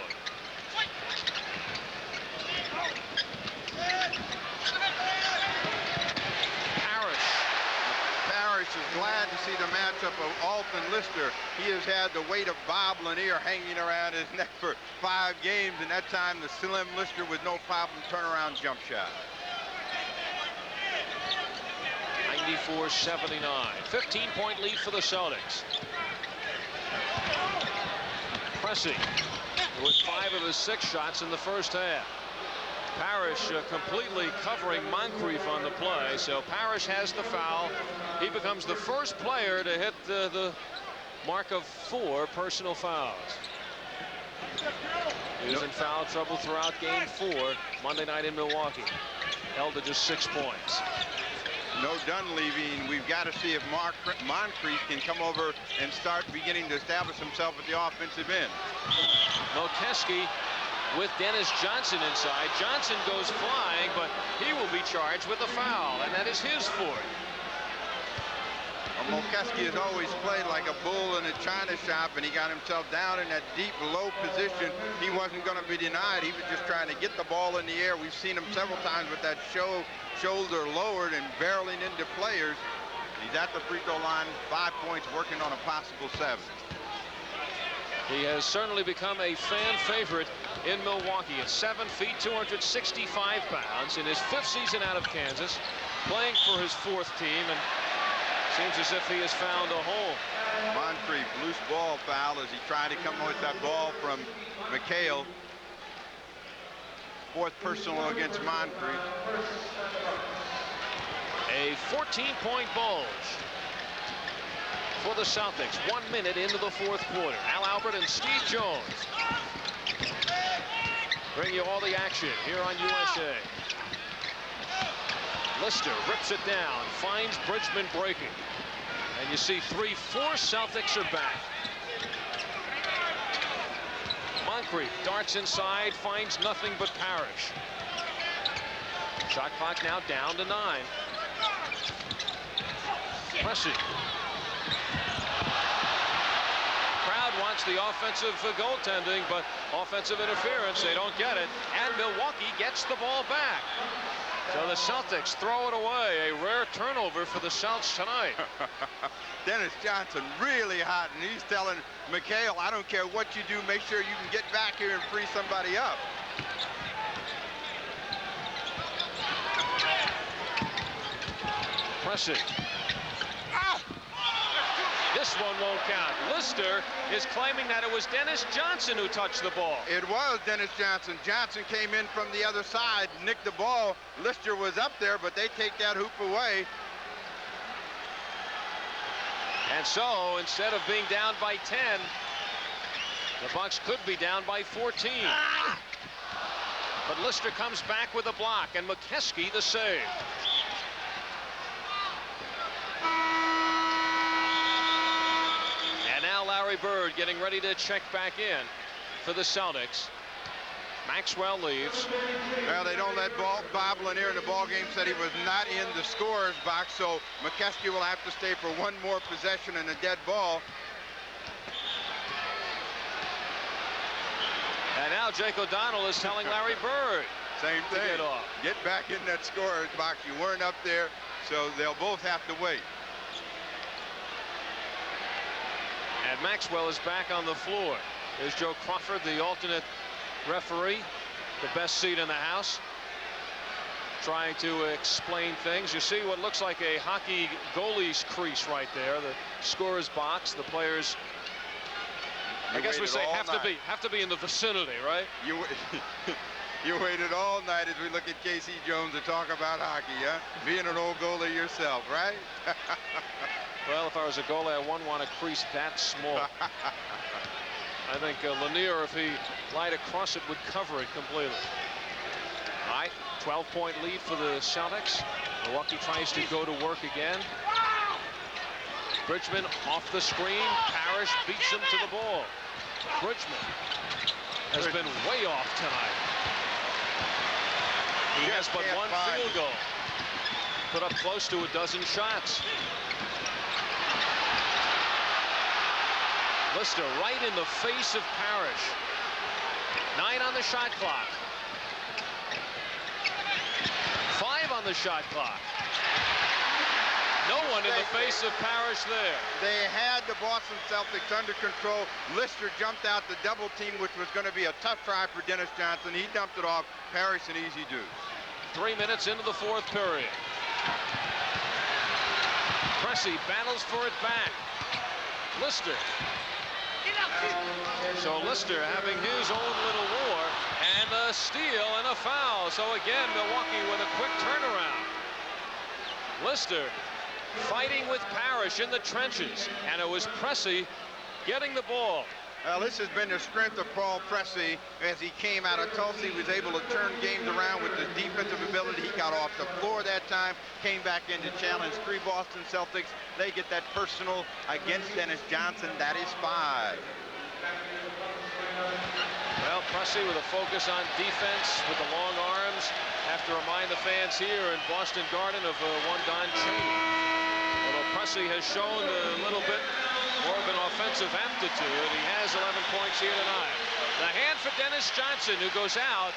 Parrish is glad to see the matchup of Alton Lister. He has had the weight of Bob Lanier hanging around his neck for 5 games, and that time the slim Lister with no problem turnaround jump shot. 94-79. 15-point lead for the Celtics. Pressing with 5 of his 6 shots in the first half. Parrish completely covering Moncrief on the play, so Parrish has the foul. He becomes the first player to hit the mark of 4 personal fouls. He was in foul trouble throughout game 4 Monday night in Milwaukee. Held to just 6 points. No Dunleavy. We've got to see if Moncrief can come over and start beginning to establish himself at the offensive end. Mokeski with Dennis Johnson inside. Johnson goes flying, but he will be charged with a foul, and that is his 4th. Mokeski has always played like a bull in a china shop, and he got himself down in that deep, low position. He wasn't going to be denied. He was just trying to get the ball in the air. We've seen him several times with that shoulder lowered and barreling into players. He's at the free throw line, 5 points, working on a possible 7. He has certainly become a fan favorite in Milwaukee. At 7 feet, 265 pounds, in his 5th season out of Kansas, playing for his 4th team, and seems as if he has found a home. Moncrief, loose ball foul as he tried to come with that ball from McHale. 4th personal against Moncrief. A 14-point bulge for the Celtics. 1 minute into the 4th quarter. Al Albert and Steve Jones bring you all the action here on USA. Lister rips it down, finds Bridgman breaking. And you see 3-4 Celtics are back. Moncrief darts inside, finds nothing but Parrish. Shot clock now down to 9. Pressing. Crowd wants the offensive goaltending, but offensive interference, they don't get it. And Milwaukee gets the ball back. So the Celtics throw it away. A rare turnover for the Celts tonight. Dennis Johnson really hot, and he's telling McHale, I don't care what you do, make sure you can get back here and free somebody up. Pressing. This one won't count. Lister is claiming that it was Dennis Johnson who touched the ball. It was Dennis Johnson. Johnson came in from the other side, nicked the ball. Lister was up there, but they take that hoop away. And so, instead of being down by 10, the Bucks could be down by 14. But Lister comes back with a block, and McKeskey the save. And now Larry Bird getting ready to check back in for the Celtics. Maxwell leaves. Well, they don't let Bob Lanier in the ball game said he was not in the scorer's box, so McKeskey will have to stay for one more possession and a dead ball. And now Jake O'Donnell is telling Larry Bird. Same thing. Get off. Get back in that scorer's box. You weren't up there, so they'll both have to wait. And Maxwell is back on the floor. There's Joe Crawford, the alternate referee, the best seat in the house, trying to explain things. You see what looks like a hockey goalie's crease right there, the scorer's box. The players, I guess we say, have to be in the vicinity, right? You waited all night as we look at Casey Jones to talk about hockey, huh? Being an old goalie yourself, right? Well, if I was a goalie, I wouldn't want a crease that small. I think Lanier, if he lied across it, would cover it completely. All right, 12-point lead for the Celtics. Milwaukee tries to go to work again. Bridgman off the screen. Parrish beats him to the ball. Bridgman has been way off tonight. He has but one field goal. Put up close to a dozen shots. Lister right in the face of Parrish. 9 on the shot clock. 5 on the shot clock. No one in the face of Parrish there. They had the Boston Celtics under control. Lister jumped out the double team, which was going to be a tough try for Dennis Johnson. He dumped it off. Parrish an easy deuce. 3 minutes into the 4th period. Pressey battles for it back. Lister. So Lister having his own little war, and a steal and a foul. So again, Milwaukee with a quick turnaround. Lister fighting with Parrish in the trenches, and it was Pressey getting the ball. Well, this has been the strength of Paul Pressey as he came out of Tulsa. He was able to turn games around with his defensive ability. He got off the floor that time, came back in to challenge 3 Boston Celtics. They get that personal against Dennis Johnson. That is 5. Well, Pressey with a focus on defense with the long arms. Have to remind the fans here in Boston Garden of one Don Chaney. Although Pressey has shown a little bit more of an offensive aptitude, he has 11 points here tonight. The hand for Dennis Johnson, who goes out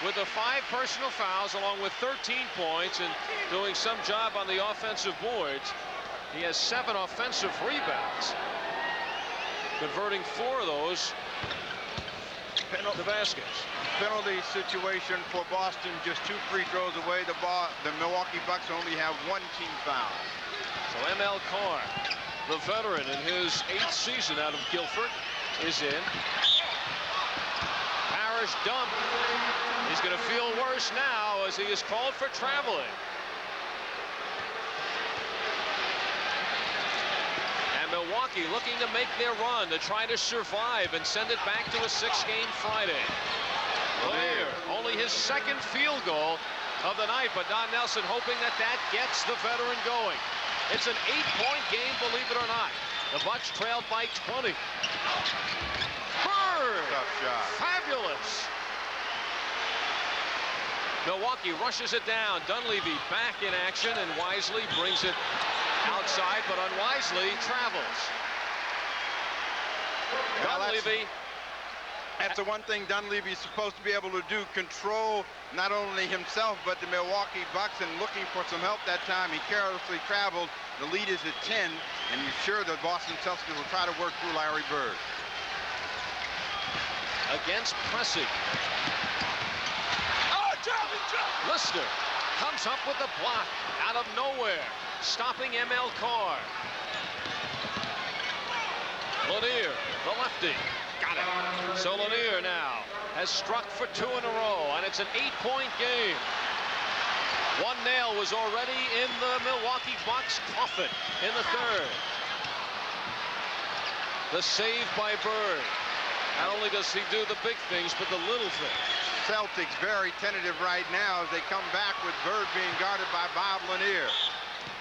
with the 5 personal fouls along with 13 points and doing some job on the offensive boards. He has 7 offensive rebounds, converting 4 of those to baskets. Penalty situation for Boston, just 2 free throws away. The Milwaukee Bucks only have 1 team foul. So M.L. Carr, the veteran in his 8th season out of Guilford, is in. Parrish dumped. He's going to feel worse now as he is called for traveling. Milwaukee looking to make their run to try to survive and send it back to a 6-game Friday. Lanier, only his 2nd field goal of the night, but Don Nelson hoping that gets the veteran going. It's an 8-point game, believe it or not. The Bucks trailed by 20. Bird! Tough shot. Fabulous. Milwaukee rushes it down. Dunleavy back in action and wisely brings it Outside, but unwisely, travels. Dunleavy. That's the one thing Dunleavy is supposed to be able to do, control not only himself, but the Milwaukee Bucks, and looking for some help that time. He carelessly traveled. The lead is at 10, and you're sure the Boston Celtics will try to work through Larry Bird. Against pressing. Lister comes up with the block out of nowhere, stopping M.L. Carr. Lanier, the lefty, got it. So Lanier now has struck for 2 in a row, and it's an 8-point game. One nail was already in the Milwaukee Bucks coffin in the third. The save by Bird. Not only does he do the big things, but the little things. Celtics very tentative right now as they come back with Bird being guarded by Bob Lanier.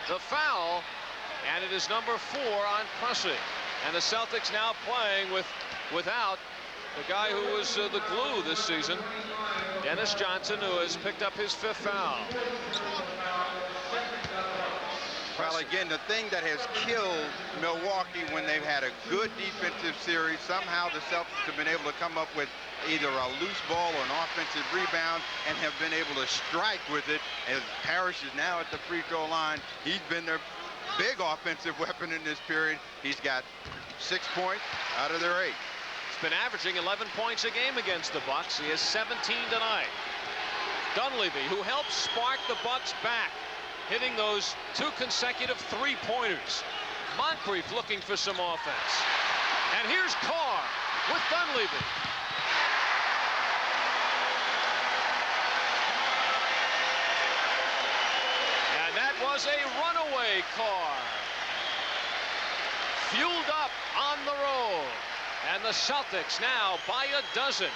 The foul, and it is number 4 on pressing. And the Celtics now playing without the guy who was the glue this season, Dennis Johnson, who has picked up his 5th foul. Well, again, the thing that has killed Milwaukee when they've had a good defensive series, somehow the Celtics have been able to come up with either a loose ball or an offensive rebound and have been able to strike with it. As Parrish is now at the free throw line, he's been their big offensive weapon in this period. He's got 6 points out of their 8. He's been averaging 11 points a game against the Bucks. He has 17 tonight. Dunleavy, who helped spark the Bucks back, hitting those 2 consecutive 3-pointers. Moncrief looking for some offense. And here's Carr with Dunleavy. And that was a runaway Carr. Fueled up on the roll. And the Celtics now by a dozen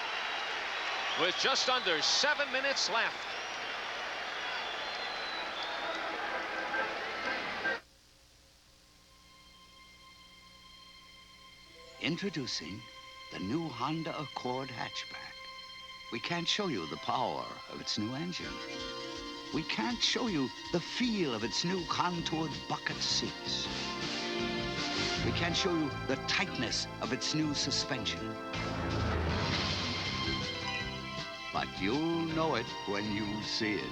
with just under 7 minutes left. Introducing the new Honda Accord hatchback. We can't show you the power of its new engine. We can't show you the feel of its new contoured bucket seats. We can't show you the tightness of its new suspension. But you'll know it when you see it.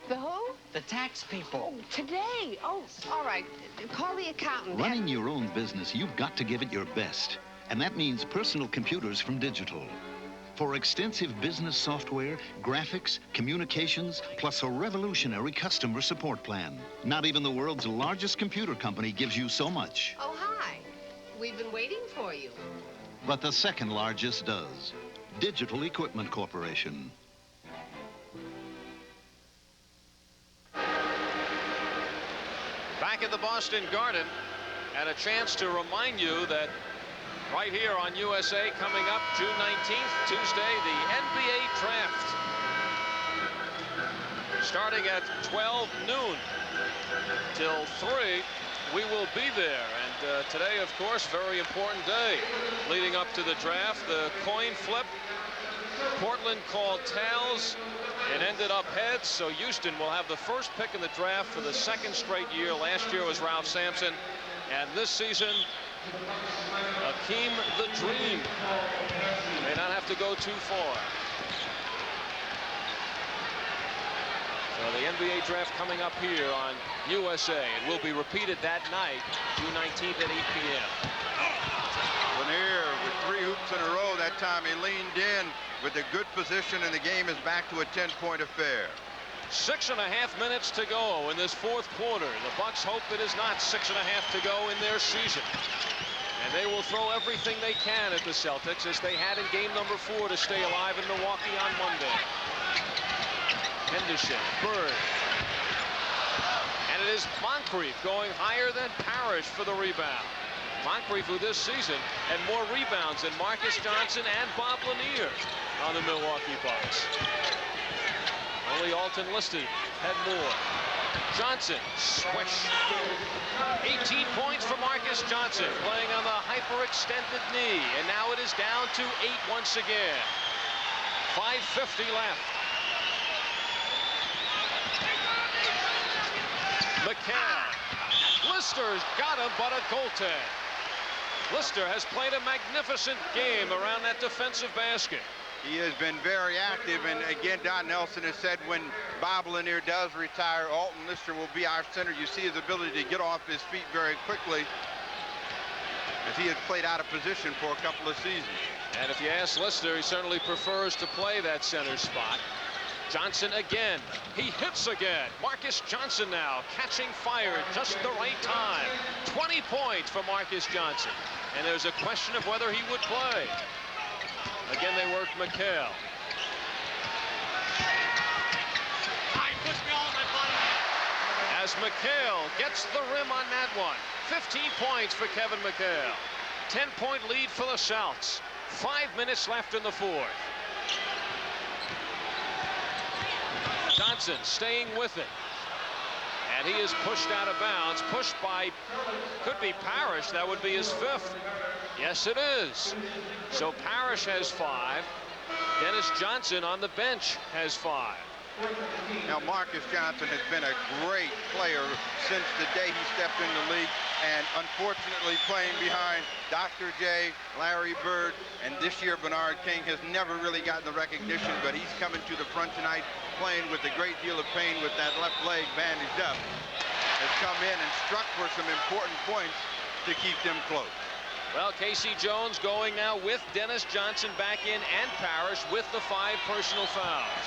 The who? The tax people. Oh, today. Oh, all right. Call the accountant. Running your own business, you've got to give it your best. And that means personal computers from Digital. For extensive business software, graphics, communications, plus a revolutionary customer support plan. Not even the world's largest computer company gives you so much. Oh, hi. We've been waiting for you. But the second largest does. Digital Equipment Corporation. Back at the Boston Garden, and a chance to remind you that right here on USA, coming up June 19th, Tuesday, the NBA Draft. Starting at 12 noon till 3, we will be there. And today, of course, very important day leading up to the draft. The coin flip. Portland called tails. It ended up heads, so Houston will have the first pick in the draft for the 2nd straight year. Last year was Ralph Sampson, and this season, Akeem the Dream may not have to go too far. So the NBA draft coming up here on USA. It will be repeated that night, June 19th at 8 p.m. Lanier with 3 hoops in a row. That time he leaned in with a good position, and the game is back to a 10-point affair. 6.5 minutes to go in this 4th quarter. The Bucks hope it is not 6.5 to go in their season. And they will throw everything they can at the Celtics, as they had in game number 4 to stay alive in Milwaukee on Monday. Henderson, Bird. And it is Moncrief going higher than Parrish for the rebound. Moncrief, who this season had more rebounds than Marcus Johnson and Bob Lanier on the Milwaukee Bucks. Only Alton Liston had more. Johnson, swish. 18 points for Marcus Johnson, playing on the hyperextended knee. And now it is down to 8 once again. 5:50 left. McHale. Lister's got him, but a goaltend. Lister has played a magnificent game around that defensive basket. He has been very active, and again, Don Nelson has said when Bob Lanier does retire, Alton Lister will be our center. You see his ability to get off his feet very quickly, as he has played out of position for a couple of seasons. And if you ask Lister, he certainly prefers to play that center spot. Johnson again. He hits again. Marcus Johnson now catching fire at just the right time. 20 points for Marcus Johnson. And there's a question of whether he would play. Again, they work McHale. As McHale gets the rim on that one. 15 points for Kevin McHale. 10-point lead for the Celtics. 5 minutes left in the fourth. Johnson staying with it. And he is pushed out of bounds. Pushed by, could be Parrish. That would be his fifth. Yes, it is. So Parrish has 5. Dennis Johnson on the bench has 5. Now, Marcus Johnson has been a great player since the day he stepped in the league, and unfortunately playing behind Dr. J, Larry Bird, and this year Bernard King has never really gotten the recognition, but he's coming to the front tonight playing with a great deal of pain with that left leg bandaged up. Has come in and struck for some important points to keep them close. Well, Casey Jones going now with Dennis Johnson back in and Parrish with the 5 personal fouls.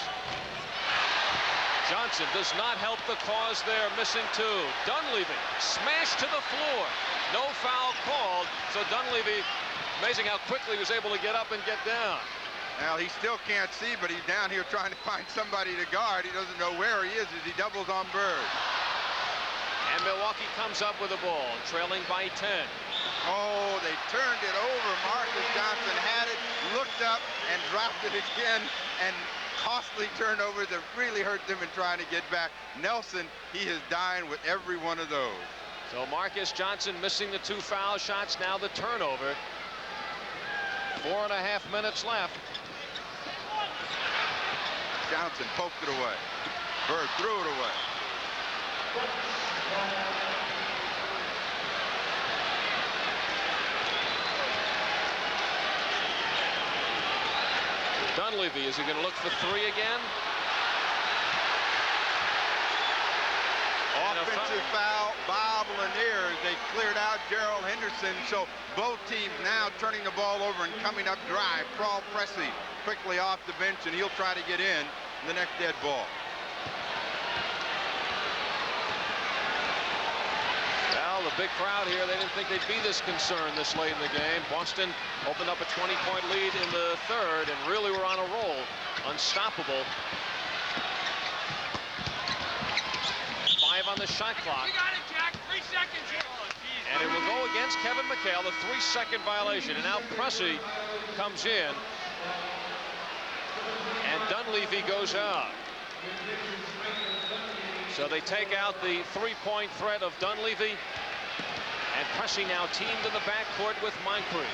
Johnson does not help the cause there, missing 2. Dunleavy smashed to the floor. No foul called, so Dunleavy, amazing how quickly he was able to get up and get down. Now, he still can't see, but he's down here trying to find somebody to guard. He doesn't know where he is as he doubles on Bird. And Milwaukee comes up with the ball, trailing by 10. Oh, they turned it over. Marcus Johnson had it, looked up, and dropped it again. And costly turnover that really hurt them in trying to get back. Nelson, he is dying with every one of those. So Marcus Johnson missing the 2 foul shots, now the turnover. 4.5 minutes left. Johnson poked it away. Bird threw it away. Dunleavy, is he going to look for 3 again? Offensive foul, Bob Lanier. They cleared out Gerald Henderson, so both teams now turning the ball over and coming up dry. Carl Pressey quickly off the bench, and he'll try to get in the next dead ball. Well, the big crowd here, they didn't think they'd be this concerned this late in the game. Boston opened up a 20-point lead in the third and really were on a roll. Unstoppable. 5 on the shot clock. We got it, Jack. 3 seconds here. And it will go against Kevin McHale, the 3-second violation. And now Pressey comes in. And Dunleavy goes out. So they take out the 3-point threat of Dunleavy. And Pressey now teamed in the backcourt with Moncrief.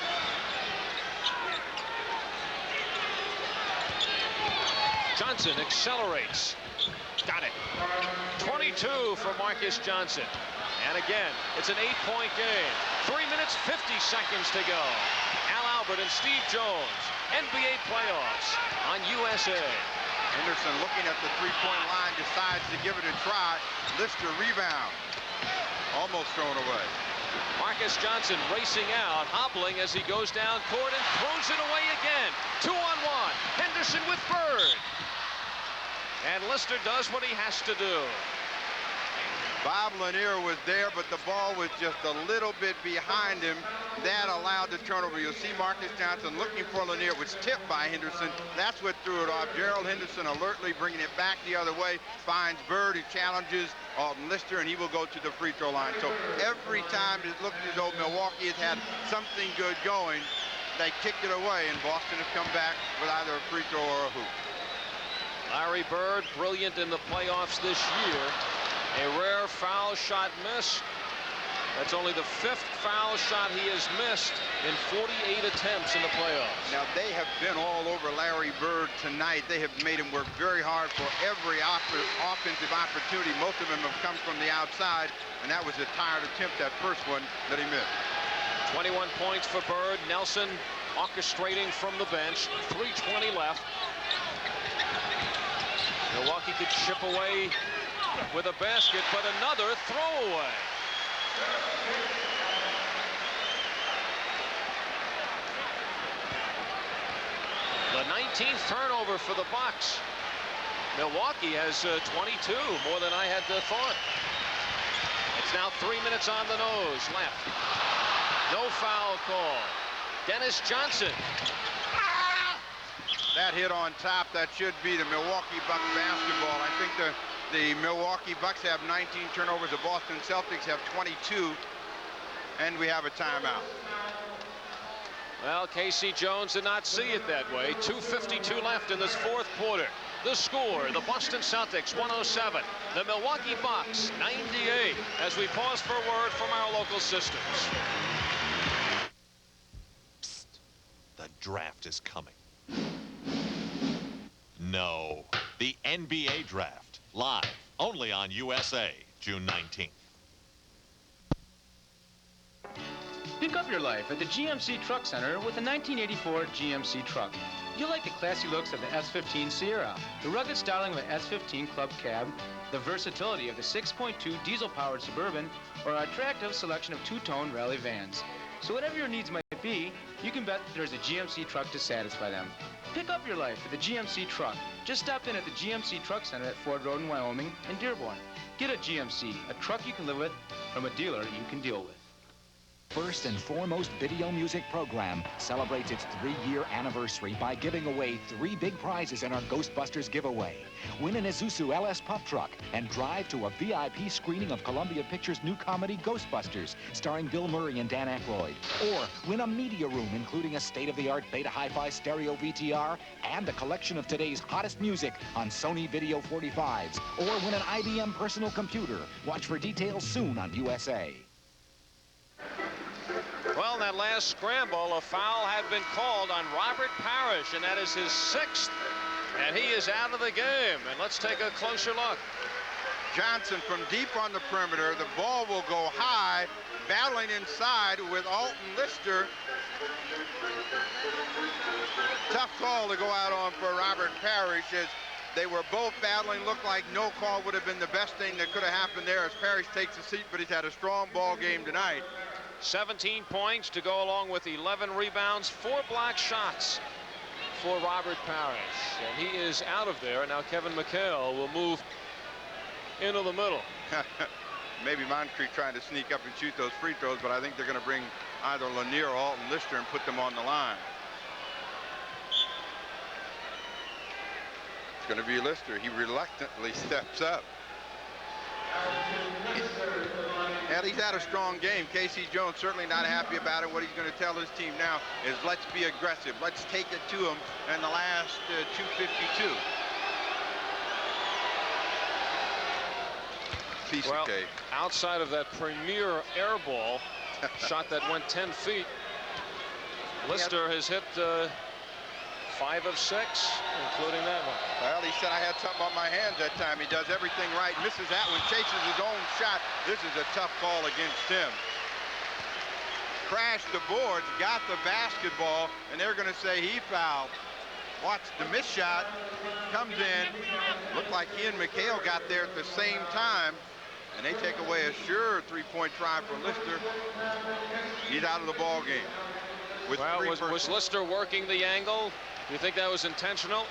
Johnson accelerates. Got it. 22 for Marcus Johnson. And again, it's an 8-point game. 3 minutes, 50 seconds to go. Al Albert and Steve Jones, NBA playoffs on USA. Henderson looking at the 3-point line, decides to give it a try. Lister rebound. Almost thrown away. Marcus Johnson racing out, hobbling as he goes down court and throws it away again. 2-on-1. Henderson with Bird. And Lister does what he has to do. Bob Lanier was there, but the ball was just a little bit behind him. That allowed the turnover. You'll see Marcus Johnson looking for Lanier. It was tipped by Henderson. That's what threw it off. Gerald Henderson alertly bringing it back the other way. Finds Bird, who challenges Alton Lister, and he will go to the free throw line. So every time it looked as though Milwaukee has had something good going, they kicked it away, and Boston has come back with either a free throw or a hoop. Larry Bird, brilliant in the playoffs this year. A rare foul shot miss. That's only the 5th foul shot he has missed in 48 attempts in the playoffs. Now, they have been all over Larry Bird tonight. They have made him work very hard for every offensive opportunity. Most of them have come from the outside, and that was a tired attempt, that first one that he missed. 21 points for Bird. Nelson orchestrating from the bench. 3:20 left. Milwaukee could chip away with a basket, but another throwaway. The 19th turnover for the Bucks. Milwaukee has 22, more than I had thought. It's now 3 minutes on the nose left. No foul call. Dennis Johnson. That hit on top, that should be the Milwaukee Bucks basketball. I think the Milwaukee Bucks have 19 turnovers. The Boston Celtics have 22. And we have a timeout. Well, Casey Jones did not see it that way. 2:52 left in this 4th quarter. The score, the Boston Celtics 107, the Milwaukee Bucks 98, as we pause for a word from our local systems. Psst. The draft is coming. No, the NBA draft, live, only on USA, June 19th. Pick up your life at the GMC Truck Center with a 1984 GMC truck. You'll like the classy looks of the S15 Sierra, the rugged styling of the S15 Club Cab, the versatility of the 6.2 diesel-powered Suburban, or our attractive selection of two-tone rally vans. So whatever your needs might be, you can bet there's a GMC truck to satisfy them. Pick up your life at the GMC Truck. Just stop in at the GMC Truck Center at Ford Road in Wyoming and Dearborn. Get a GMC, a truck you can live with, from a dealer you can deal with. First and Foremost video music program celebrates its 3-year anniversary by giving away 3 big prizes in our Ghostbusters giveaway. Win an Isuzu LS pump truck and drive to a VIP screening of Columbia Pictures' new comedy Ghostbusters, starring Bill Murray and Dan Aykroyd. Or win a media room including a state-of-the-art Beta Hi-Fi stereo VTR and a collection of today's hottest music on Sony Video 45s. Or win an IBM personal computer. Watch for details soon on USA. Well, in that last scramble, a foul had been called on Robert Parrish, and that is his 6th, and he is out of the game. And let's take a closer look. Johnson from deep on the perimeter. The ball will go high, battling inside with Alton Lister. Tough call to go out on for Robert Parrish, as they were both battling. Looked like no call would have been the best thing that could have happened there, as Parrish takes a seat, but he's had a strong ball game tonight. 17 points to go along with 11 rebounds, 4 block shots for Robert Parrish. And he is out of there. Now Kevin McHale will move into the middle. Maybe Moncrief trying to sneak up and shoot those free throws, but I think they're going to bring either Lanier or Alton Lister and put them on the line. It's going to be Lister. He reluctantly steps up. And he's had a strong game. Casey Jones certainly not happy about it. What he's going to tell his team now is let's be aggressive. Let's take it to him in the last 2:52. Piece well, of cake. Outside of that premier air ball shot that went 10 feet, Lister has hit 5 of 6, including that one. Well, he said I had something on my hands that time. He does everything right. Misses that one, chases his own shot. This is a tough call against him. Crashed the boards, got the basketball, and they're going to say he fouled. Watch the miss shot, comes in. Looked like he and McHale got there at the same time, and they take away a sure 3-point try for Lister. He's out of the ball game. Well, was Lister working the angle? Do you think that was intentional?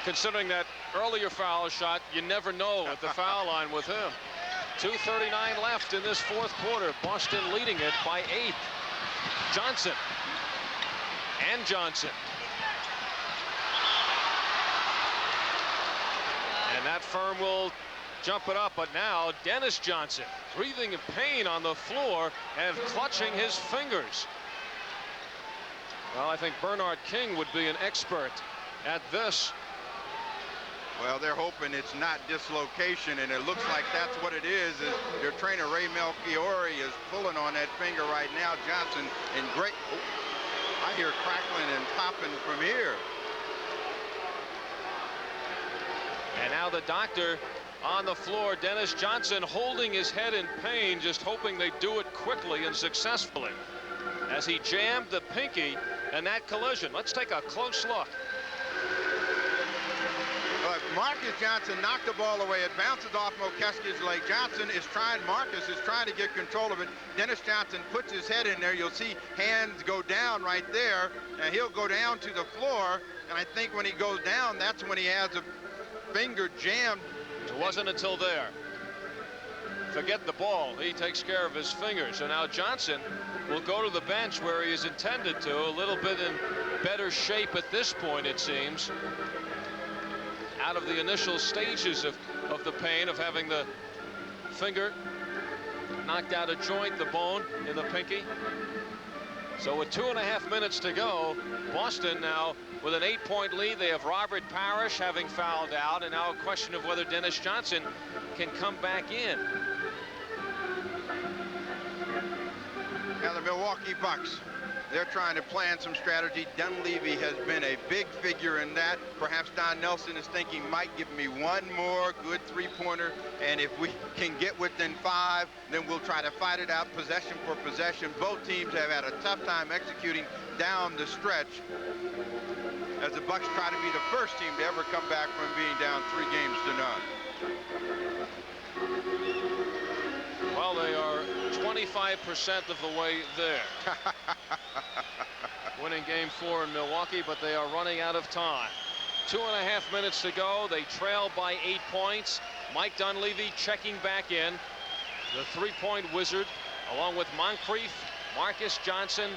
Considering that earlier foul shot, you never know at the foul line with him. 2:39 left in this 4th quarter. Boston leading it by 8. Johnson. And Johnson. And that firm will jump it up, but now Dennis Johnson breathing in pain on the floor and clutching his fingers. Well, I think Bernard King would be an expert at this. Well, they're hoping it's not dislocation, and it looks like that's what it is their trainer, Ray Melchiori, is pulling on that finger right now. Johnson in great... Oh, I hear crackling and popping from here. And now the doctor on the floor. Dennis Johnson holding his head in pain, just hoping they do it quickly and successfully as he jammed the pinky in that collision. Let's take a close look. Marcus Johnson knocked the ball away. It bounces off Mokeski's leg. Marcus is trying to get control of it. Dennis Johnson puts his head in there. You'll see hands go down right there, and he'll go down to the floor. And I think when he goes down, that's when he has a finger jammed. It wasn't until there. Forget the ball. He takes care of his fingers. So now Johnson will go to the bench where he is intended to, a little bit in better shape at this point, it seems. Out of the initial stages of the pain of having the finger knocked out a joint, the bone in the pinky. So with 2.5 minutes to go, Boston now with an 8-point lead. They have Robert Parrish having fouled out, and now a question of whether Dennis Johnson can come back in. Now the Milwaukee Bucks, they're trying to plan some strategy. Dunleavy has been a big figure in that. Perhaps Don Nelson is thinking, might give me one more good three-pointer, and if we can get within 5, then we'll try to fight it out possession for possession. Both teams have had a tough time executing down the stretch as the Bucks try to be the first team to ever come back from being down 3 games to none. Well, they are 25% of the way there. Winning game 4 in Milwaukee, but they are running out of time. 2.5 minutes to go. They trail by 8 points. Mike Dunleavy checking back in. The three-point wizard, along with Moncrief, Marcus Johnson,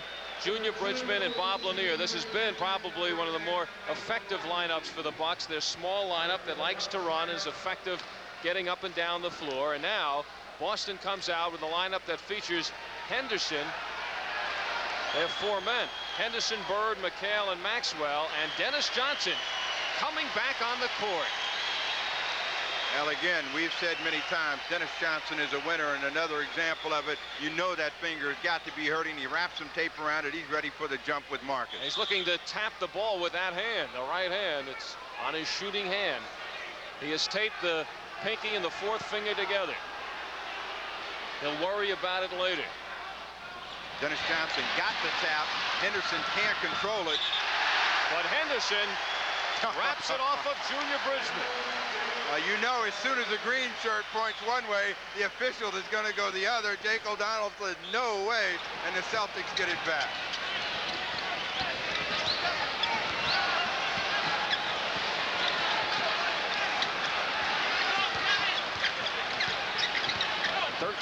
Junior Bridgman, and Bob Lanier. This has been probably one of the more effective lineups for the Bucks. Their small lineup that likes to run is effective getting up and down the floor. And now Boston comes out with a lineup that features Henderson. They have 4 men: Henderson, Bird, McHale, and Maxwell, and Dennis Johnson coming back on the court. Well, again, we've said many times, Dennis Johnson is a winner, and another example of it, you know that finger has got to be hurting. He wraps some tape around it. He's ready for the jump with Marcus. He's looking to tap the ball with that hand, the right hand. It's on his shooting hand. He has taped the pinky and the 4th finger together. He'll worry about it later. Dennis Johnson got the tap. Henderson can't control it. But Henderson wraps it off of Junior Bridgman. You know, as soon as the green shirt points one way, the official is going to go the other. Jake O'Donnell said no way, and the Celtics get it back.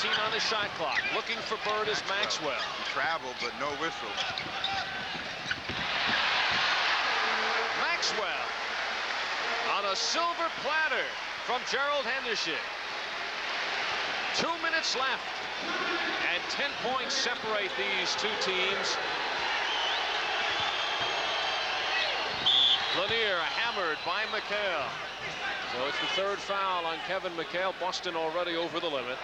On the shot clock. Looking for Bird is Maxwell. Travel, but no whistle. Maxwell on a silver platter from Gerald Henderson. 2 minutes left, and 10 points separate these two teams. Lanier hammered by McHale. So it's the 3rd foul on Kevin McHale. Boston already over the limit.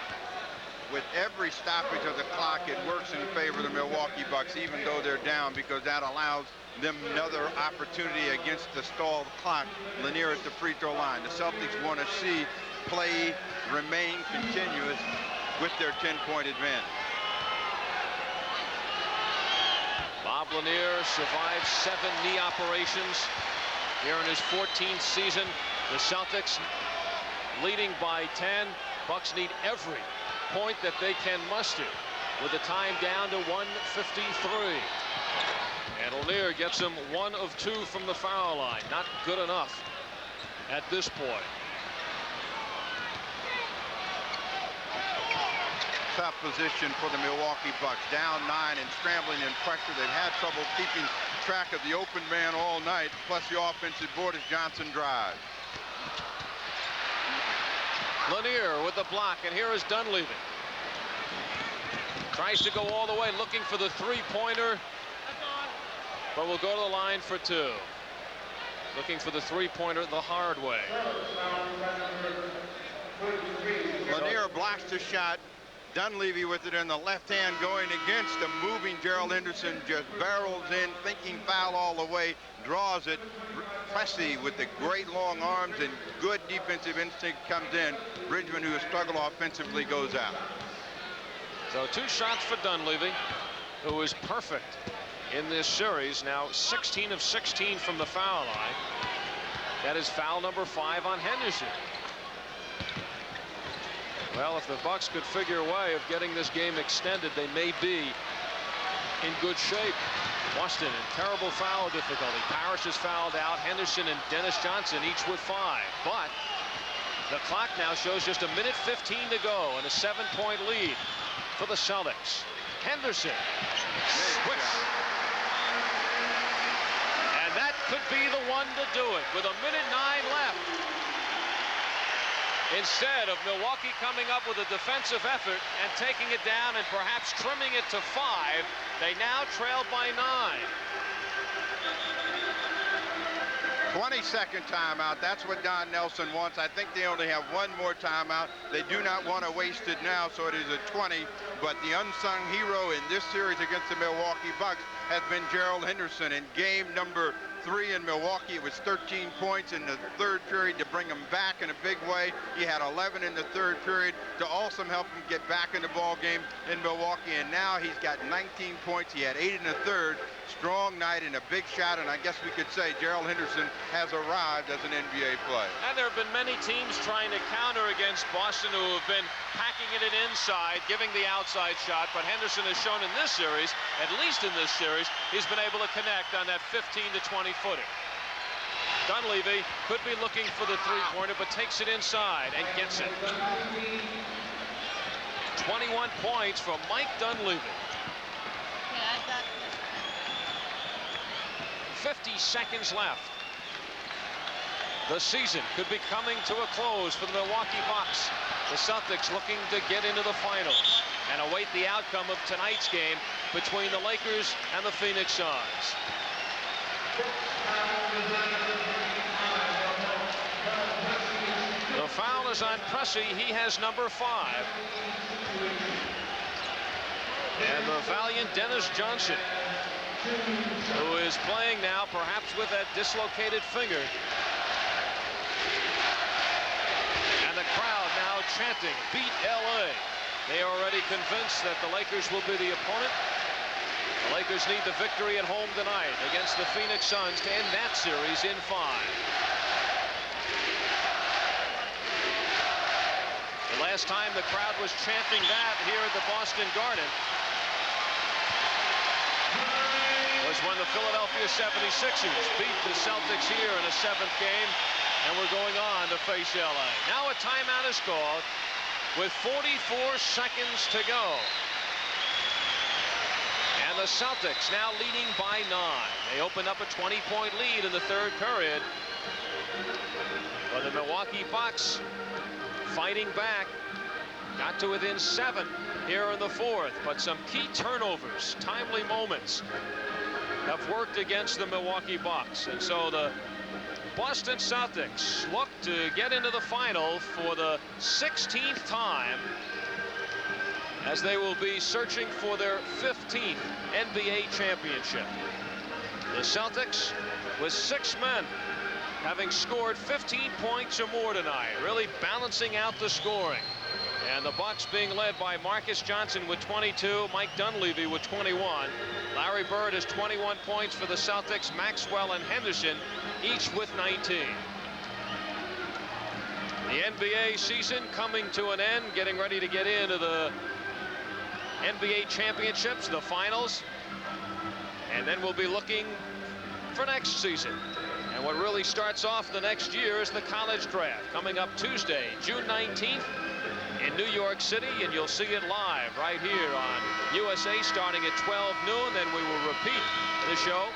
With every stoppage of the clock, it works in favor of the Milwaukee Bucks, even though they're down, because that allows them another opportunity against the stalled clock. Lanier at the free throw line. The Celtics want to see play remain continuous with their 10-point advantage. Bob Lanier survived 7 knee operations here in his 14th season. The Celtics leading by 10. Bucks need every point that they can muster with the time down to 1:53. And Lanier gets him 1 of 2 from the foul line. Not good enough at this point. Tough position for the Milwaukee Bucks. Down 9 and scrambling in pressure. They've had trouble keeping track of the open man all night, plus the offensive board as Johnson drives. Lanier with the block, and here is Dunleavy. Tries to go all the way, looking for the 3-pointer, but will go to the line for 2. looking for the three-pointer the hard way. Lanier blocks the shot. Dunleavy with it in the left hand going against the moving Gerald Henderson, just barrels in, thinking foul all the way, draws it. Plessy with the great long arms and good defensive instinct comes in. Bridgman, who has struggled offensively, goes out. So 2 shots for Dunleavy, who is perfect in this series. Now 16 of 16 from the foul line. That is foul number 5 on Henderson. Well, if the Bucks could figure a way of getting this game extended, they may be in good shape. Boston in terrible foul difficulty. Parrish is fouled out. Henderson and Dennis Johnson each with 5. But the clock now shows just 1:15 to go and a 7-point lead for the Celtics. Henderson. Switch. And that could be the one to do it with 1:09 left. Instead of Milwaukee coming up with a defensive effort and taking it down and perhaps trimming it to 5, they now trail by 9. 22nd timeout. That's what Don Nelson wants. I think they only have one more timeout. They do not want to waste it now, so it is a 20. But the unsung hero in this series against the Milwaukee Bucks has been Gerald Henderson. In game number 3 in Milwaukee, it was 13 points in the third period to bring him back in a big way. He had 11 in the third period to also help him get back in the ball game in Milwaukee. And now he's got 19 points. He had 8 in the third. Strong night and a big shot, and I guess we could say Gerald Henderson has arrived as an NBA player. And there have been many teams trying to counter against Boston who have been hacking it inside, giving the outside shot, but Henderson has shown in this series, at least in this series, he's been able to connect on that 15 to 20 footer. Dunleavy could be looking for the three-pointer, but takes it inside and gets it. 21 points for Mike Dunleavy. 50 seconds left. The season could be coming to a close for the Milwaukee Bucks. The Celtics looking to get into the finals and await the outcome of tonight's game between the Lakers and the Phoenix Suns. The foul is on Pressey. He has number 5. And the valiant Dennis Johnson, who is playing now perhaps with that dislocated finger. And the crowd now chanting, "Beat LA." They are already convinced that the Lakers will be the opponent. The Lakers need the victory at home tonight against the Phoenix Suns to end that series in 5. The last time the crowd was chanting that here at the Boston Garden was when the Philadelphia 76ers beat the Celtics here in a 7th game, and we're going on to face LA. Now a timeout is called with 44 seconds to go. And the Celtics now leading by 9. They opened up a 20-point lead in the third period. But the Milwaukee Bucks fighting back, got to within 7 here in the fourth, but some key turnovers, timely moments have worked against the Milwaukee Bucks. And so the Boston Celtics look to get into the final for the 16th time, as they will be searching for their 15th NBA championship. The Celtics with 6 men having scored 15 points or more tonight, really balancing out the scoring. And the Bucks being led by Marcus Johnson with 22, Mike Dunleavy with 21. Larry Bird has 21 points for the Celtics, Maxwell and Henderson each with 19. The NBA season coming to an end, getting ready to get into the NBA championships, the finals, and then we'll be looking for next season. And what really starts off the next year is the college draft, coming up Tuesday, June 19th in New York City, and you'll see it live right here on USA starting at 12 noon. Then we will repeat the show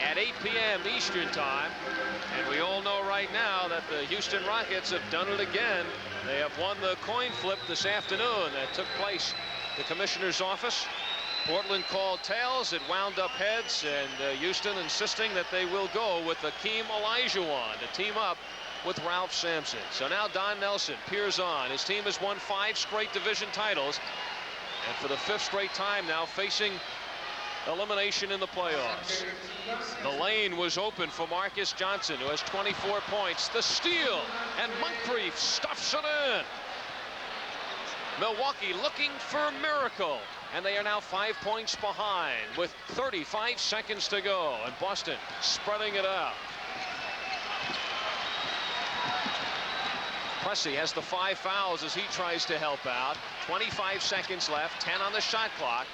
at 8 p.m. Eastern time. And we all know right now that the Houston Rockets have done it again. They have won the coin flip this afternoon that took place at the commissioner's office. Portland called tails. It wound up heads, and Houston insisting that they will go with Akeem Olajuwon to team up with Ralph Sampson. So now Don Nelson peers on. His team has won 5 straight division titles, and for the 5th straight time now facing elimination in the playoffs. The lane was open for Marcus Johnson, who has 24 points. The steal, and Moncrief stuffs it in. Milwaukee looking for a miracle, and they are now 5 points behind with 35 seconds to go, and Boston spreading it out. Pressey has the 5 fouls as he tries to help out. 25 seconds left, 10 on the shot clock.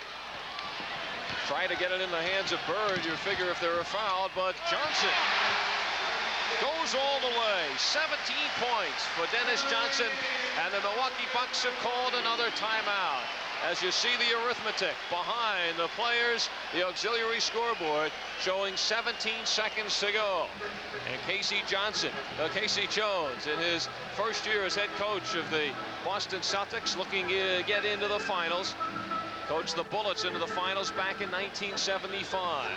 Try to get it in the hands of Bird. You figure if they're fouled, but Johnson goes all the way. 17 points for Dennis Johnson, and the Milwaukee Bucks have called another timeout. As you see the arithmetic behind the players, the auxiliary scoreboard showing 17 seconds to go. And Casey Jones, in his first year as head coach of the Boston Celtics, looking to get into the finals. Coached the Bullets into the finals back in 1975.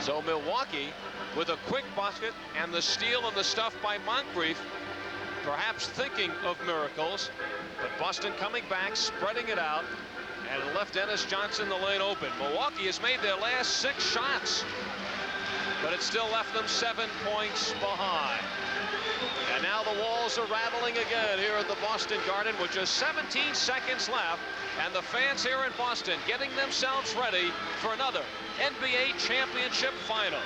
So Milwaukee, with a quick bucket and the steal and the stuff by Moncrief, perhaps thinking of miracles, but Boston coming back, spreading it out, and left Dennis Johnson the lane open. Milwaukee has made their last 6 shots, but it still left them 7 points behind. And now the walls are rattling again here at the Boston Garden with just 17 seconds left, and the fans here in Boston getting themselves ready for another NBA championship final.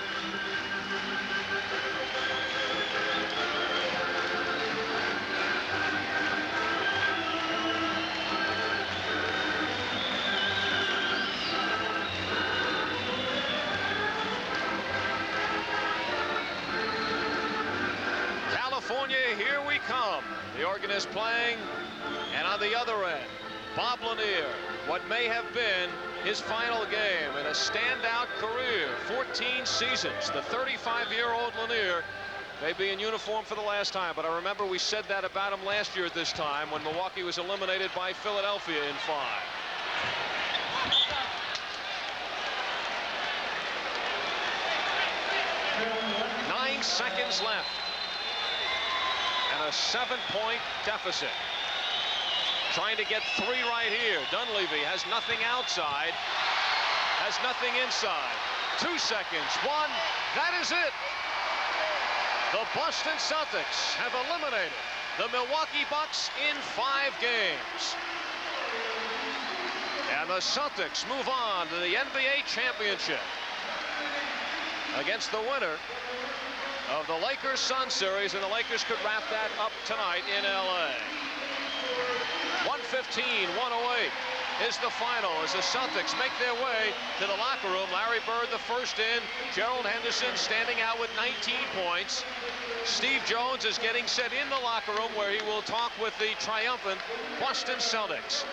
California, here we come. The organist playing, and on the other end, Bob Lanier, what may have been his final game in a standout career, 14 seasons. The 35-year-old Lanier may be in uniform for the last time, but I remember we said that about him last year at this time when Milwaukee was eliminated by Philadelphia in 5. 9 seconds left. And a 7-point deficit. Trying to get 3 right here. Dunleavy has nothing outside, has nothing inside. 2 seconds, 1, that is it. The Boston Celtics have eliminated the Milwaukee Bucks in 5 games. And the Celtics move on to the NBA championship against the winner of the Lakers-Suns series, and the Lakers could wrap that up tonight in LA. 115-108 is the final as the Celtics make their way to the locker room. Larry Bird the first in. Gerald Henderson standing out with 19 points. Steve Jones is getting set in the locker room where he will talk with the triumphant Boston Celtics,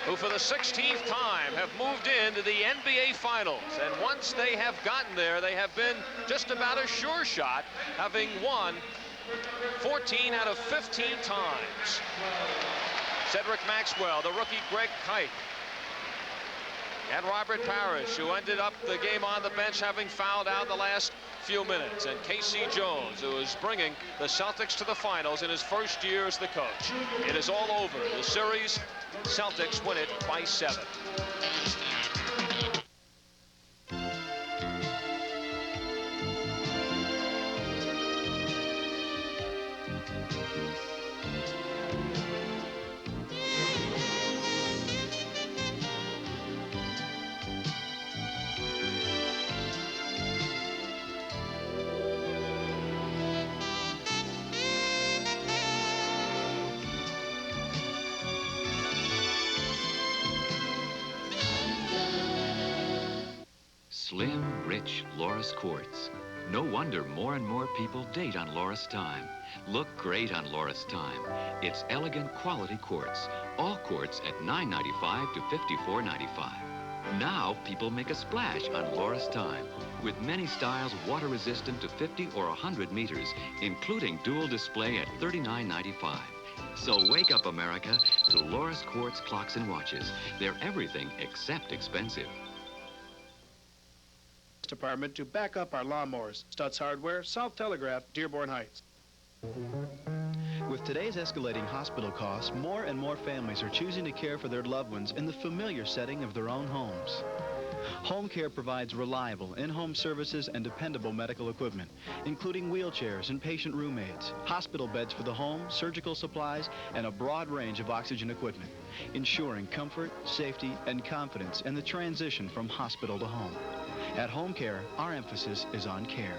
who for the 16th time have moved into the NBA Finals. And once they have gotten there, they have been just about a sure shot, having won 14 out of 15 times. Cedric Maxwell, the rookie Greg Kite, and Robert Parrish, who ended up the game on the bench having fouled out the last few minutes, and Casey Jones, who is bringing the Celtics to the finals in his first year as the coach. It is all over. The series, Celtics win it by 7. Slim, rich Loris quartz. No wonder more and more people date on Loris Time. Look great on Loris Time. It's elegant quality quartz. All quartz at $9.95 to $54.95. Now people make a splash on Loris Time with many styles water resistant to 50 or 100 meters, including dual display at $39.95. So wake up, America, to Loris Quartz clocks and watches. They're everything except expensive. Department to back up our lawnmowers. Stutz Hardware, South Telegraph, Dearborn Heights. With today's escalating hospital costs, more and more families are choosing to care for their loved ones in the familiar setting of their own homes. Home Care provides reliable in-home services and dependable medical equipment, including wheelchairs and patient room aids, hospital beds for the home, surgical supplies, and a broad range of oxygen equipment, ensuring comfort, safety, and confidence in the transition from hospital to home. At Home Care, our emphasis is on care.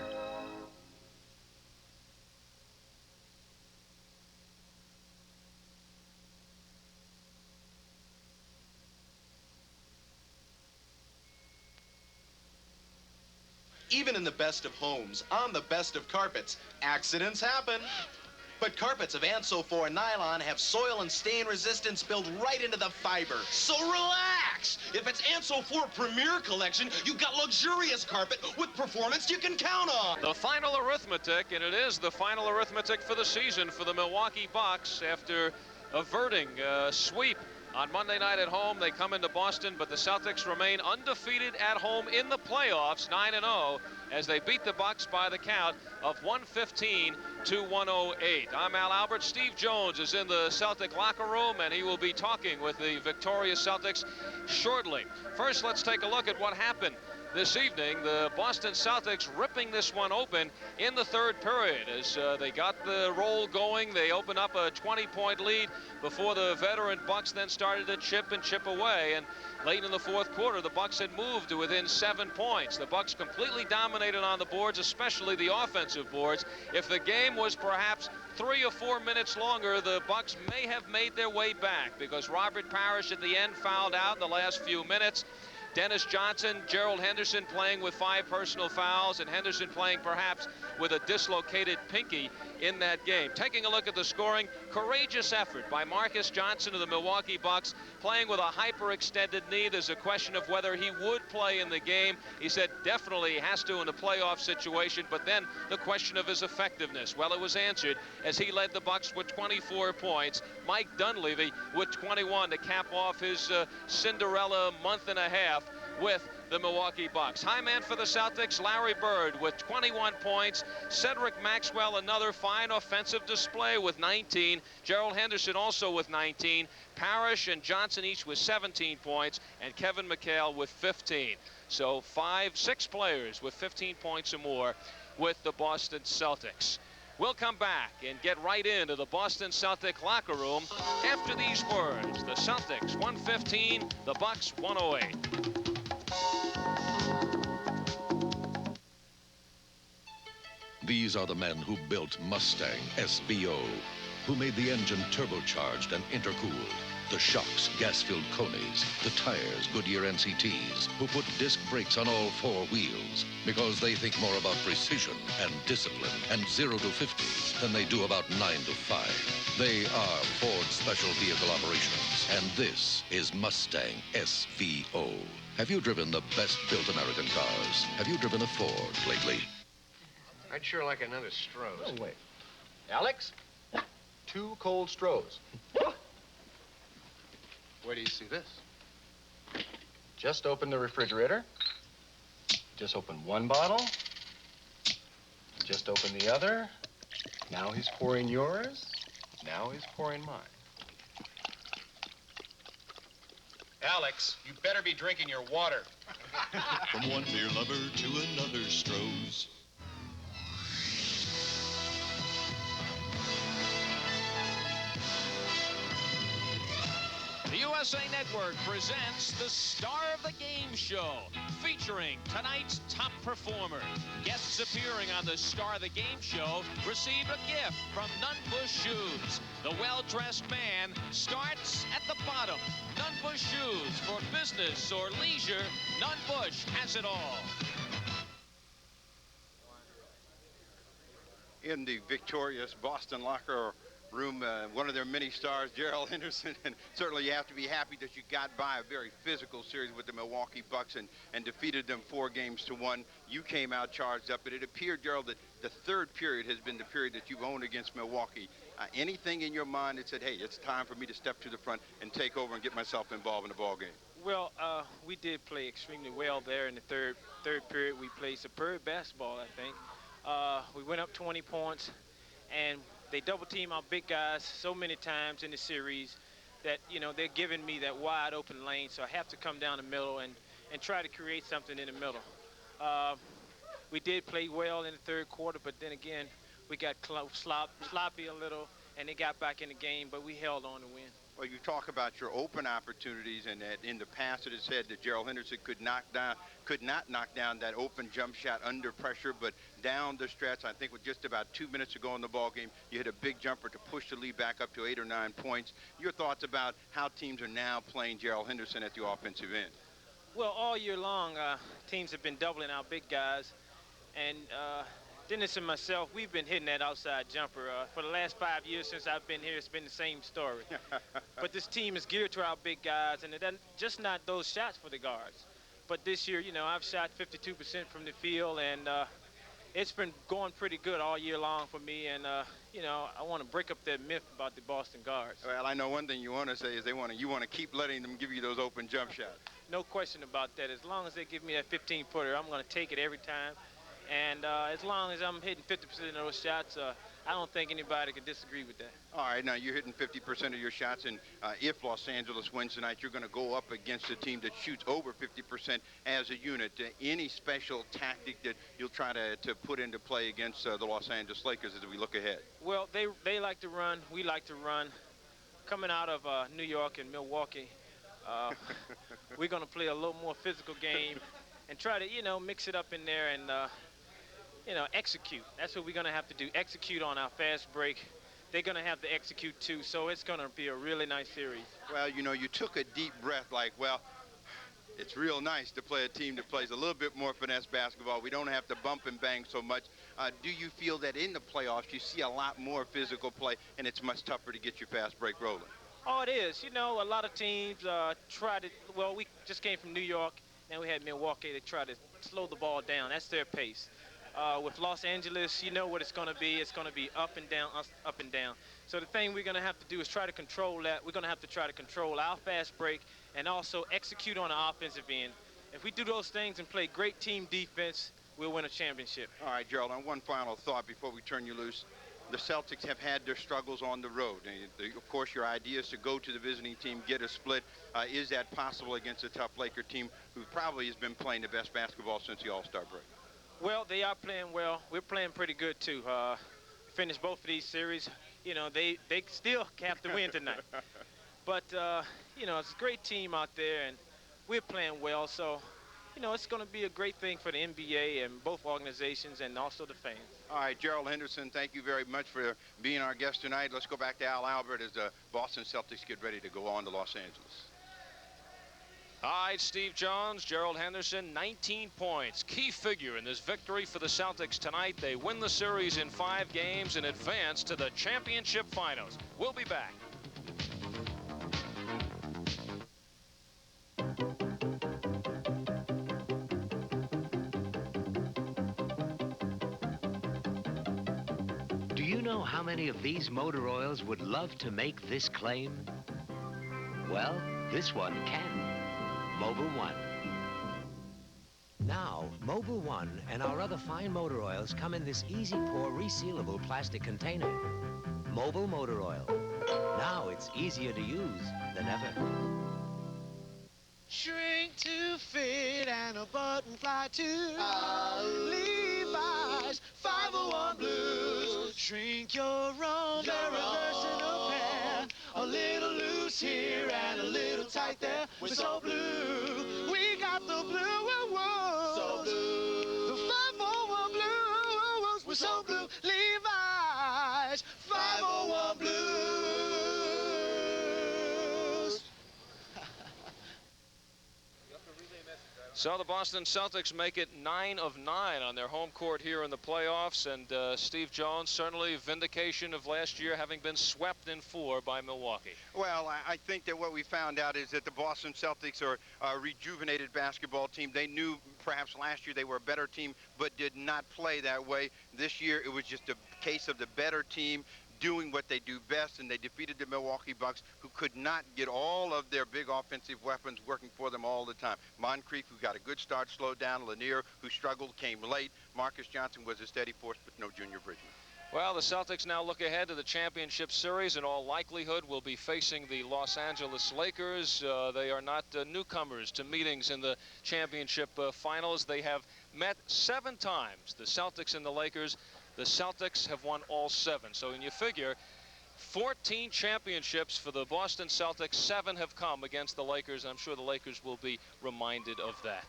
Even in the best of homes, on the best of carpets, accidents happen. But carpets of Anso-4 nylon have soil and stain resistance built right into the fiber. So relax! If it's Anso-4 Premier Collection, you've got luxurious carpet with performance you can count on. The final arithmetic, and it is the final arithmetic for the season for the Milwaukee Bucks after averting a sweep on Monday night at home. They come into Boston, but the Celtics remain undefeated at home in the playoffs, 9-0, as they beat the Bucks by the count of 115 to 108. I'm Al Albert. Steve Jones is in the Celtic locker room, and he will be talking with the victorious Celtics shortly. First, let's take a look at what happened this evening. The Boston Celtics ripping this one open in the third period as they got the roll going. They opened up a 20-point lead before the veteran Bucks then started to chip and chip away. And late in the fourth quarter, the Bucks had moved to within 7 points. The Bucks completely dominated on the boards, especially the offensive boards. If the game was perhaps 3 or 4 minutes longer, the Bucks may have made their way back because Robert Parrish at the end fouled out in the last few minutes. Dennis Johnson, Gerald Henderson playing with 5 personal fouls, and Henderson playing perhaps with a dislocated pinky in that game. Taking a look at the scoring, courageous effort by Marcus Johnson of the Milwaukee Bucks, playing with a hyperextended knee. There's a question of whether he would play in the game. He said definitely has to in a playoff situation, but then the question of his effectiveness. Well, it was answered as he led the Bucks with 24 points. Mike Dunleavy with 21 to cap off his Cinderella month and a half with the Milwaukee Bucks. High man for the Celtics, Larry Bird with 21 points. Cedric Maxwell, another fine offensive display with 19. Gerald Henderson also with 19. Parrish and Johnson each with 17 points, and Kevin McHale with 15. So 6 players with 15 points or more with the Boston Celtics. We'll come back and get right into the Boston Celtic locker room after these words. The Celtics 115, the Bucks 108. These are the men who built Mustang SVO, who made the engine turbocharged and intercooled, the shocks gas-filled Coneys, the tires Goodyear NCTs, who put disc brakes on all 4 wheels because they think more about precision and discipline and 0 to 50 than they do about 9 to 5. They are Ford Special Vehicle Operations, and this is Mustang SVO. Have you driven the best-built American cars? Have you driven a Ford lately? I'd sure like another Stroh's. Oh, wait. Alex, 2 cold Stroh's. Where do you see this? Just open the refrigerator. Just open 1 bottle. Just open the other. Now he's pouring yours. Now he's pouring mine. Alex, you better be drinking your water. From one beer lover to another Stroh's. The USA Network presents the Star of the Game Show, featuring tonight's top performer. Guests appearing on the Star of the Game Show receive a gift from Nunn-Bush Shoes. The well-dressed man starts at the bottom. Nunn-Bush Shoes for business or leisure. Nunn-Bush has it all. In the victorious Boston locker room, one of their many stars, Gerald Henderson, and certainly you have to be happy that you got by a very physical series with the Milwaukee Bucks and defeated them 4-1. You came out charged up, and it appeared, Gerald, that the third period has been the period that you've owned against Milwaukee. Anything in your mind that said, hey, it's time for me to step to the front and take over and get myself involved in the ball game? Well, we did play extremely well there in the third period. We played superb basketball, I think. We went up 20 points, and they double-team our big guys so many times in the series that, you know, they're giving me that wide-open lane, so I have to come down the middle and try to create something in the middle. We did play well in the third quarter, but then again, we got sloppy a little, and they got back in the game, but we held on to win. Well, you talk about your open opportunities, and that in the past it has said that Gerald Henderson could not knock down that open jump shot under pressure, but down the stretch, I think with just about 2 minutes to go in the ball game, you hit a big jumper to push the lead back up to 8 or 9 points. Your thoughts about how teams are now playing Gerald Henderson at the offensive end? Well, all year long, teams have been doubling our big guys, and Dennis and myself, we've been hitting that outside jumper. For the last 5 years since I've been here, it's been the same story. But this team is geared to our big guys, and it doesn't, just not those shots for the guards. But this year, you know, I've shot 52% from the field, and it's been going pretty good all year long for me. And, you know, I want to break up that myth about the Boston guards. Well, I know one thing you want to say is you want to keep letting them give you those open jump shots. No question about that. As long as they give me that 15-footer, I'm going to take it every time. And as long as I'm hitting 50% of those shots, I don't think anybody can disagree with that. All right, now you're hitting 50% of your shots, and if Los Angeles wins tonight, you're going to go up against a team that shoots over 50% as a unit. Any special tactic that you'll try to put into play against the Los Angeles Lakers as we look ahead? Well, they like to run. We like to run. Coming out of New York and Milwaukee, we're going to play a little more physical game and try to, you know, mix it up in there and you know, execute. That's what we're going to have to do, execute on our fast break. They're going to have to execute, too, so it's going to be a really nice series. Well, you know, you took a deep breath like, well, it's real nice to play a team that plays a little bit more finesse basketball. We don't have to bump and bang so much. Do you feel that in the playoffs you see a lot more physical play, and it's much tougher to get your fast break rolling? Oh, it is. You know, a lot of teams try to, well, we just came from New York, and we had Milwaukee to try to slow the ball down. That's their pace. With Los Angeles, you know what it's going to be. It's going to be up and down, up and down. So the thing we're going to have to do is try to control that. We're going to have to try to control our fast break and also execute on the offensive end. If we do those things and play great team defense, we'll win a championship. All right, Gerald, on one final thought before we turn you loose. The Celtics have had their struggles on the road. And of course, your idea is to go to the visiting team, get a split. Is that possible against a tough Laker team who probably has been playing the best basketball since the All-Star break? Well, they are playing well. We're playing pretty good, too. Finished both of these series. You know, they still have to win tonight. But, you know, it's a great team out there, and we're playing well. So, you know, it's going to be a great thing for the NBA and both organizations and also the fans. All right, Gerald Henderson, thank you very much for being our guest tonight. Let's go back to Al Albert as the Boston Celtics get ready to go on to Los Angeles. All right, Steve Jones, Gerald Henderson, 19 points. Key figure in this victory for the Celtics tonight. They win the series in 5 games and advance to the championship finals. We'll be back. Do you know how many of these motor oils would love to make this claim? Well, this one can. Mobil 1. Now, Mobil 1 and our other fine motor oils come in this easy-pour, resealable plastic container. Mobil Motor Oil. Now it's easier to use than ever. Shrink to fit and a button fly too. Levi's 501 Blues. Shrink your own, they're a versatile pair. A little loose here and a little tight there. We're so blue. We got the blue. So blue. The 501 Blues. We're so blue. Levi's 501 Blues. So the Boston Celtics make it 9 of 9 on their home court here in the playoffs, and Steve Jones, certainly vindication of last year having been swept in 4 by Milwaukee. Well, I think that what we found out is that the Boston Celtics are a rejuvenated basketball team. They knew perhaps last year they were a better team, but did not play that way. This year it was just a case of the better team doing what they do best, and they defeated the Milwaukee Bucks, who could not get all of their big offensive weapons working for them all the time. Moncrief, who got a good start, slowed down. Lanier, who struggled, came late. Marcus Johnson was a steady force, but no Junior Bridgman. Well, the Celtics now look ahead to the championship series. In all likelihood, will be facing the Los Angeles Lakers. They are not newcomers to meetings in the championship finals. They have met 7 times, the Celtics and the Lakers. The Celtics have won all 7. So when you figure 14 championships for the Boston Celtics, 7 have come against the Lakers. I'm sure the Lakers will be reminded of that.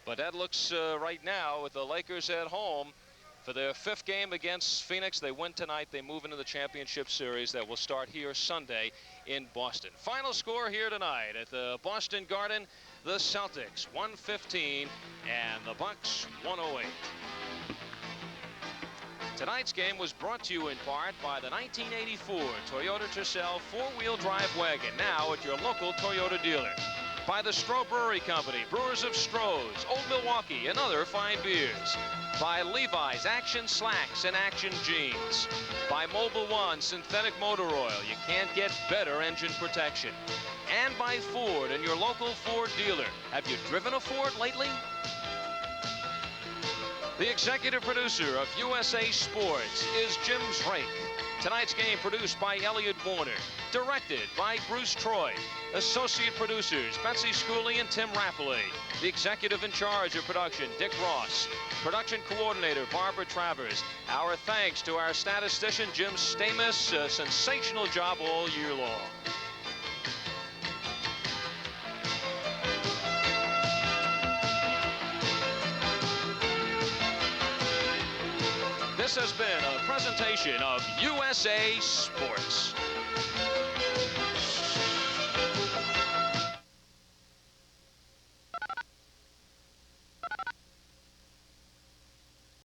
But that looks right now with the Lakers at home for their 5th game against Phoenix. They win tonight. They move into the championship series that will start here Sunday in Boston. Final score here tonight at the Boston Garden: the Celtics 115 and the Bucks 108. Tonight's game was brought to you in part by the 1984 Toyota Tercel 4-wheel drive wagon, now at your local Toyota dealer. By the Stroh Brewery Company, brewers of Stroh's, Old Milwaukee, and other fine beers. By Levi's Action Slacks and Action Jeans. By Mobil One Synthetic Motor Oil. You can't get better engine protection. And by Ford and your local Ford dealer. Have you driven a Ford lately? The executive producer of USA Sports is Jim Drake. Tonight's game produced by Elliot Warner. Directed by Bruce Troy. Associate producers Betsy Schooley and Tim Rappley. The executive in charge of production, Dick Ross. Production coordinator, Barbara Travers. Our thanks to our statistician, Jim Stamus. A sensational job all year long. This has been a presentation of USA Sports.